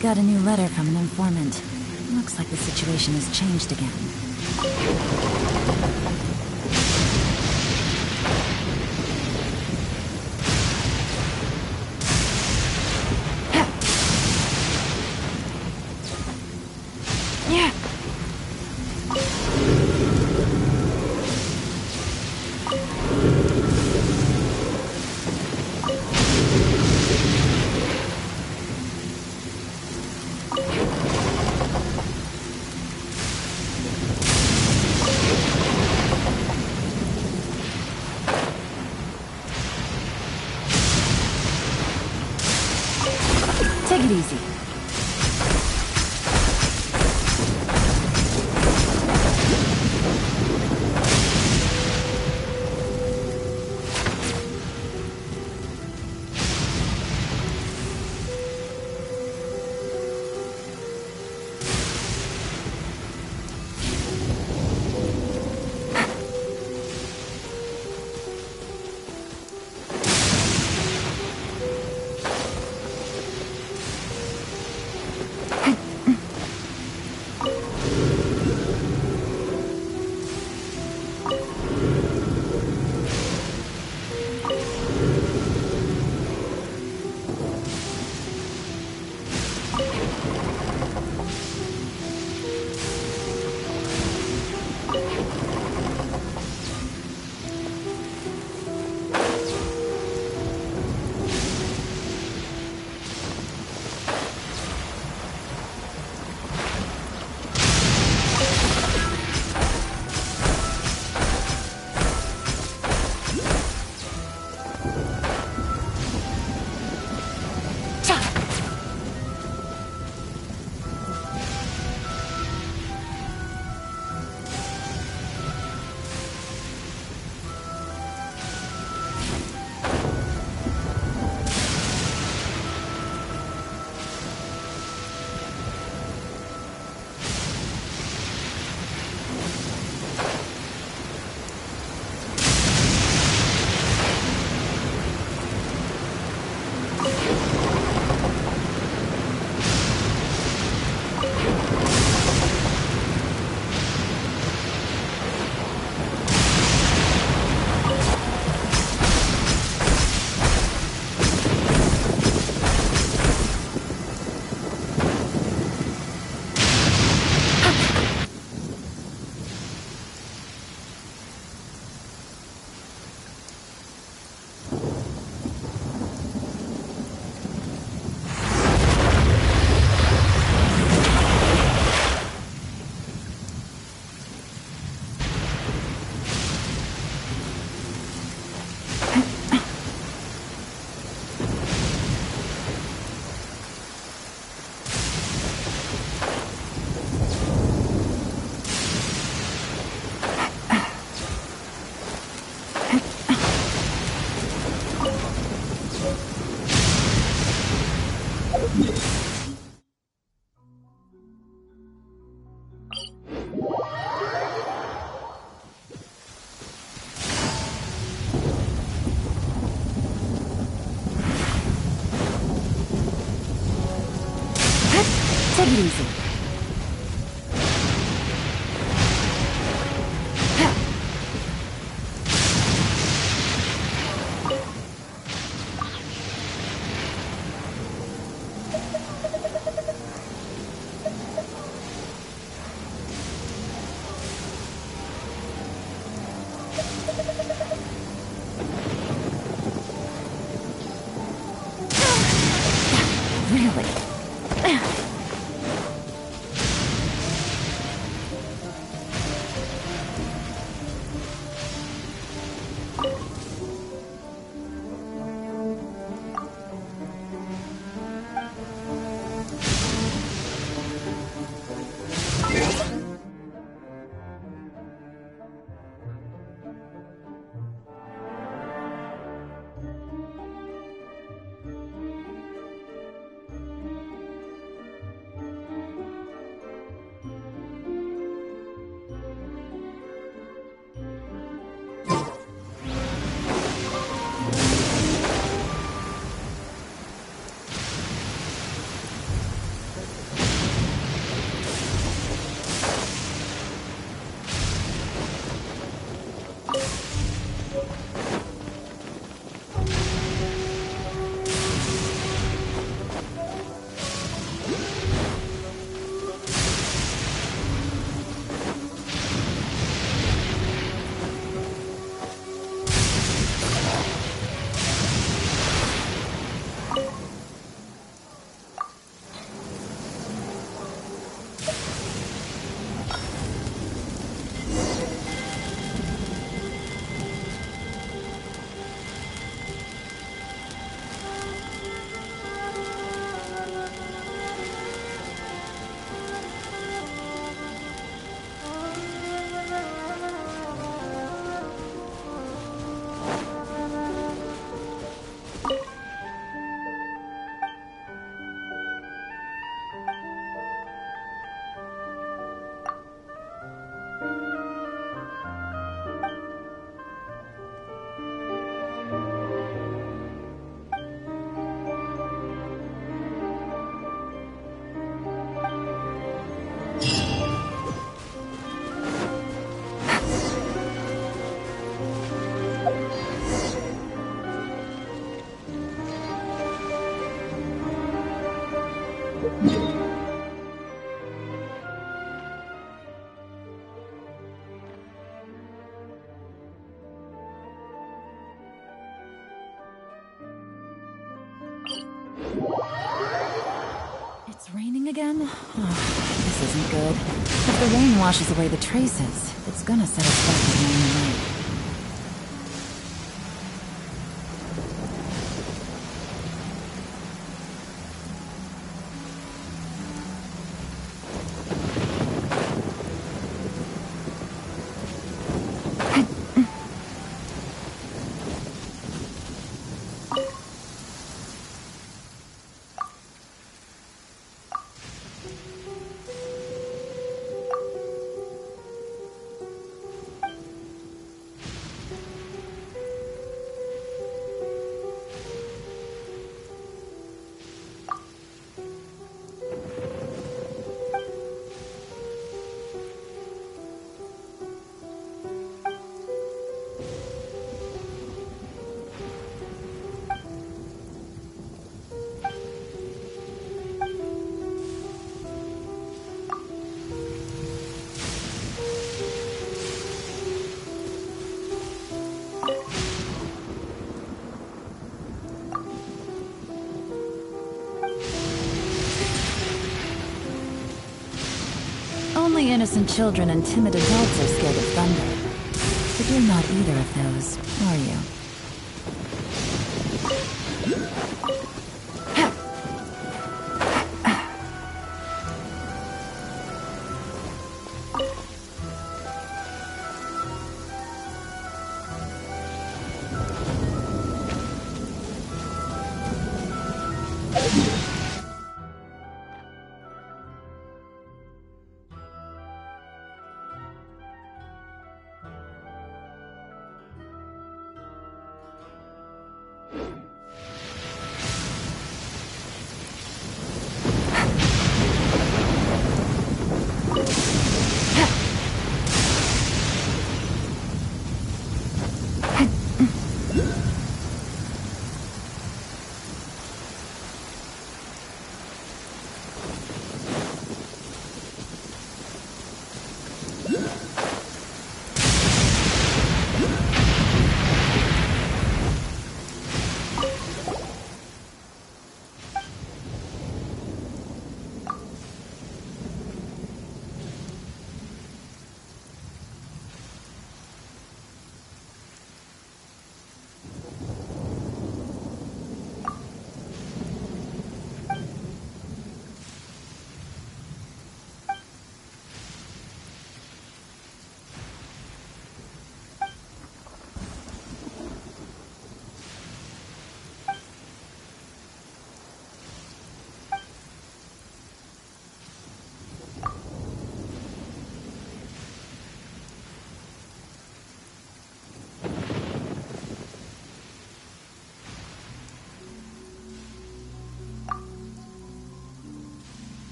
got a new letter from an informant. Looks like the situation has changed again. Take it easy. Take it easy. Really? It's raining again? Oh, this isn't good. If the rain washes away the traces, it's gonna set us back along the way. Only innocent children and timid adults are scared of thunder. But you're not either of those, are you?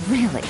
Really?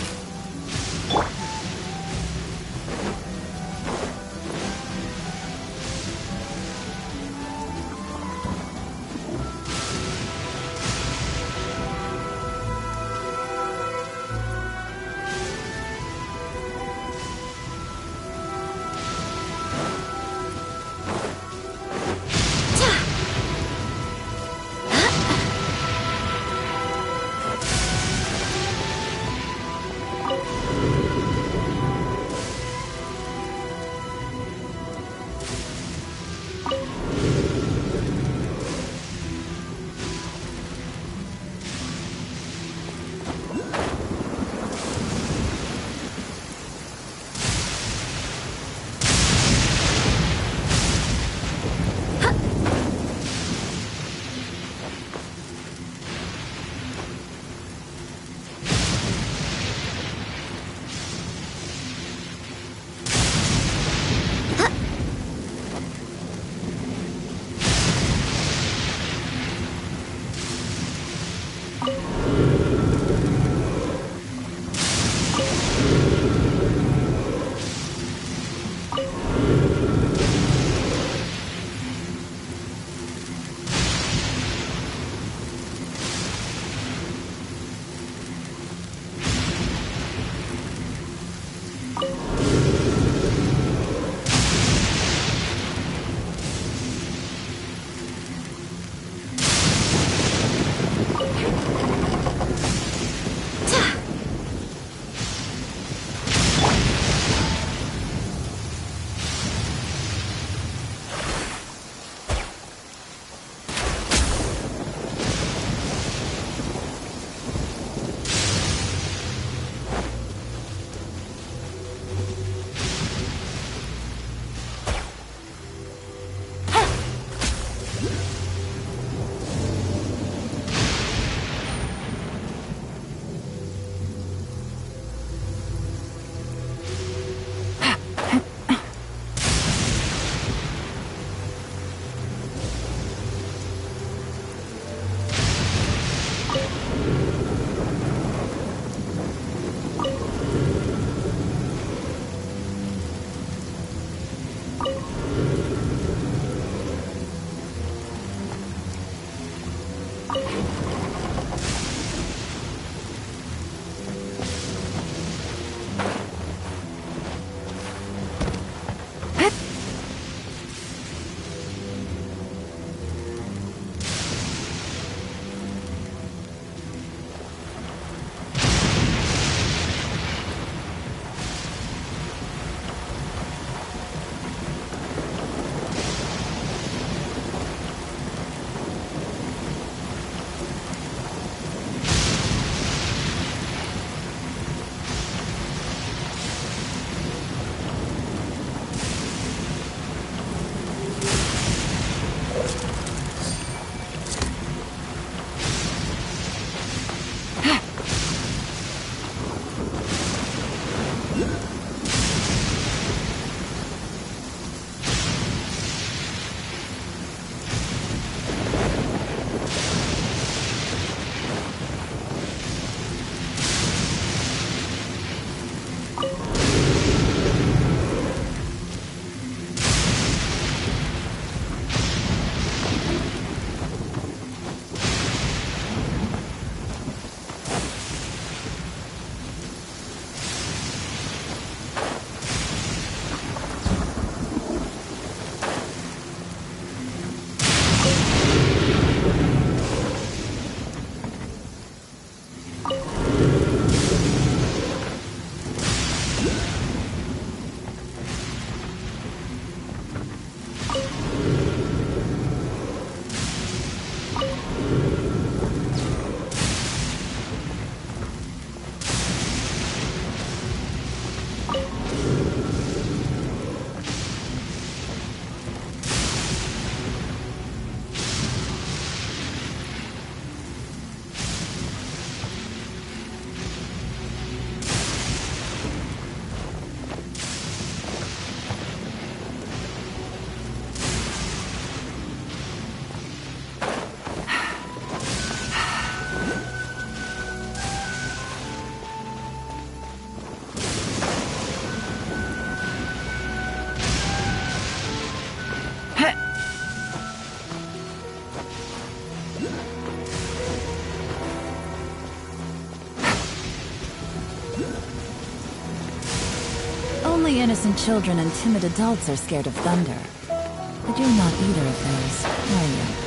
Only innocent children and timid adults are scared of thunder. But you're not either of those, are you?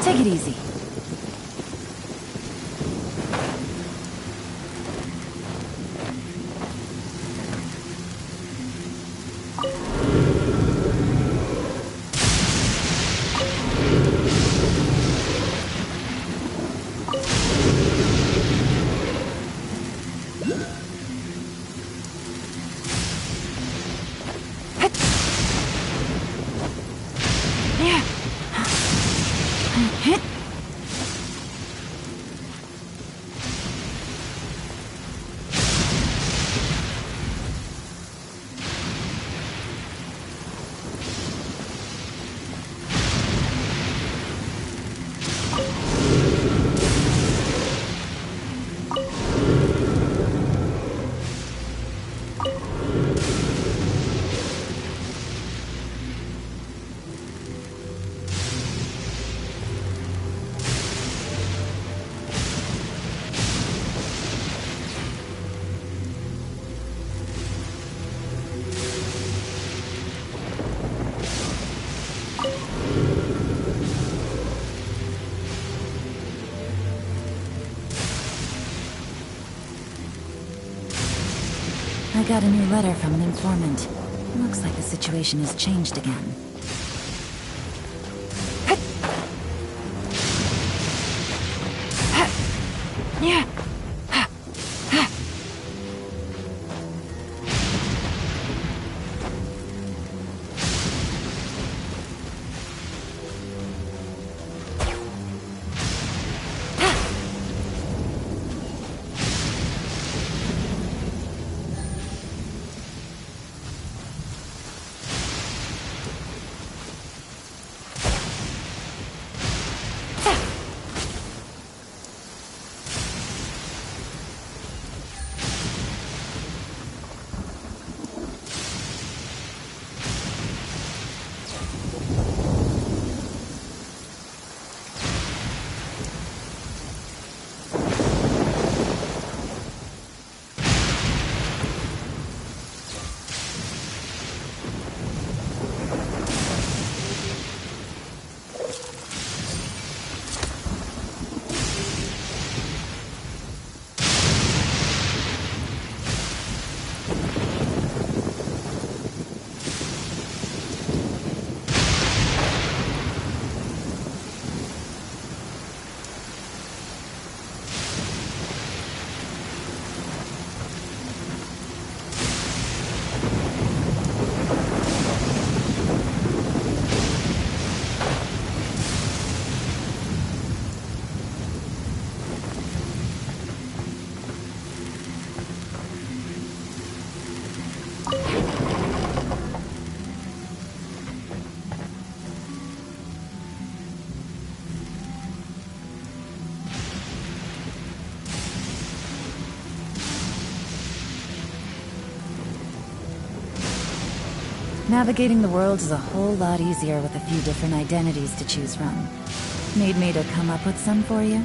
Take it easy. I got a new letter from an informant. Looks like the situation has changed again. Navigating the world is a whole lot easier with a few different identities to choose from. Need me to come up with some for you?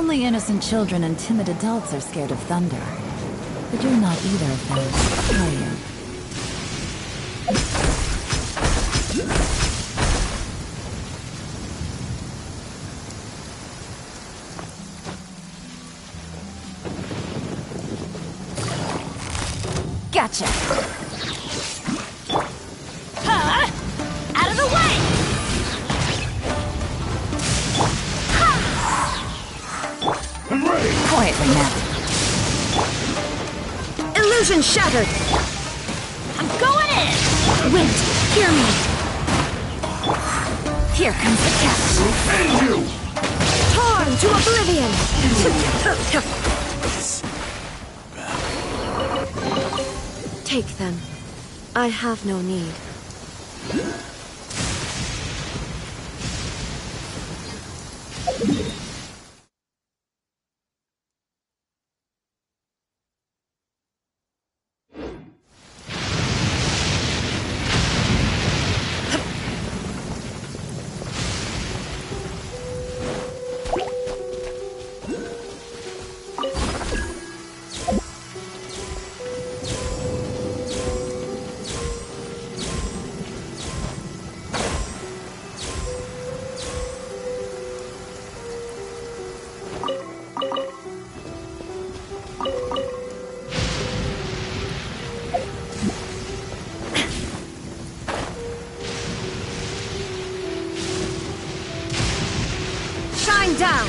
Only innocent children and timid adults are scared of thunder. But you're not either of those, are you? Gotcha! Huh? Out of the way! I'm ready! Quietly now. Illusion shattered! I'm going in! Wind, hear me! Here comes the catch! And you! Torn to oblivion! Take them. I have no need. Shine down!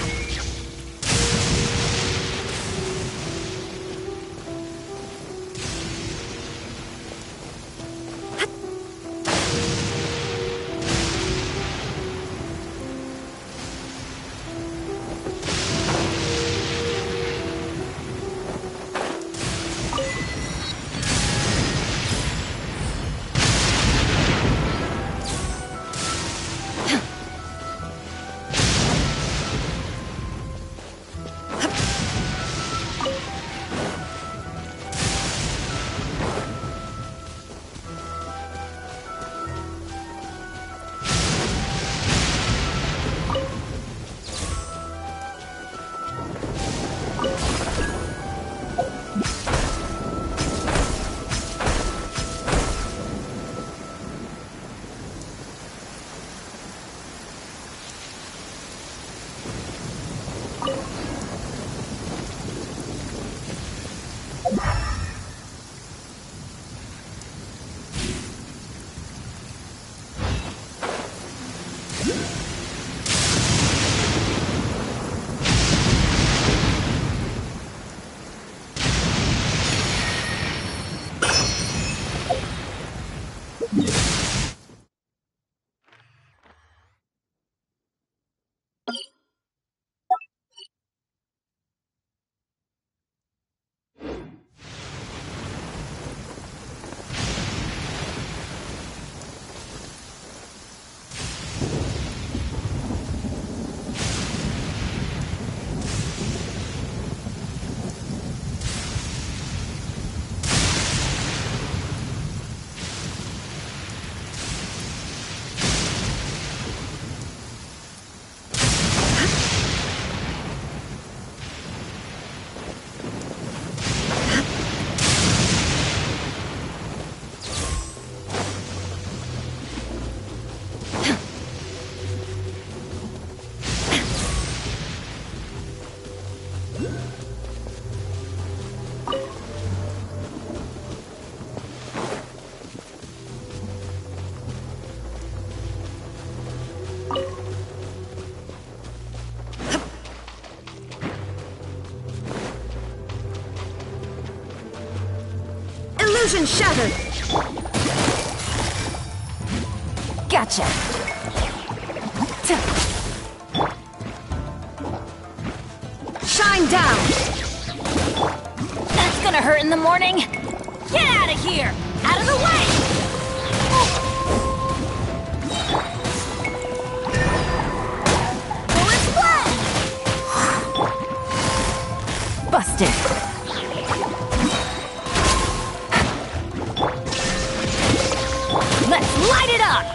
Illusion shattered! Gotcha! Shine down! That's gonna hurt in the morning! Get out of here! Out of the way! Busted! Let's light it up!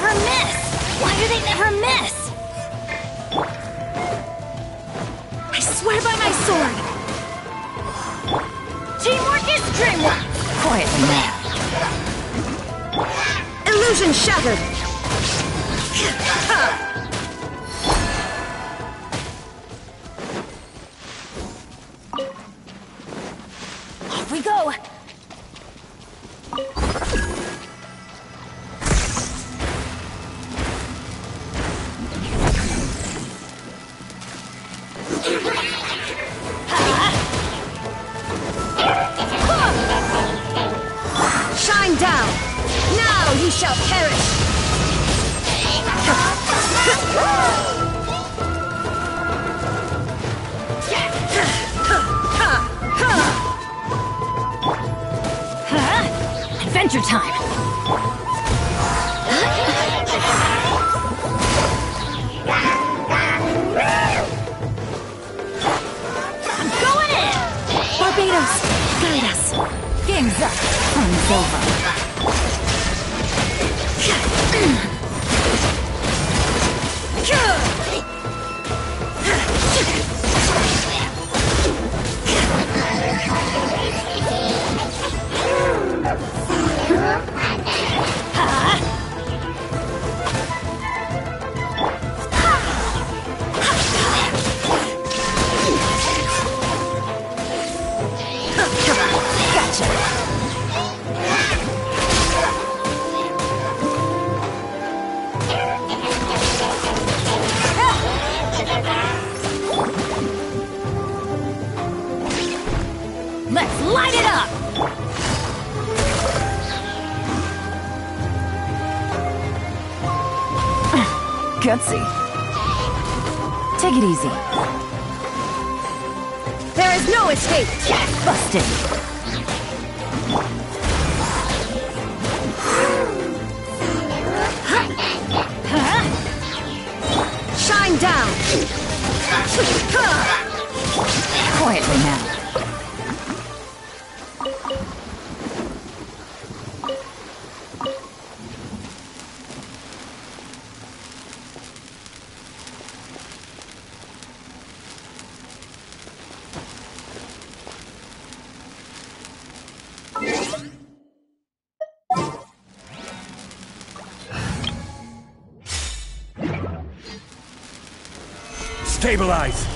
never miss? Why do they never miss? I swear by my sword! Teamwork is dreamwork! Quietly now. Illusion shattered! Off we go! Shine down! Now ye shall perish! Adventure time! I'm going in! Barbados, guide us. Game's up. Fun's over. Let's light it up! Gutsy. Take it easy. There is no escape! Busted. Shine down! Quietly now. Stabilize!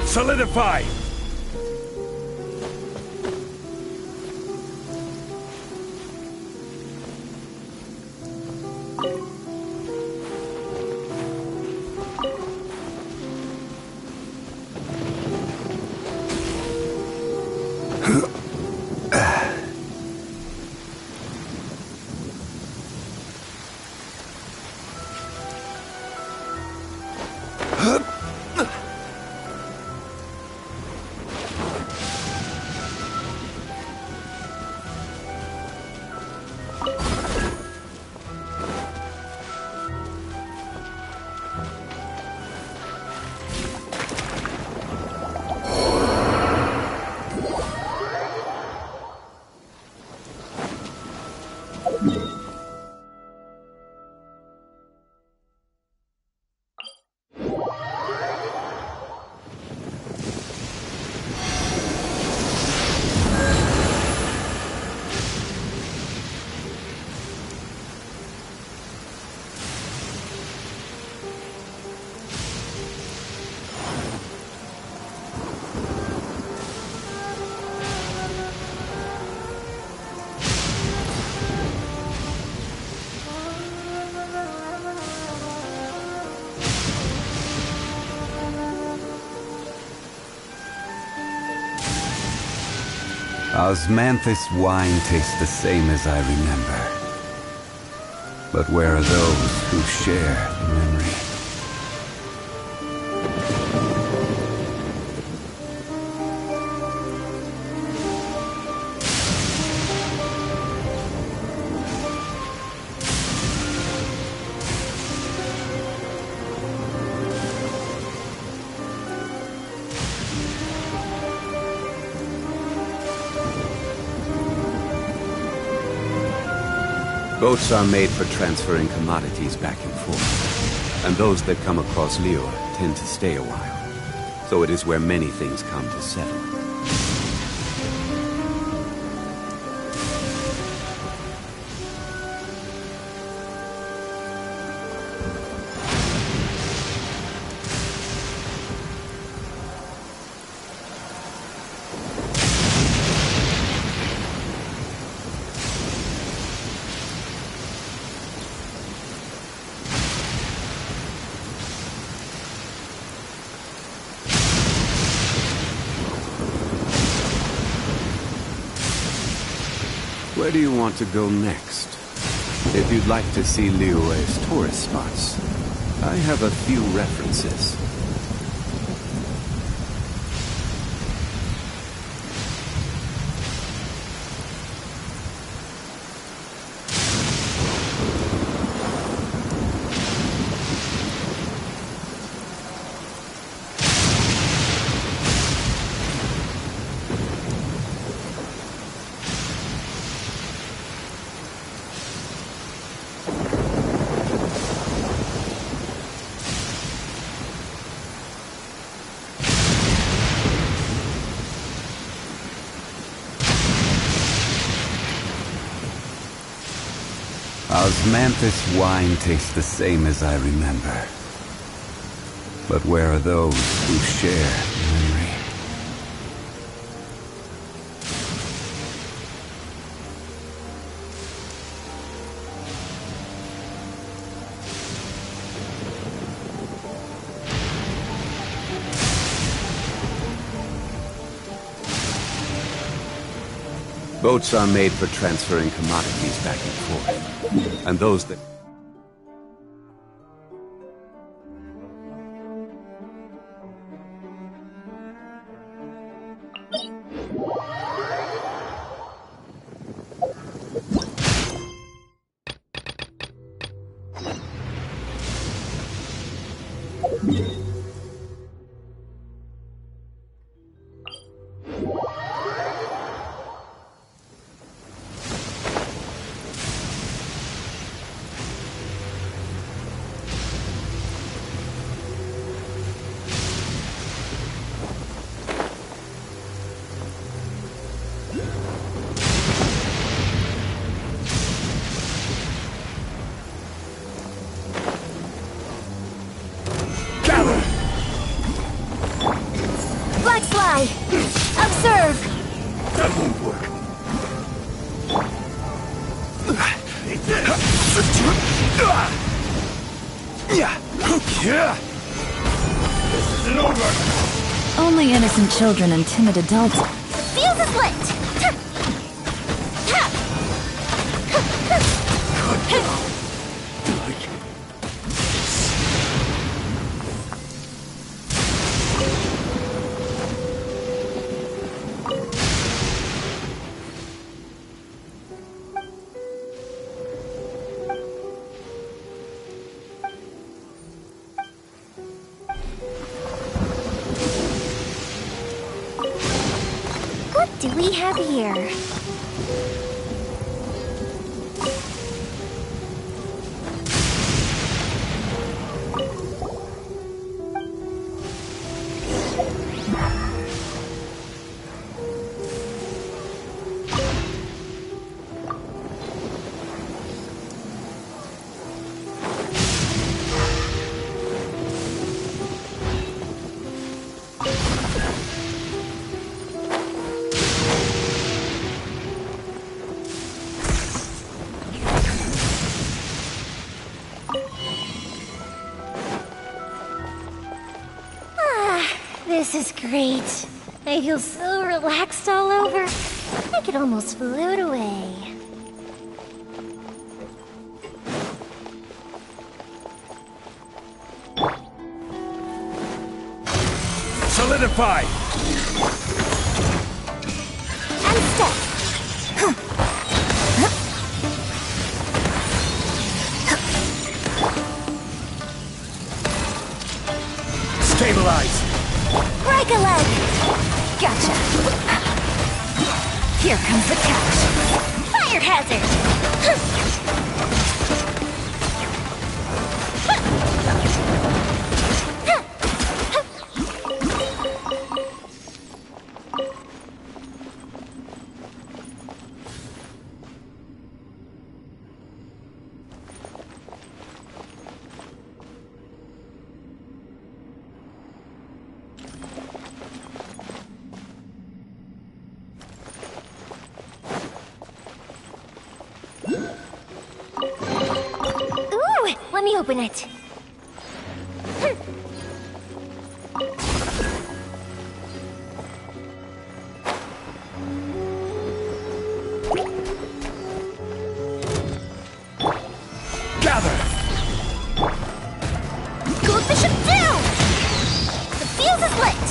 Solidify! Osmanthus wine tastes the same as I remember. But where are those who share the memory? Boats are made for transferring commodities back and forth, and those that come across Lior tend to stay a while, so it is where many things come to settle. Where do you want to go next? If you'd like to see Liyue's tourist spots, I have a few references. Osmanthus wine tastes the same as I remember. But where are those who share memory? Boats are made for transferring commodities back and forth, and those that... Observe! That won't work. This isn't over! Only innocent children and timid adults. Fuse is lit! What do we have here? This is great. I feel so relaxed all over. I could almost float away. Solidify! And step. Stabilize! Break a leg! Gotcha. Here comes the catch. Fire hazard! Ooh, let me open it. Gather! Cool the ship down! The fuse is lit!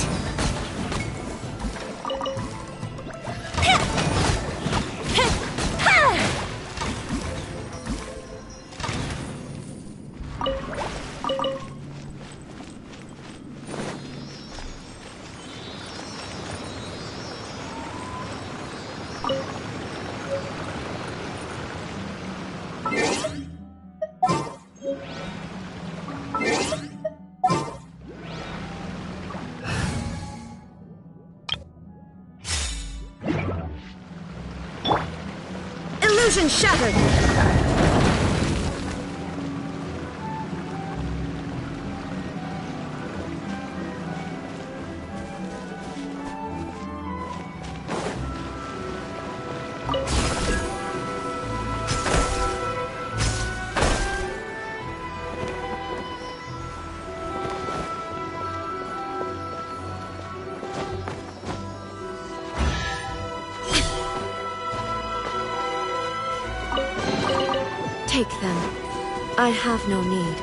Illusion shattered! Take them. I have no need.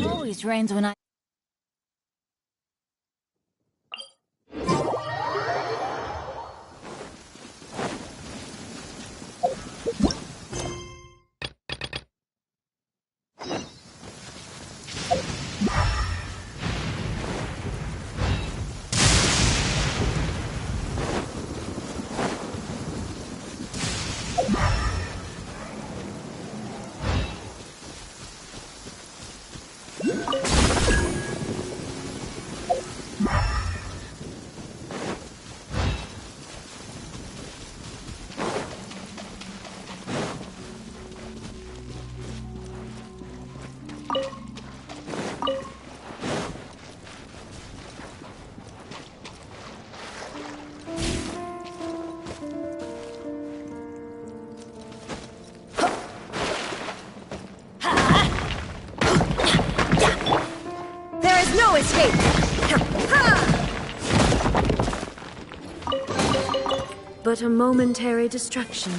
Always rains when I... There is no escape! But a momentary distraction.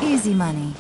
Easy money.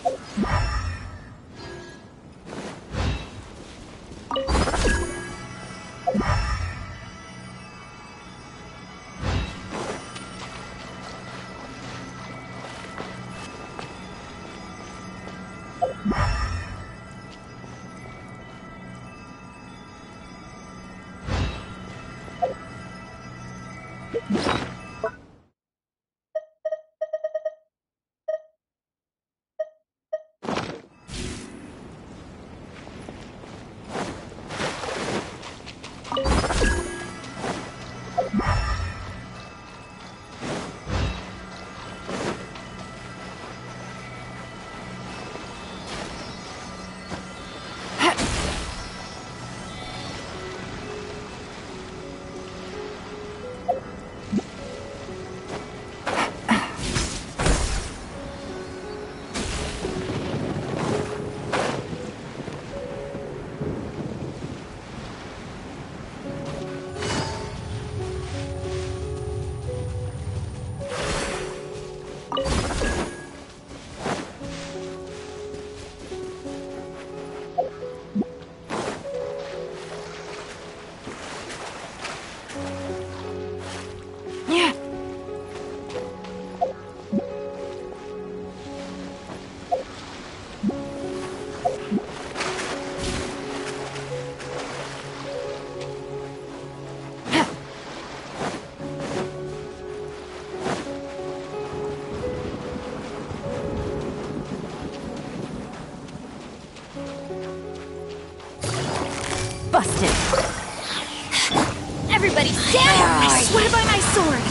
Busted. Everybody stand! I swear by my sword!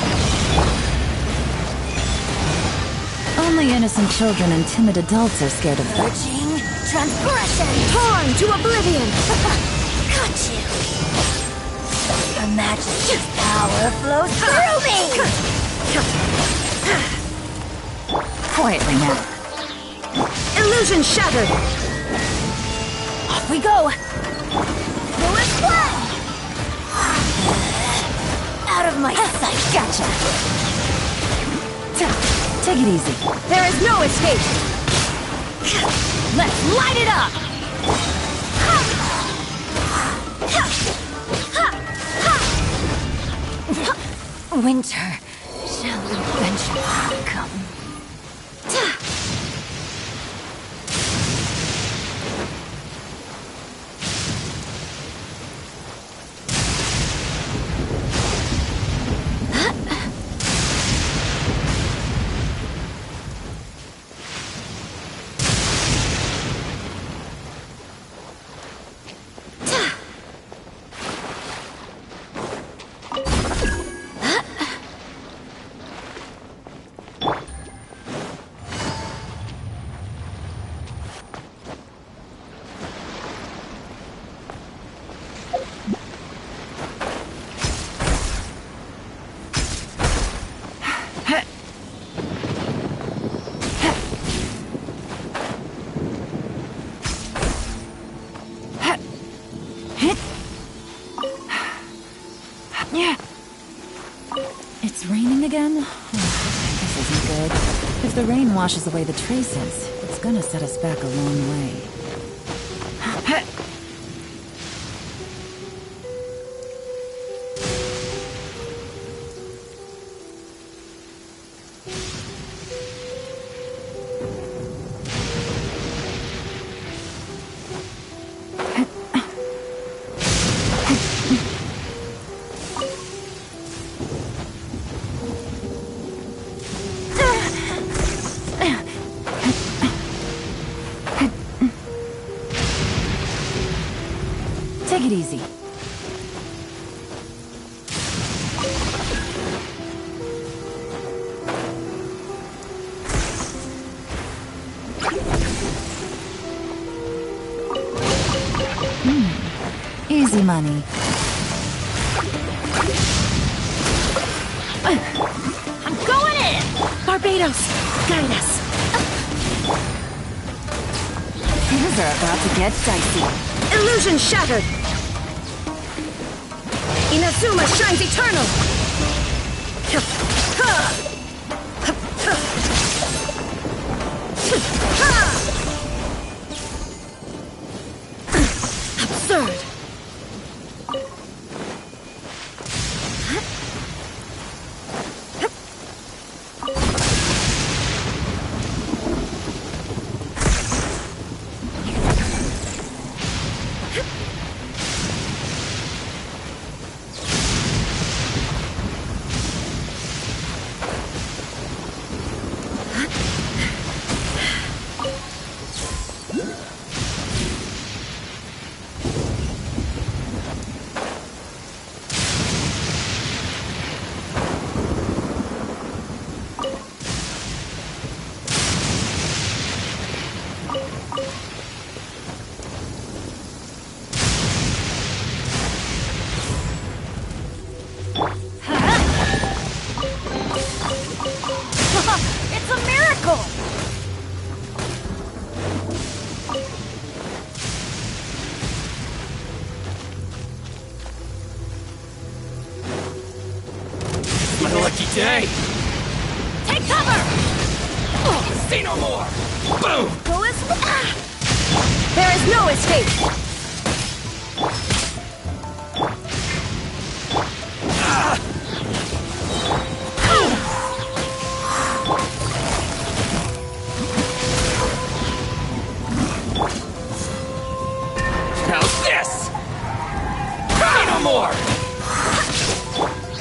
Only innocent children and timid adults are scared of that. Purging transgression. Torn to oblivion! Got you. Your majesty's power flows through me. Quietly now. Illusion shattered! Off we go. Full of fun. Out of my sight. Gotcha. Take it easy. There is no escape. Let's light it up. Winter shall eventually come. It's raining again? This isn't good. If the rain washes away the traces, it's gonna set us back a long way. Take it easy. Easy money. I'm going in! Barbados, guide us. Things are about to get dicey. Illusion shattered! Inazuma shines eternal! Absurd! It's a miracle! My lucky day! Take cover! Say no more! Boom! There is no escape! How's this? Say no more!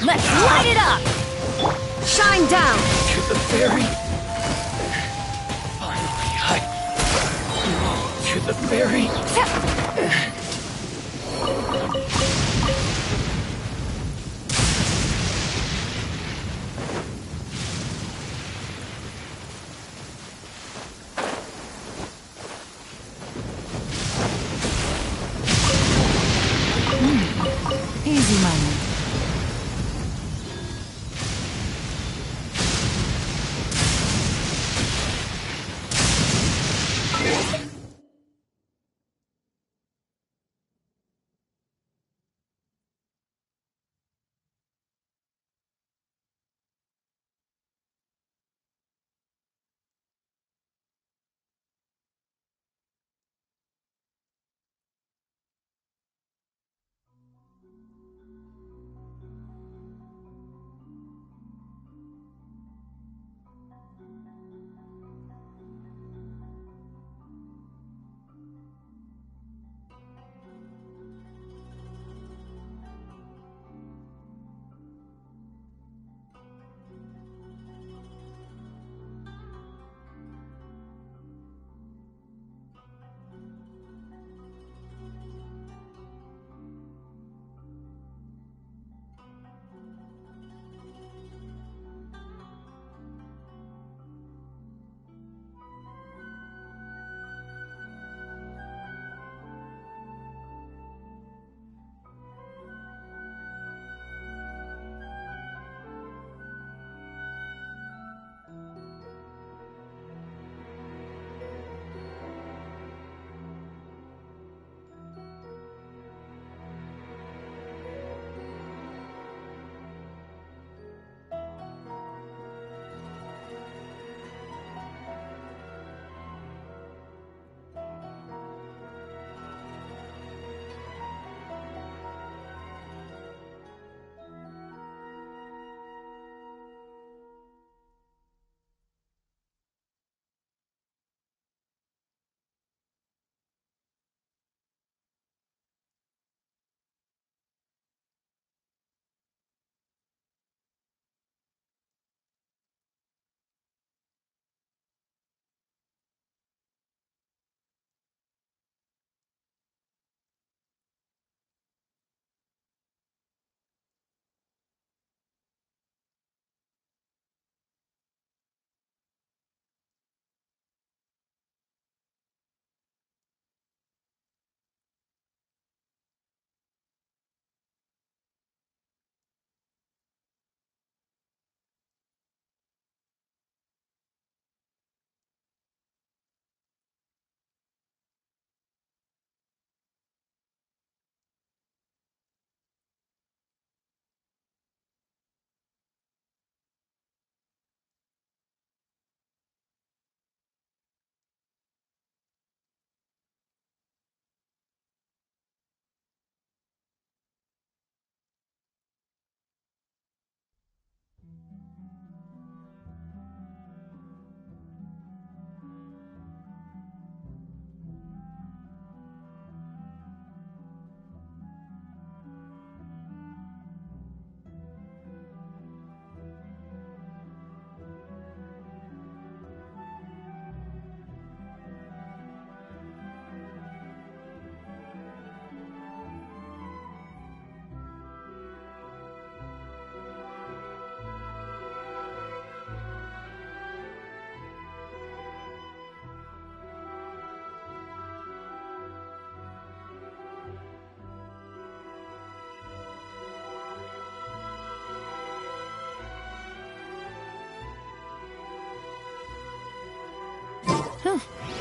Let's light it up! Shine down! To the ferry. Finally, to the ferry. Easy money.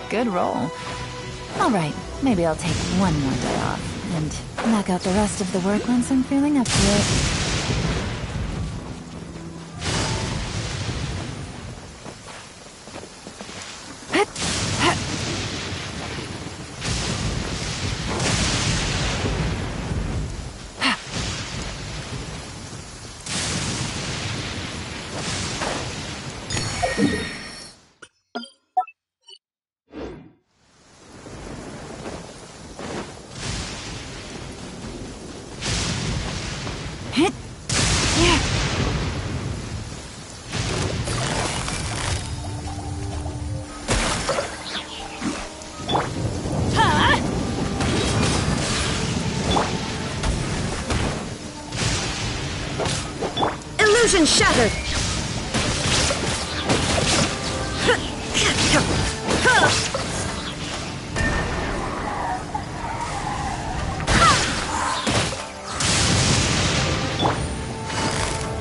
Good roll. Alright, maybe I'll take one more day off, and knock out the rest of the work once I'm feeling up to it. Illusion shattered!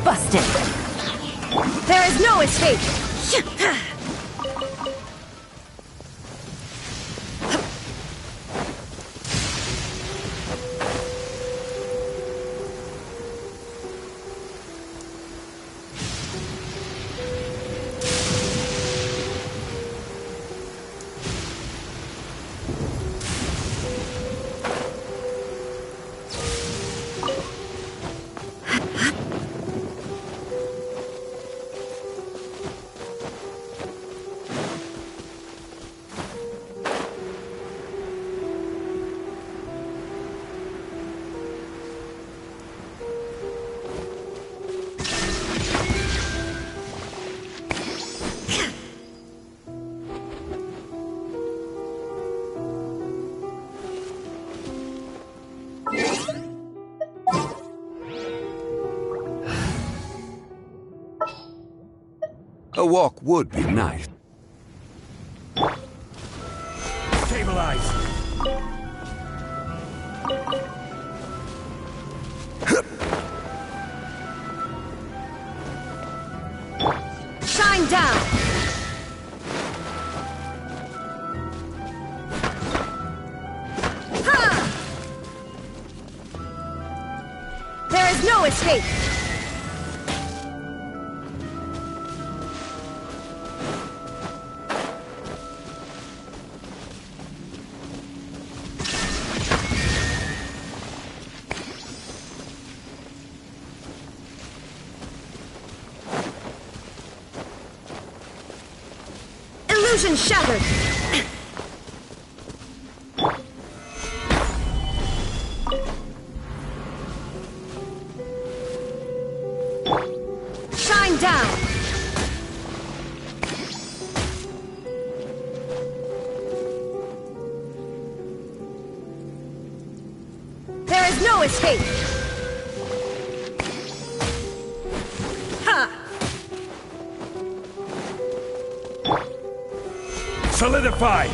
Busted! There is no escape! A walk would be nice. Stabilize! Shine down! Ha! There is no escape! Illusion shattered! Shine down! There is no escape! Ha! Solidify!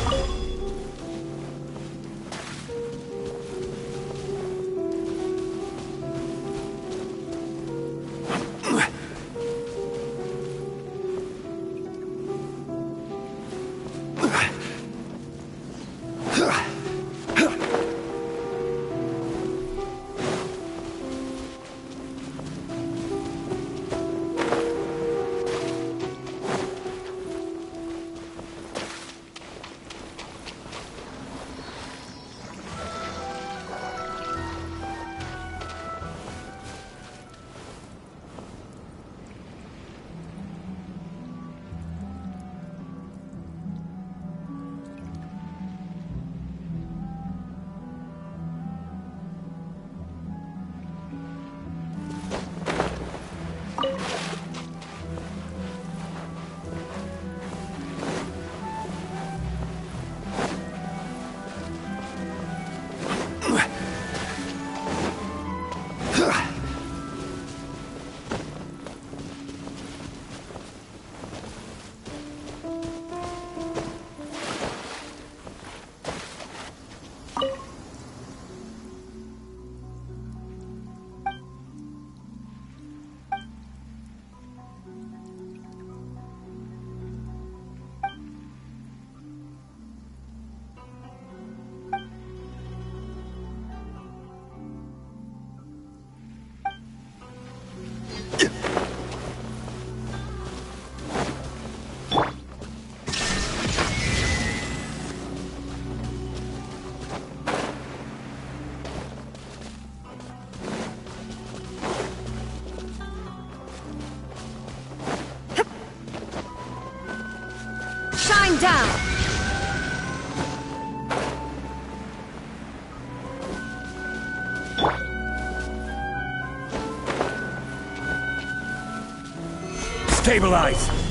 Stabilize!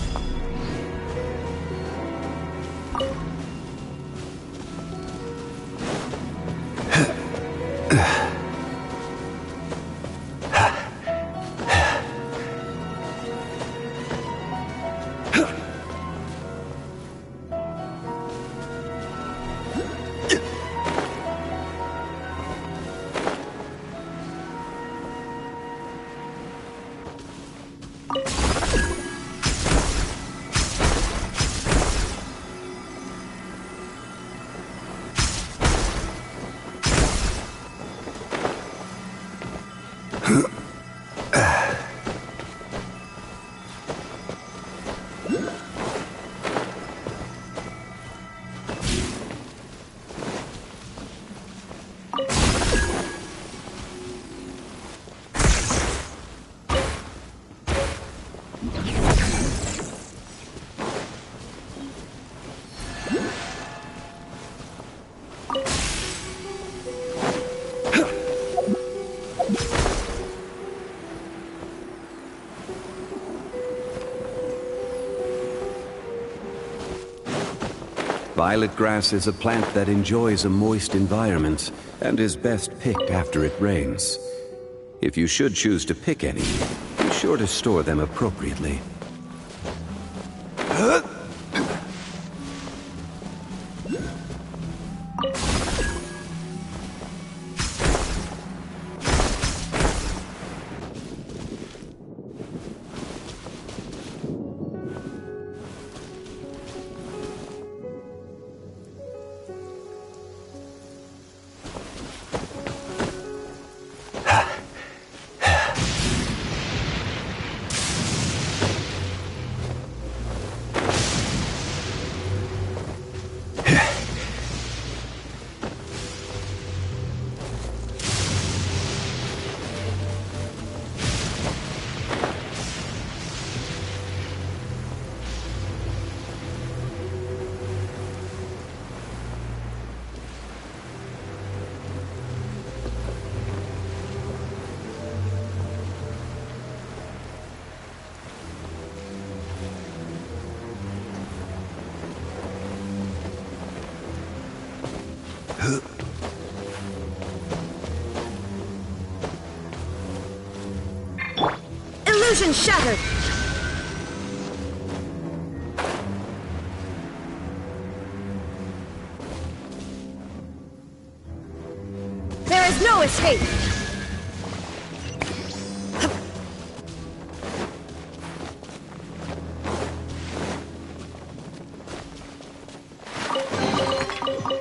Violet grass is a plant that enjoys a moist environment and is best picked after it rains. If you should choose to pick any, be sure to store them appropriately. Illusion shattered! There is no escape!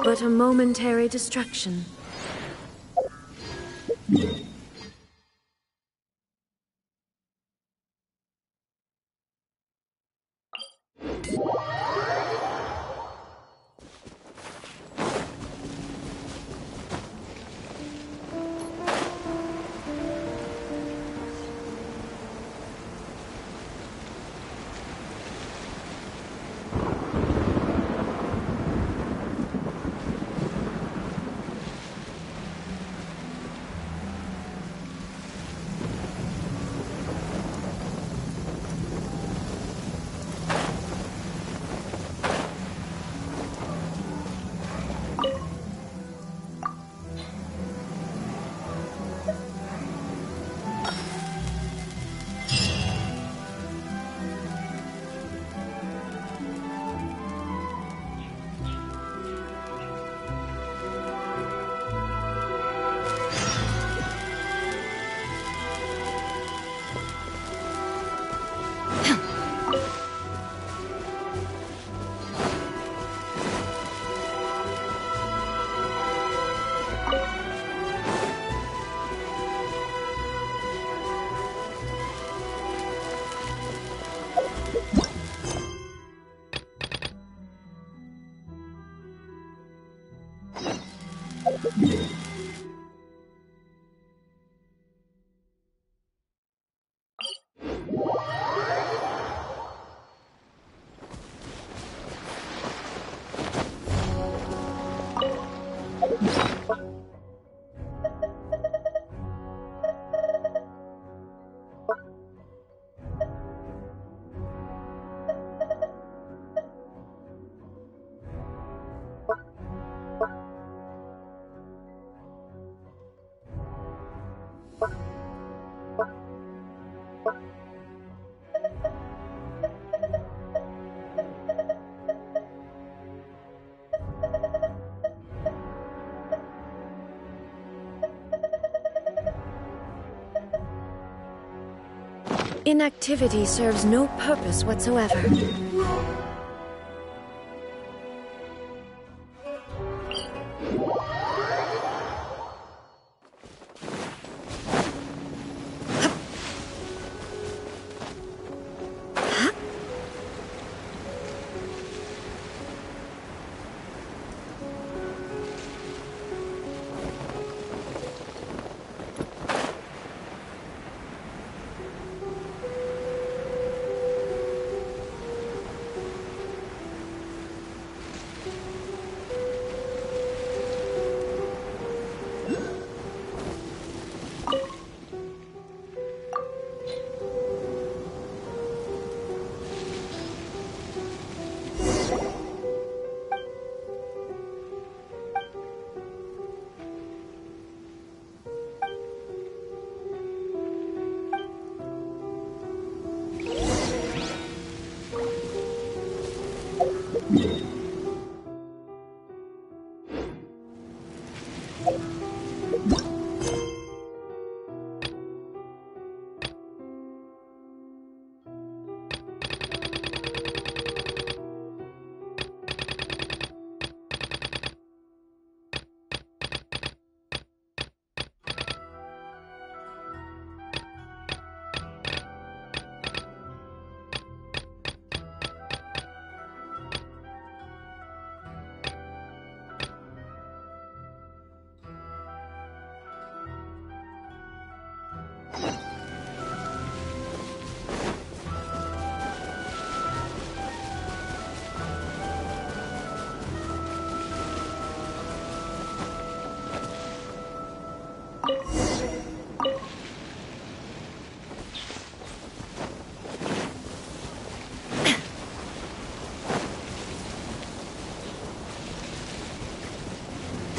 But a momentary distraction. Inactivity serves no purpose whatsoever.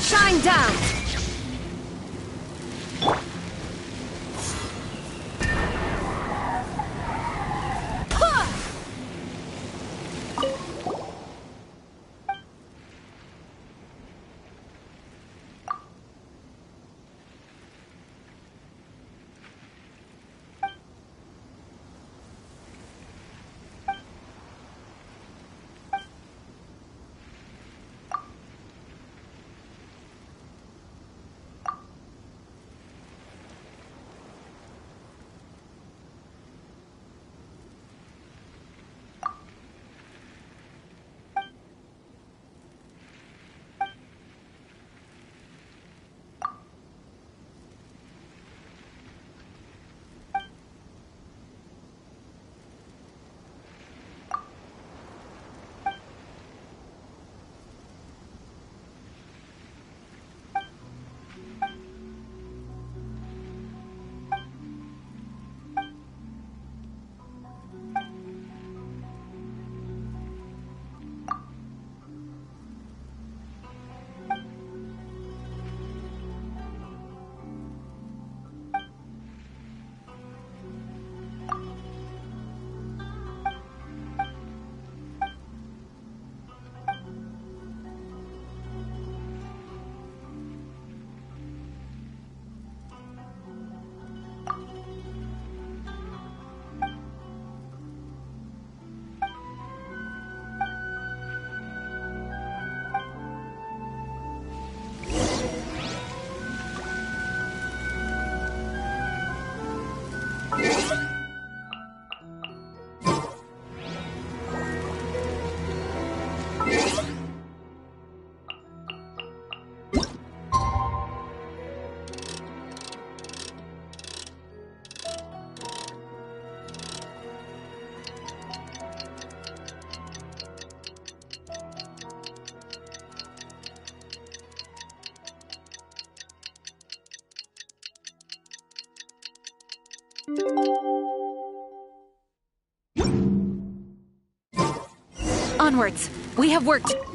Shine down! Onwards! We have work to...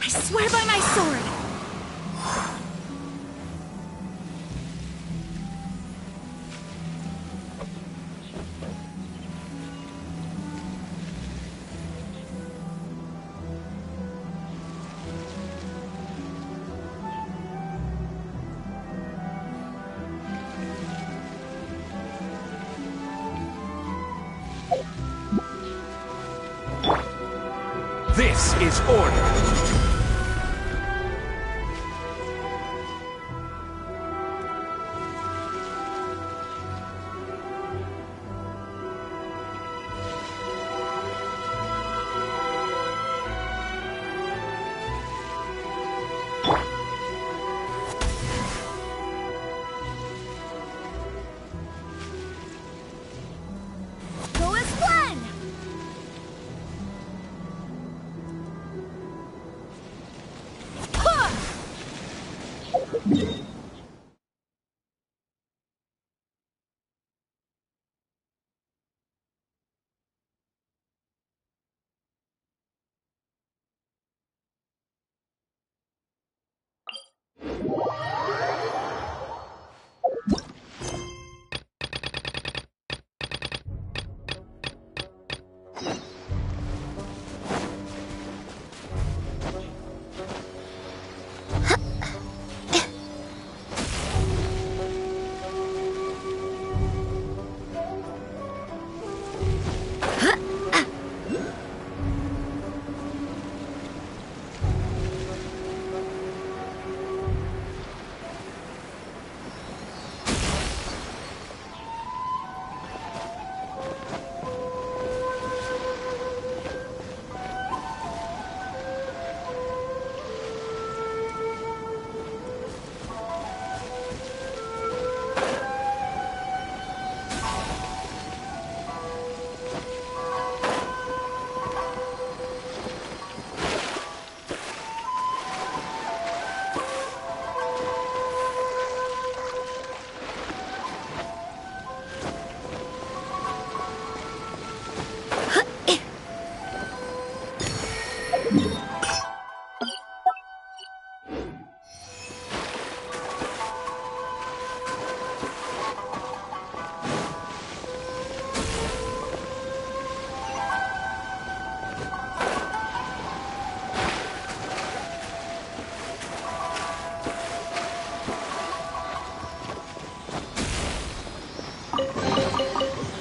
I swear by my sword! This is order. Go as one!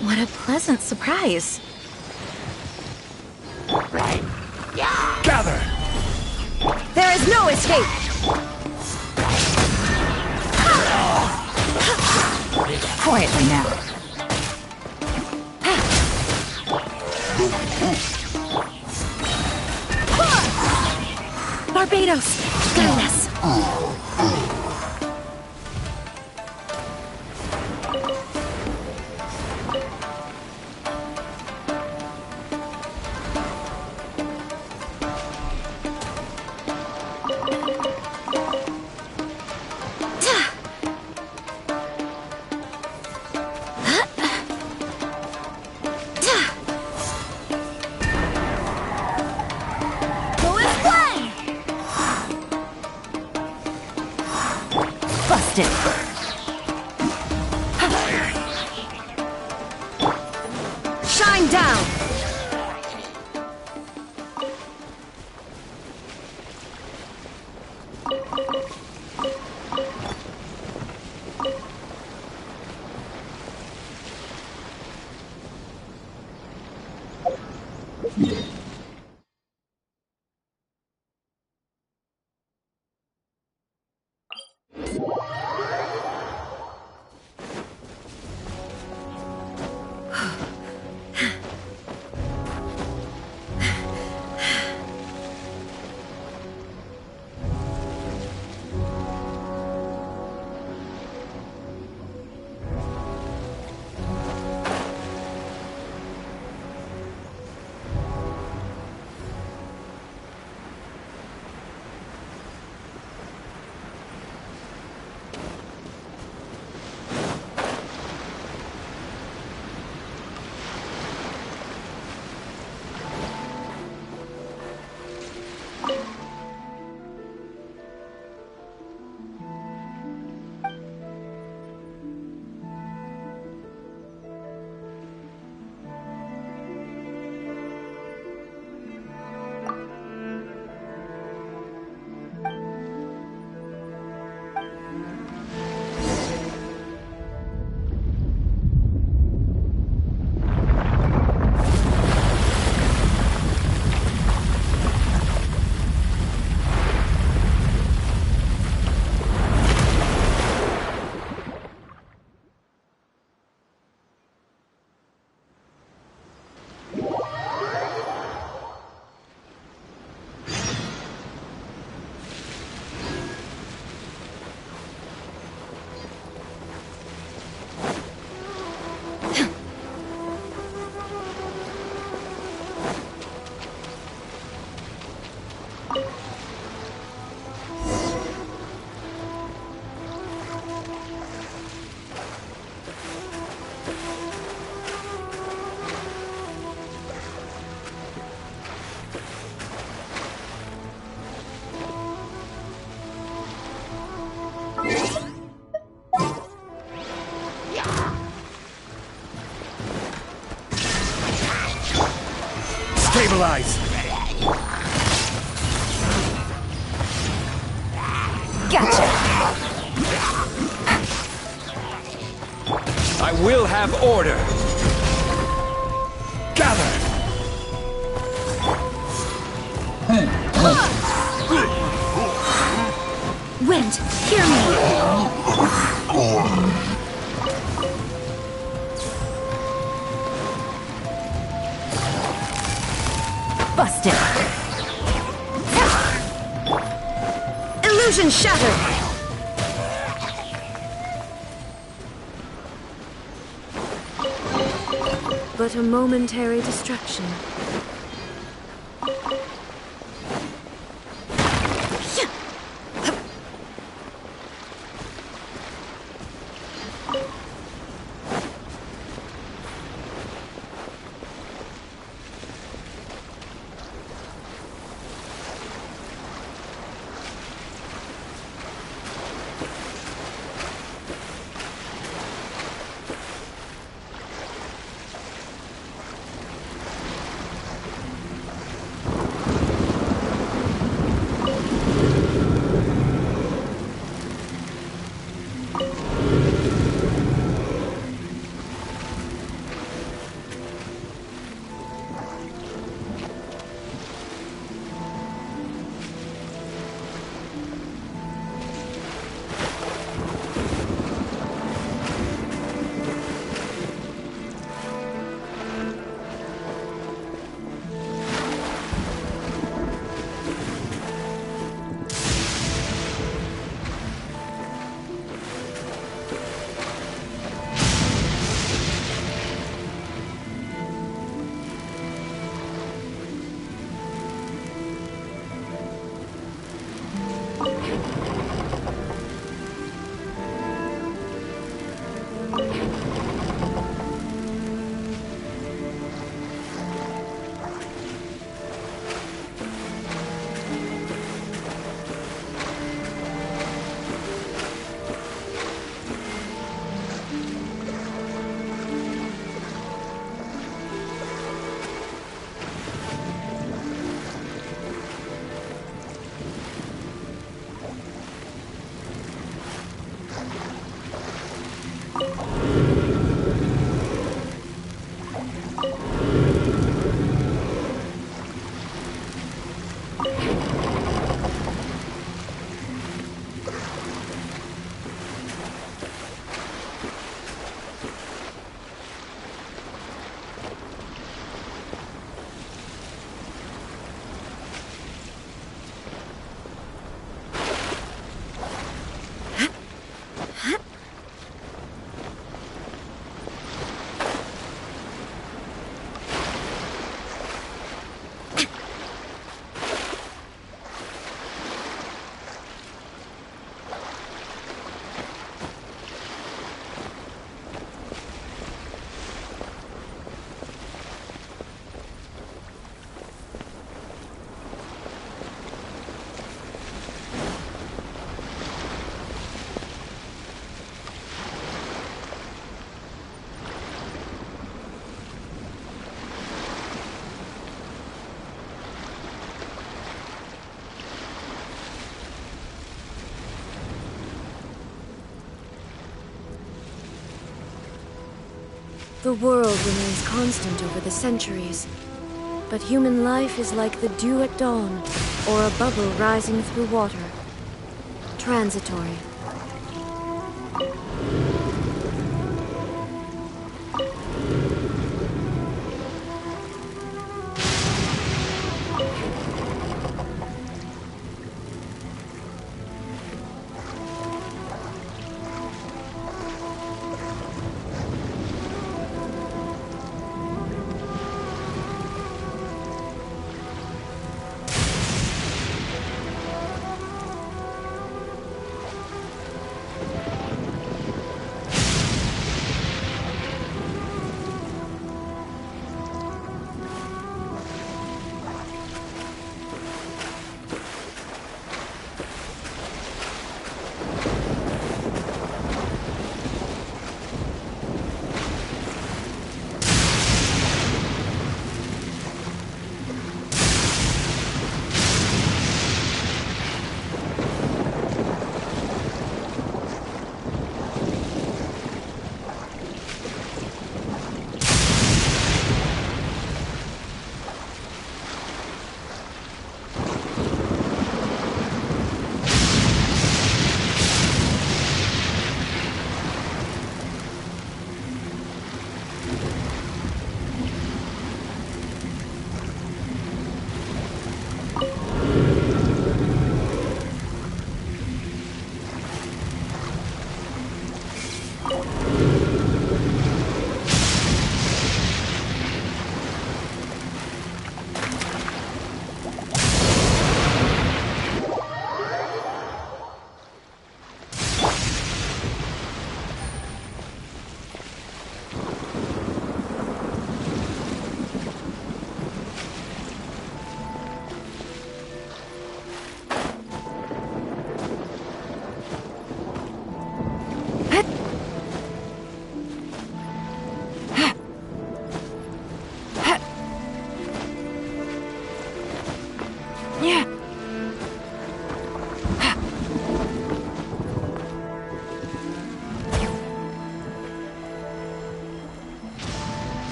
What a pleasant surprise. Gather! There is no escape! Quietly now. Barbados, guide us! Busted. Shine down! neutralize! Gotcha! I will have order! Gather! Wind, hear me! Busted! Illusion shattered! But a momentary distraction. The world remains constant over the centuries, but human life is like the dew at dawn, or a bubble rising through water. Transitory.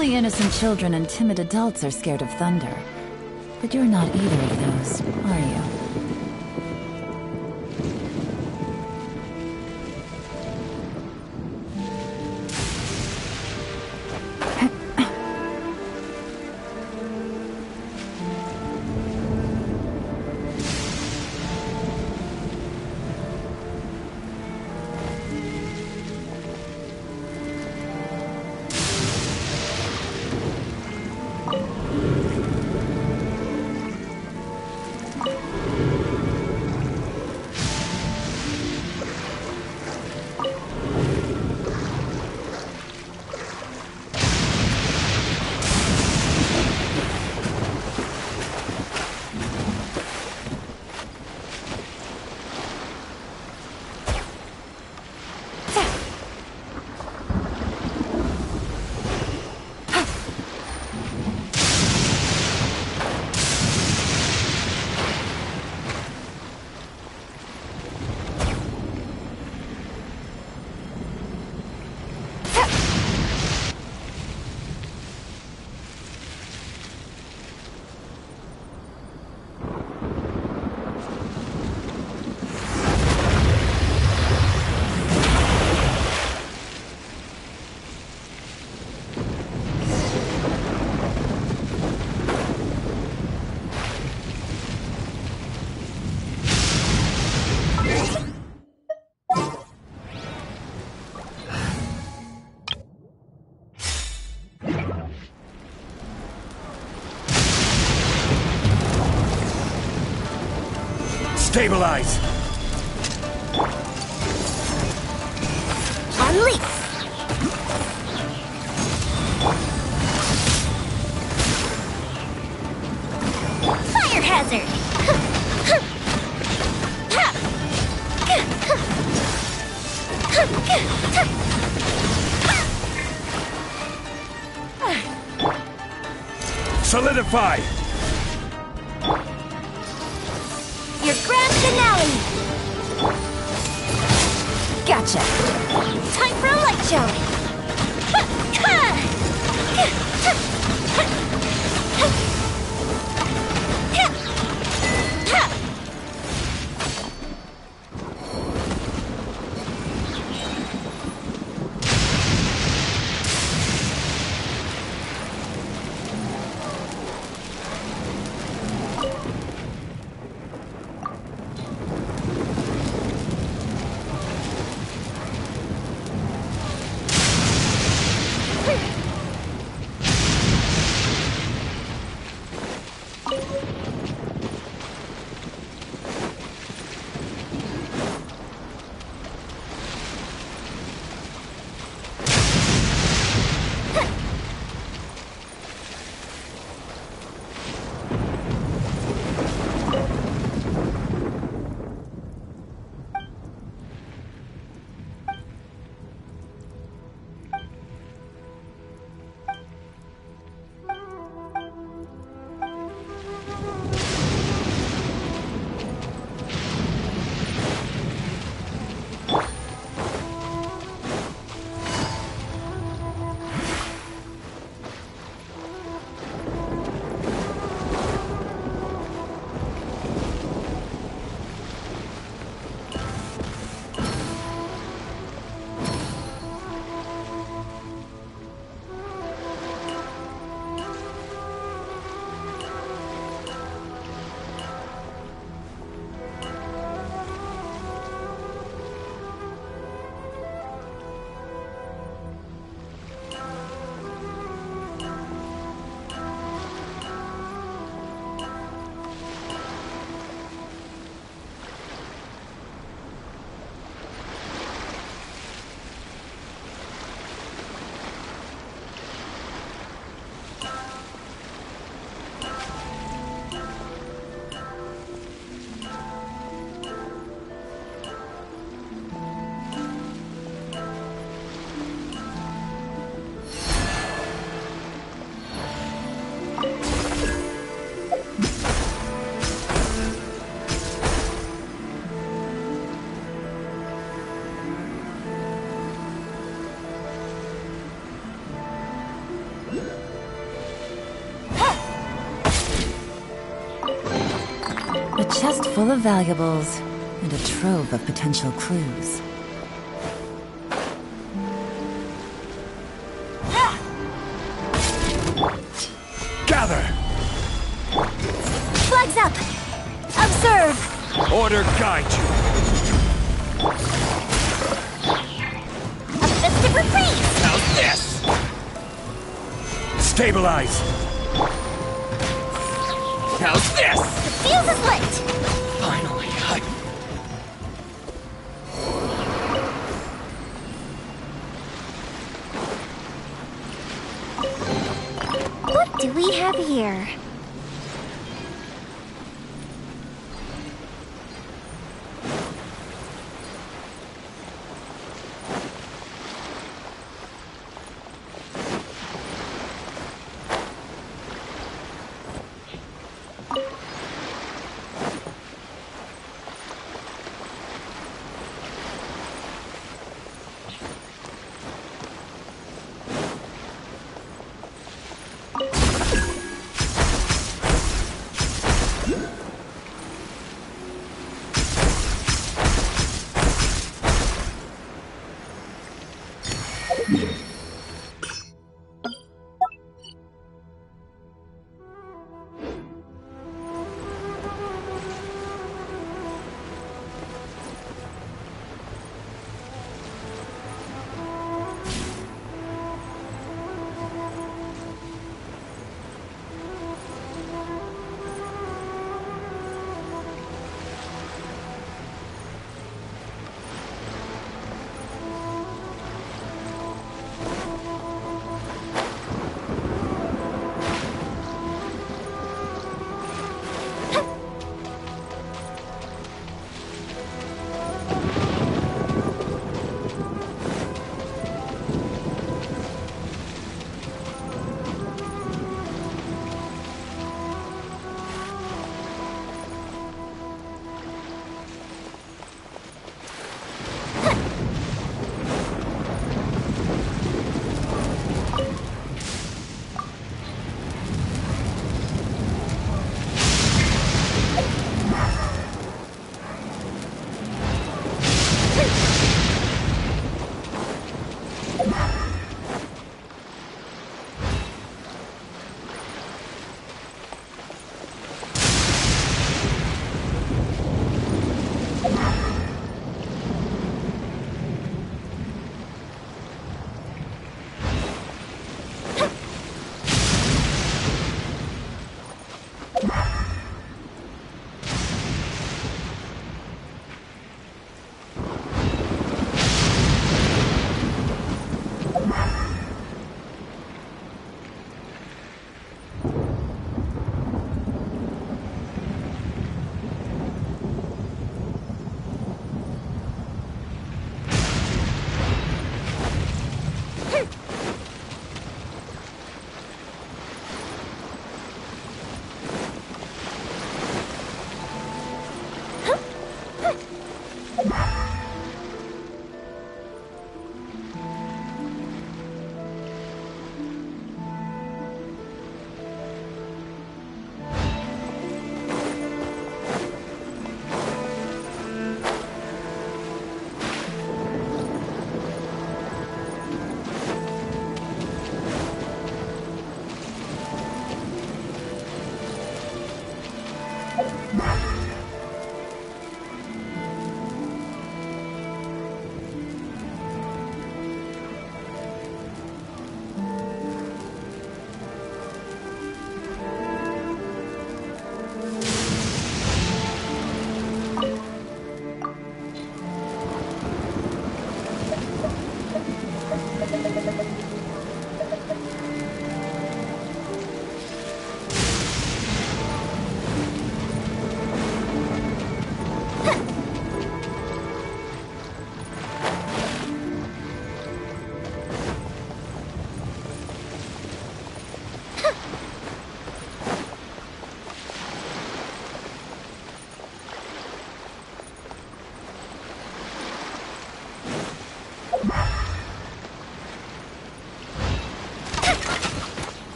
Only innocent children and timid adults are scared of thunder. But you're not either of those, are you? Stabilize! Unleash! Fire hazard! Solidify! Your grand finale! Gotcha! Time for a light show! chest full of valuables and a trove of potential clues. Gather! Flags up! Observe! Order guide you. A festive reprise! How's this? Stabilize! How's this? The fuse is lit! Finally, What do we have here?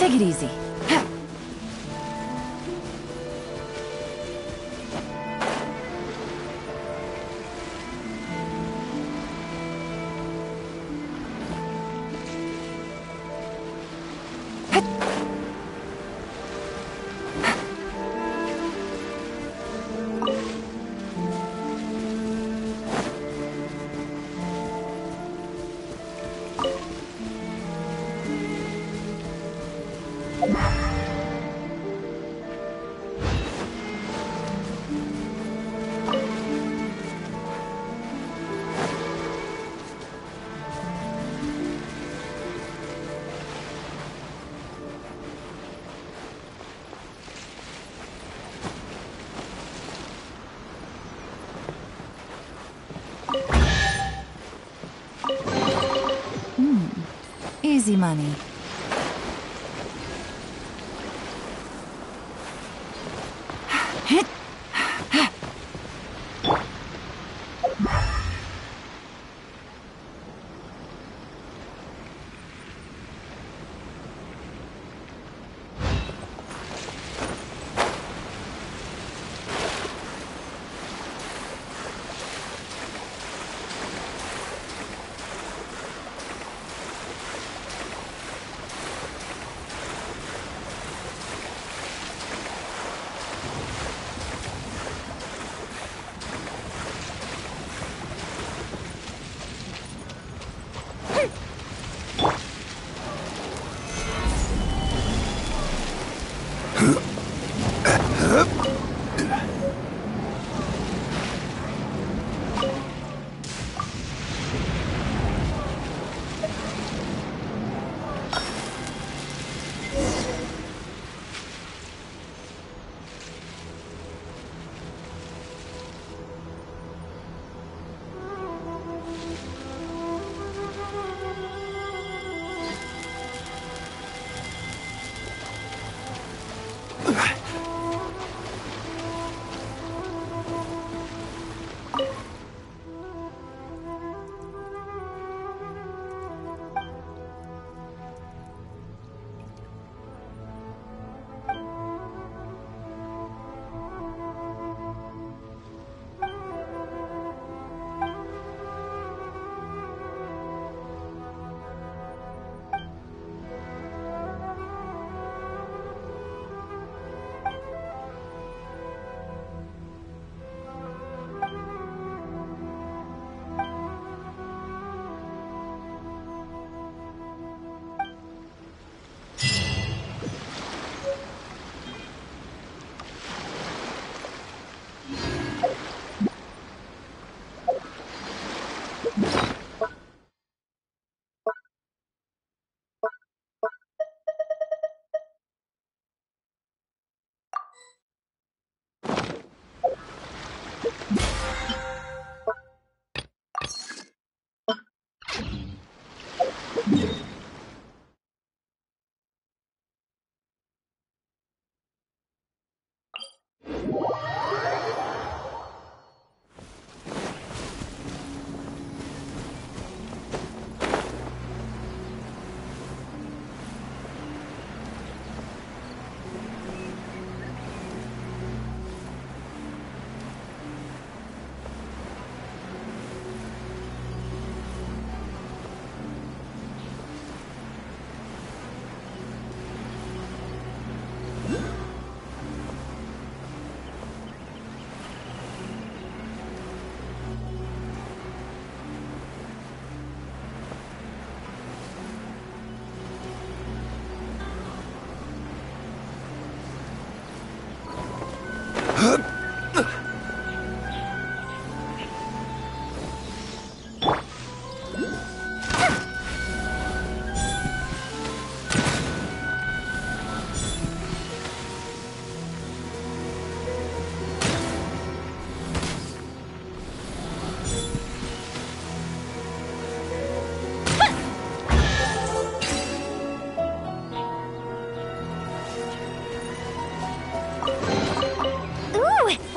Take it easy. Easy money.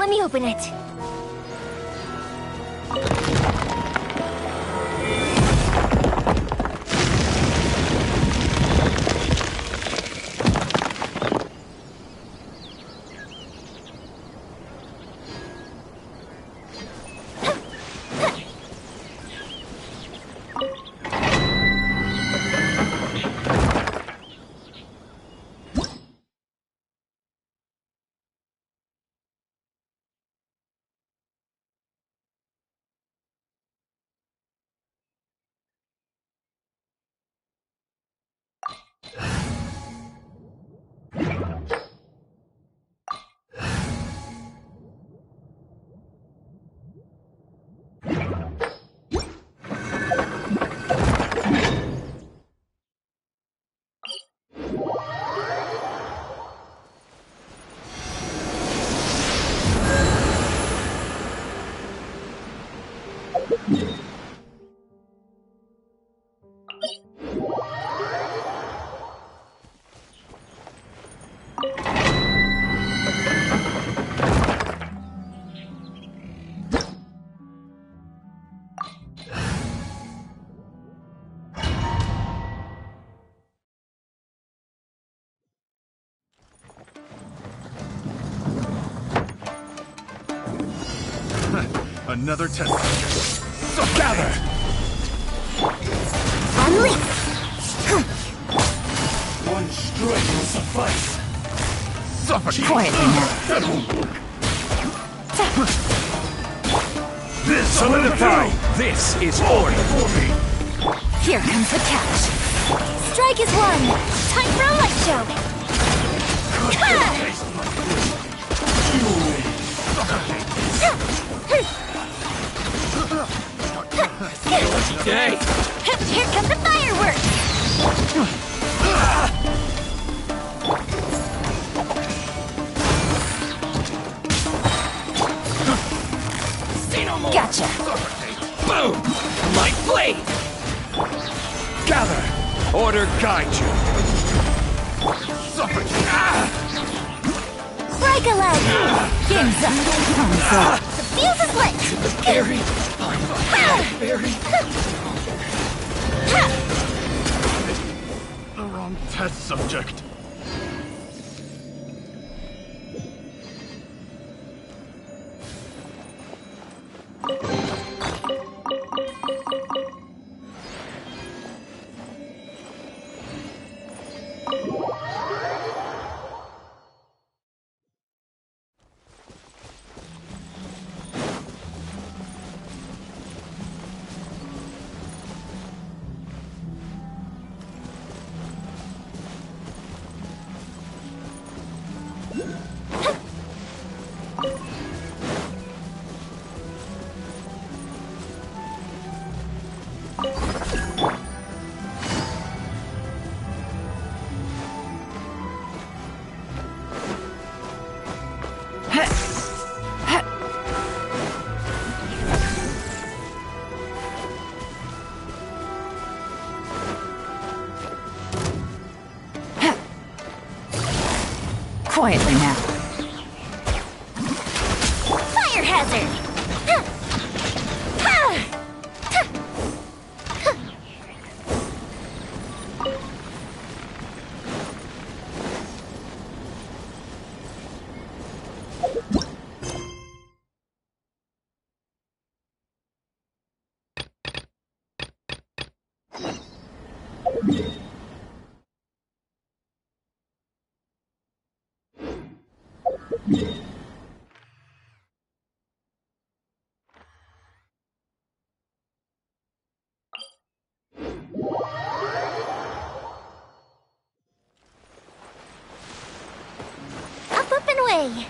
Let me open it. Another test subject. So gather! One strike will suffice. Suffocate! Quietly now. That won't work. This solidify! This is order! Here comes the catch. Strike is one. Time for a light show. Yay! Here come the fireworks. Say no more! Gotcha. Boom! Light blade! Gather! Order guide you! Break a leg. Game's up. Thumbs up. The fuse is lit. Very, very... The wrong test subject. Quietly now. Fire hazard. Up and away.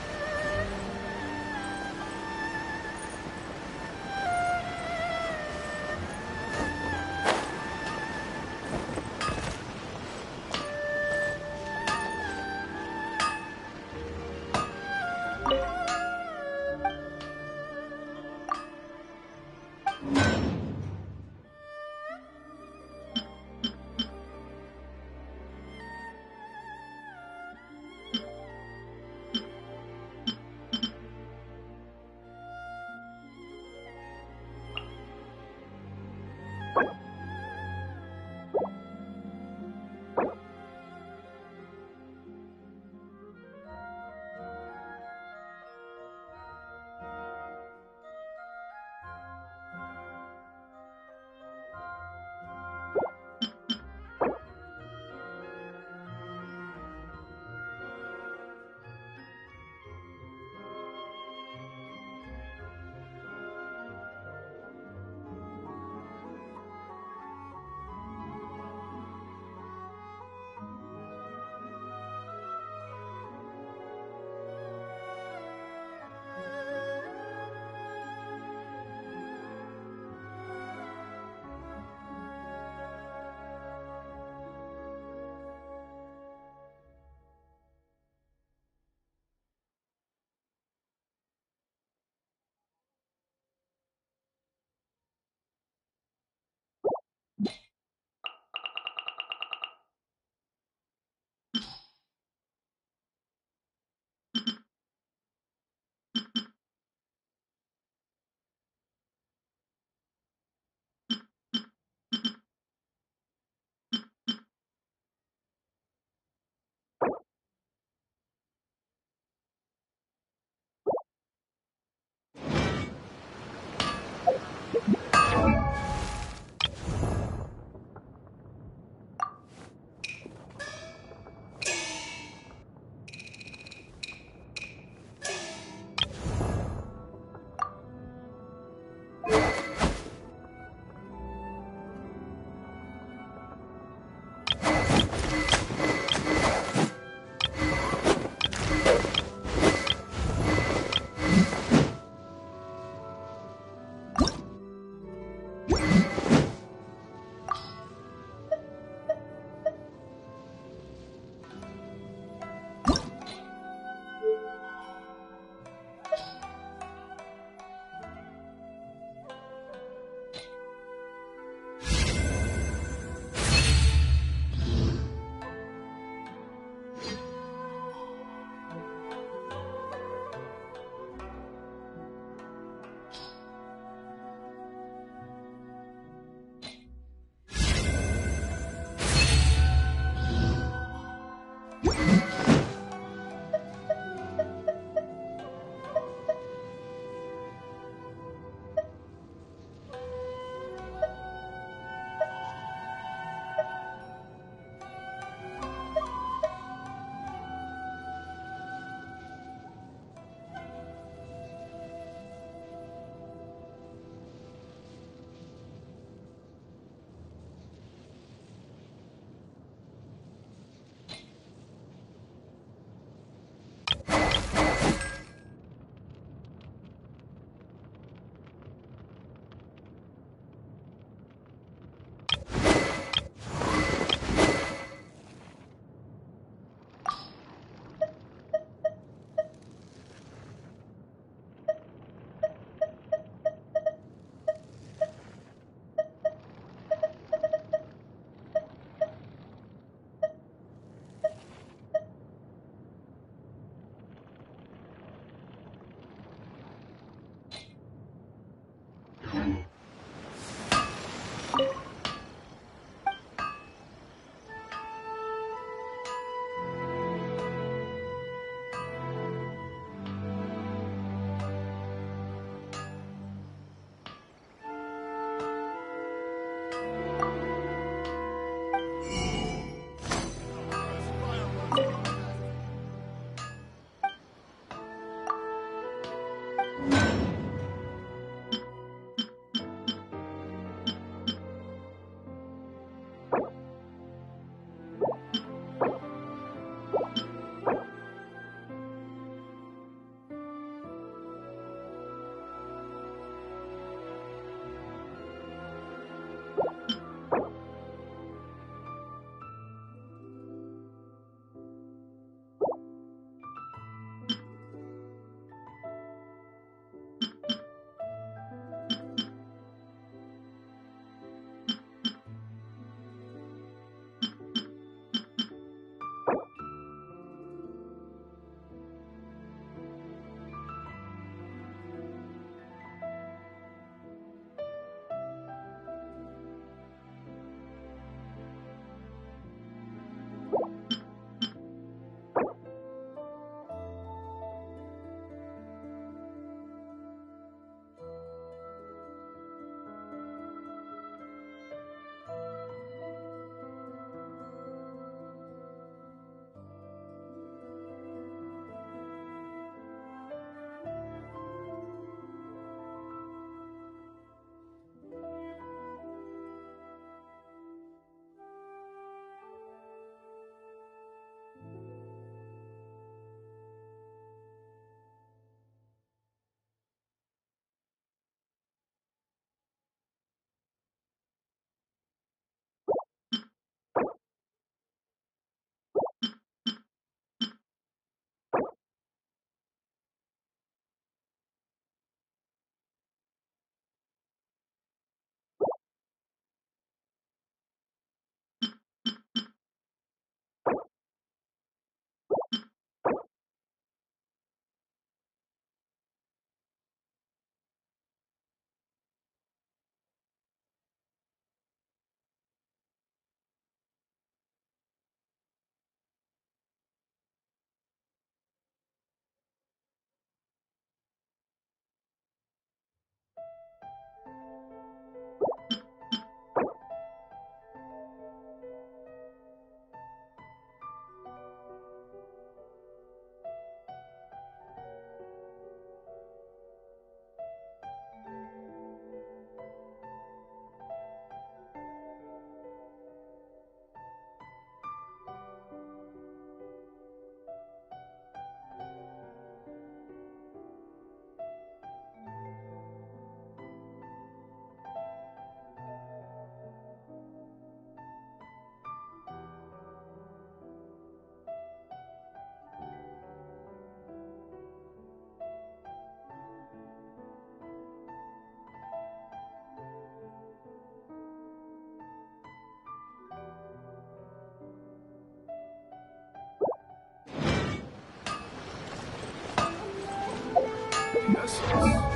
the essence.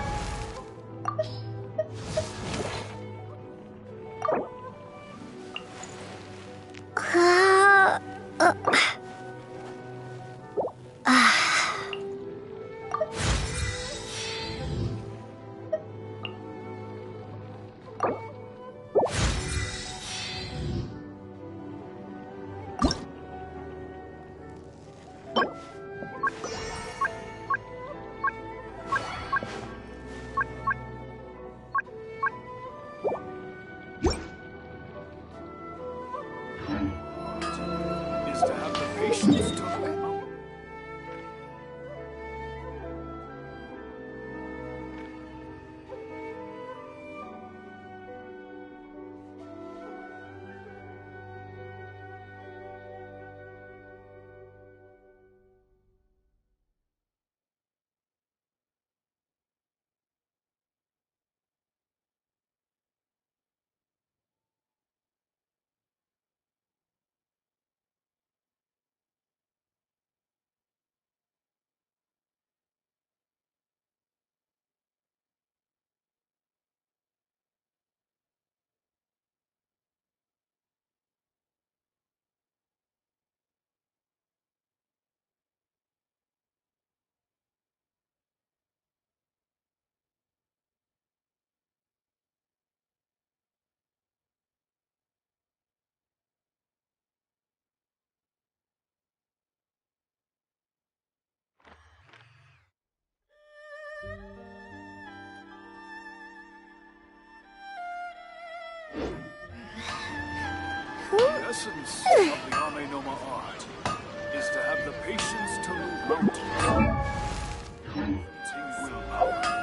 Is to have the patience to wait. The essence of the Ame Noma art is to have the patience to move mountains. Using willpower.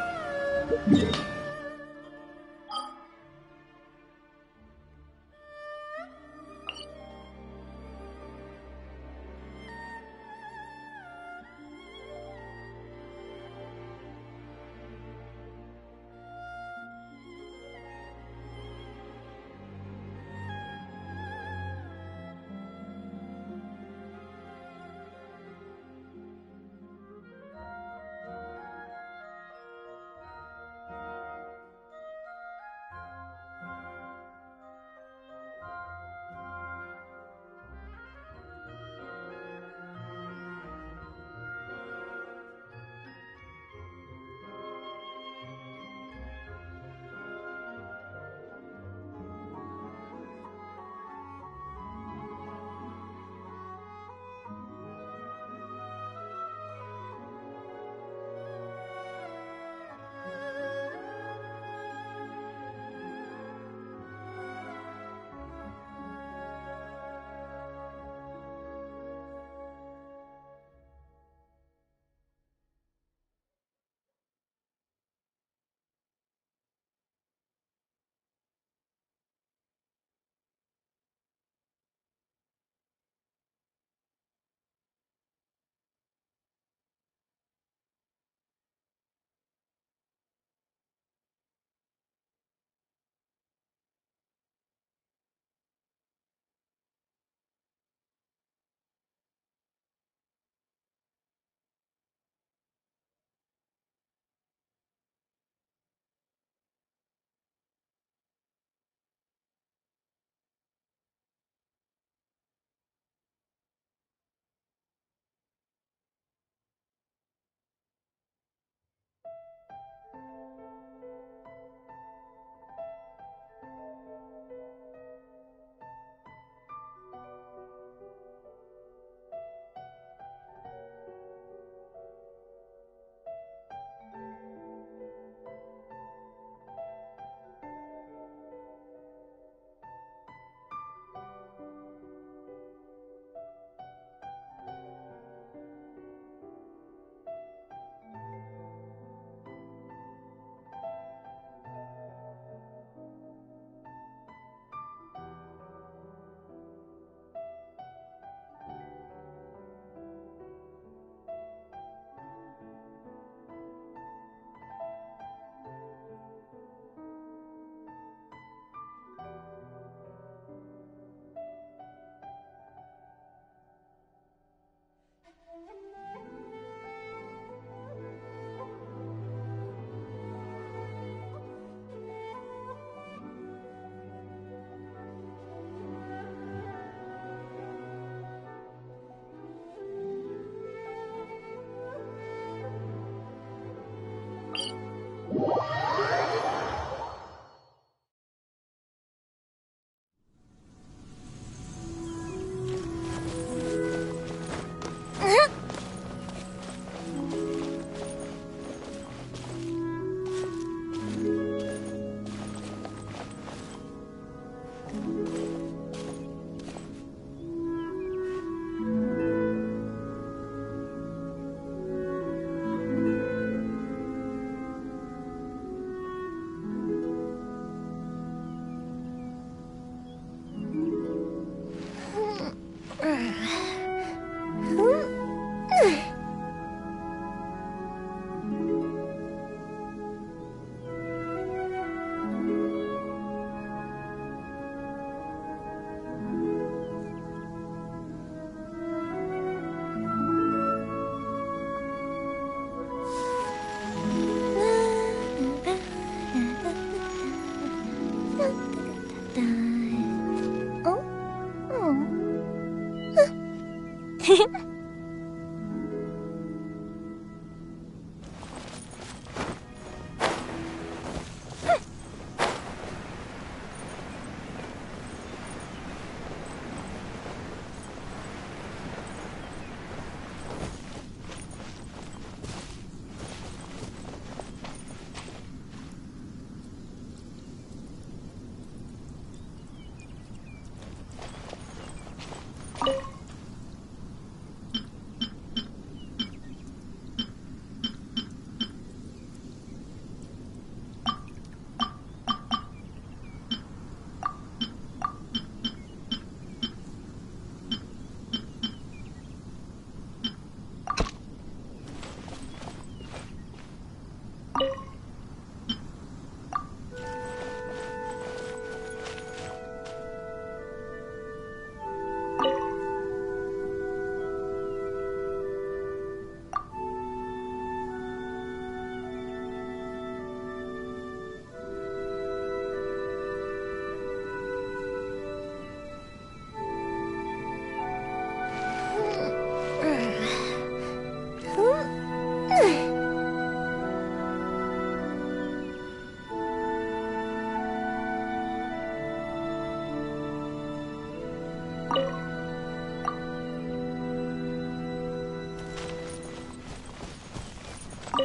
We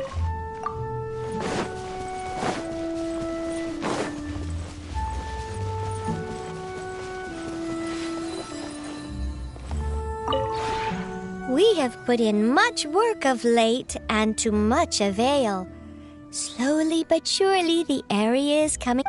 have put in much work of late, and to much avail. Slowly but surely, the area is coming.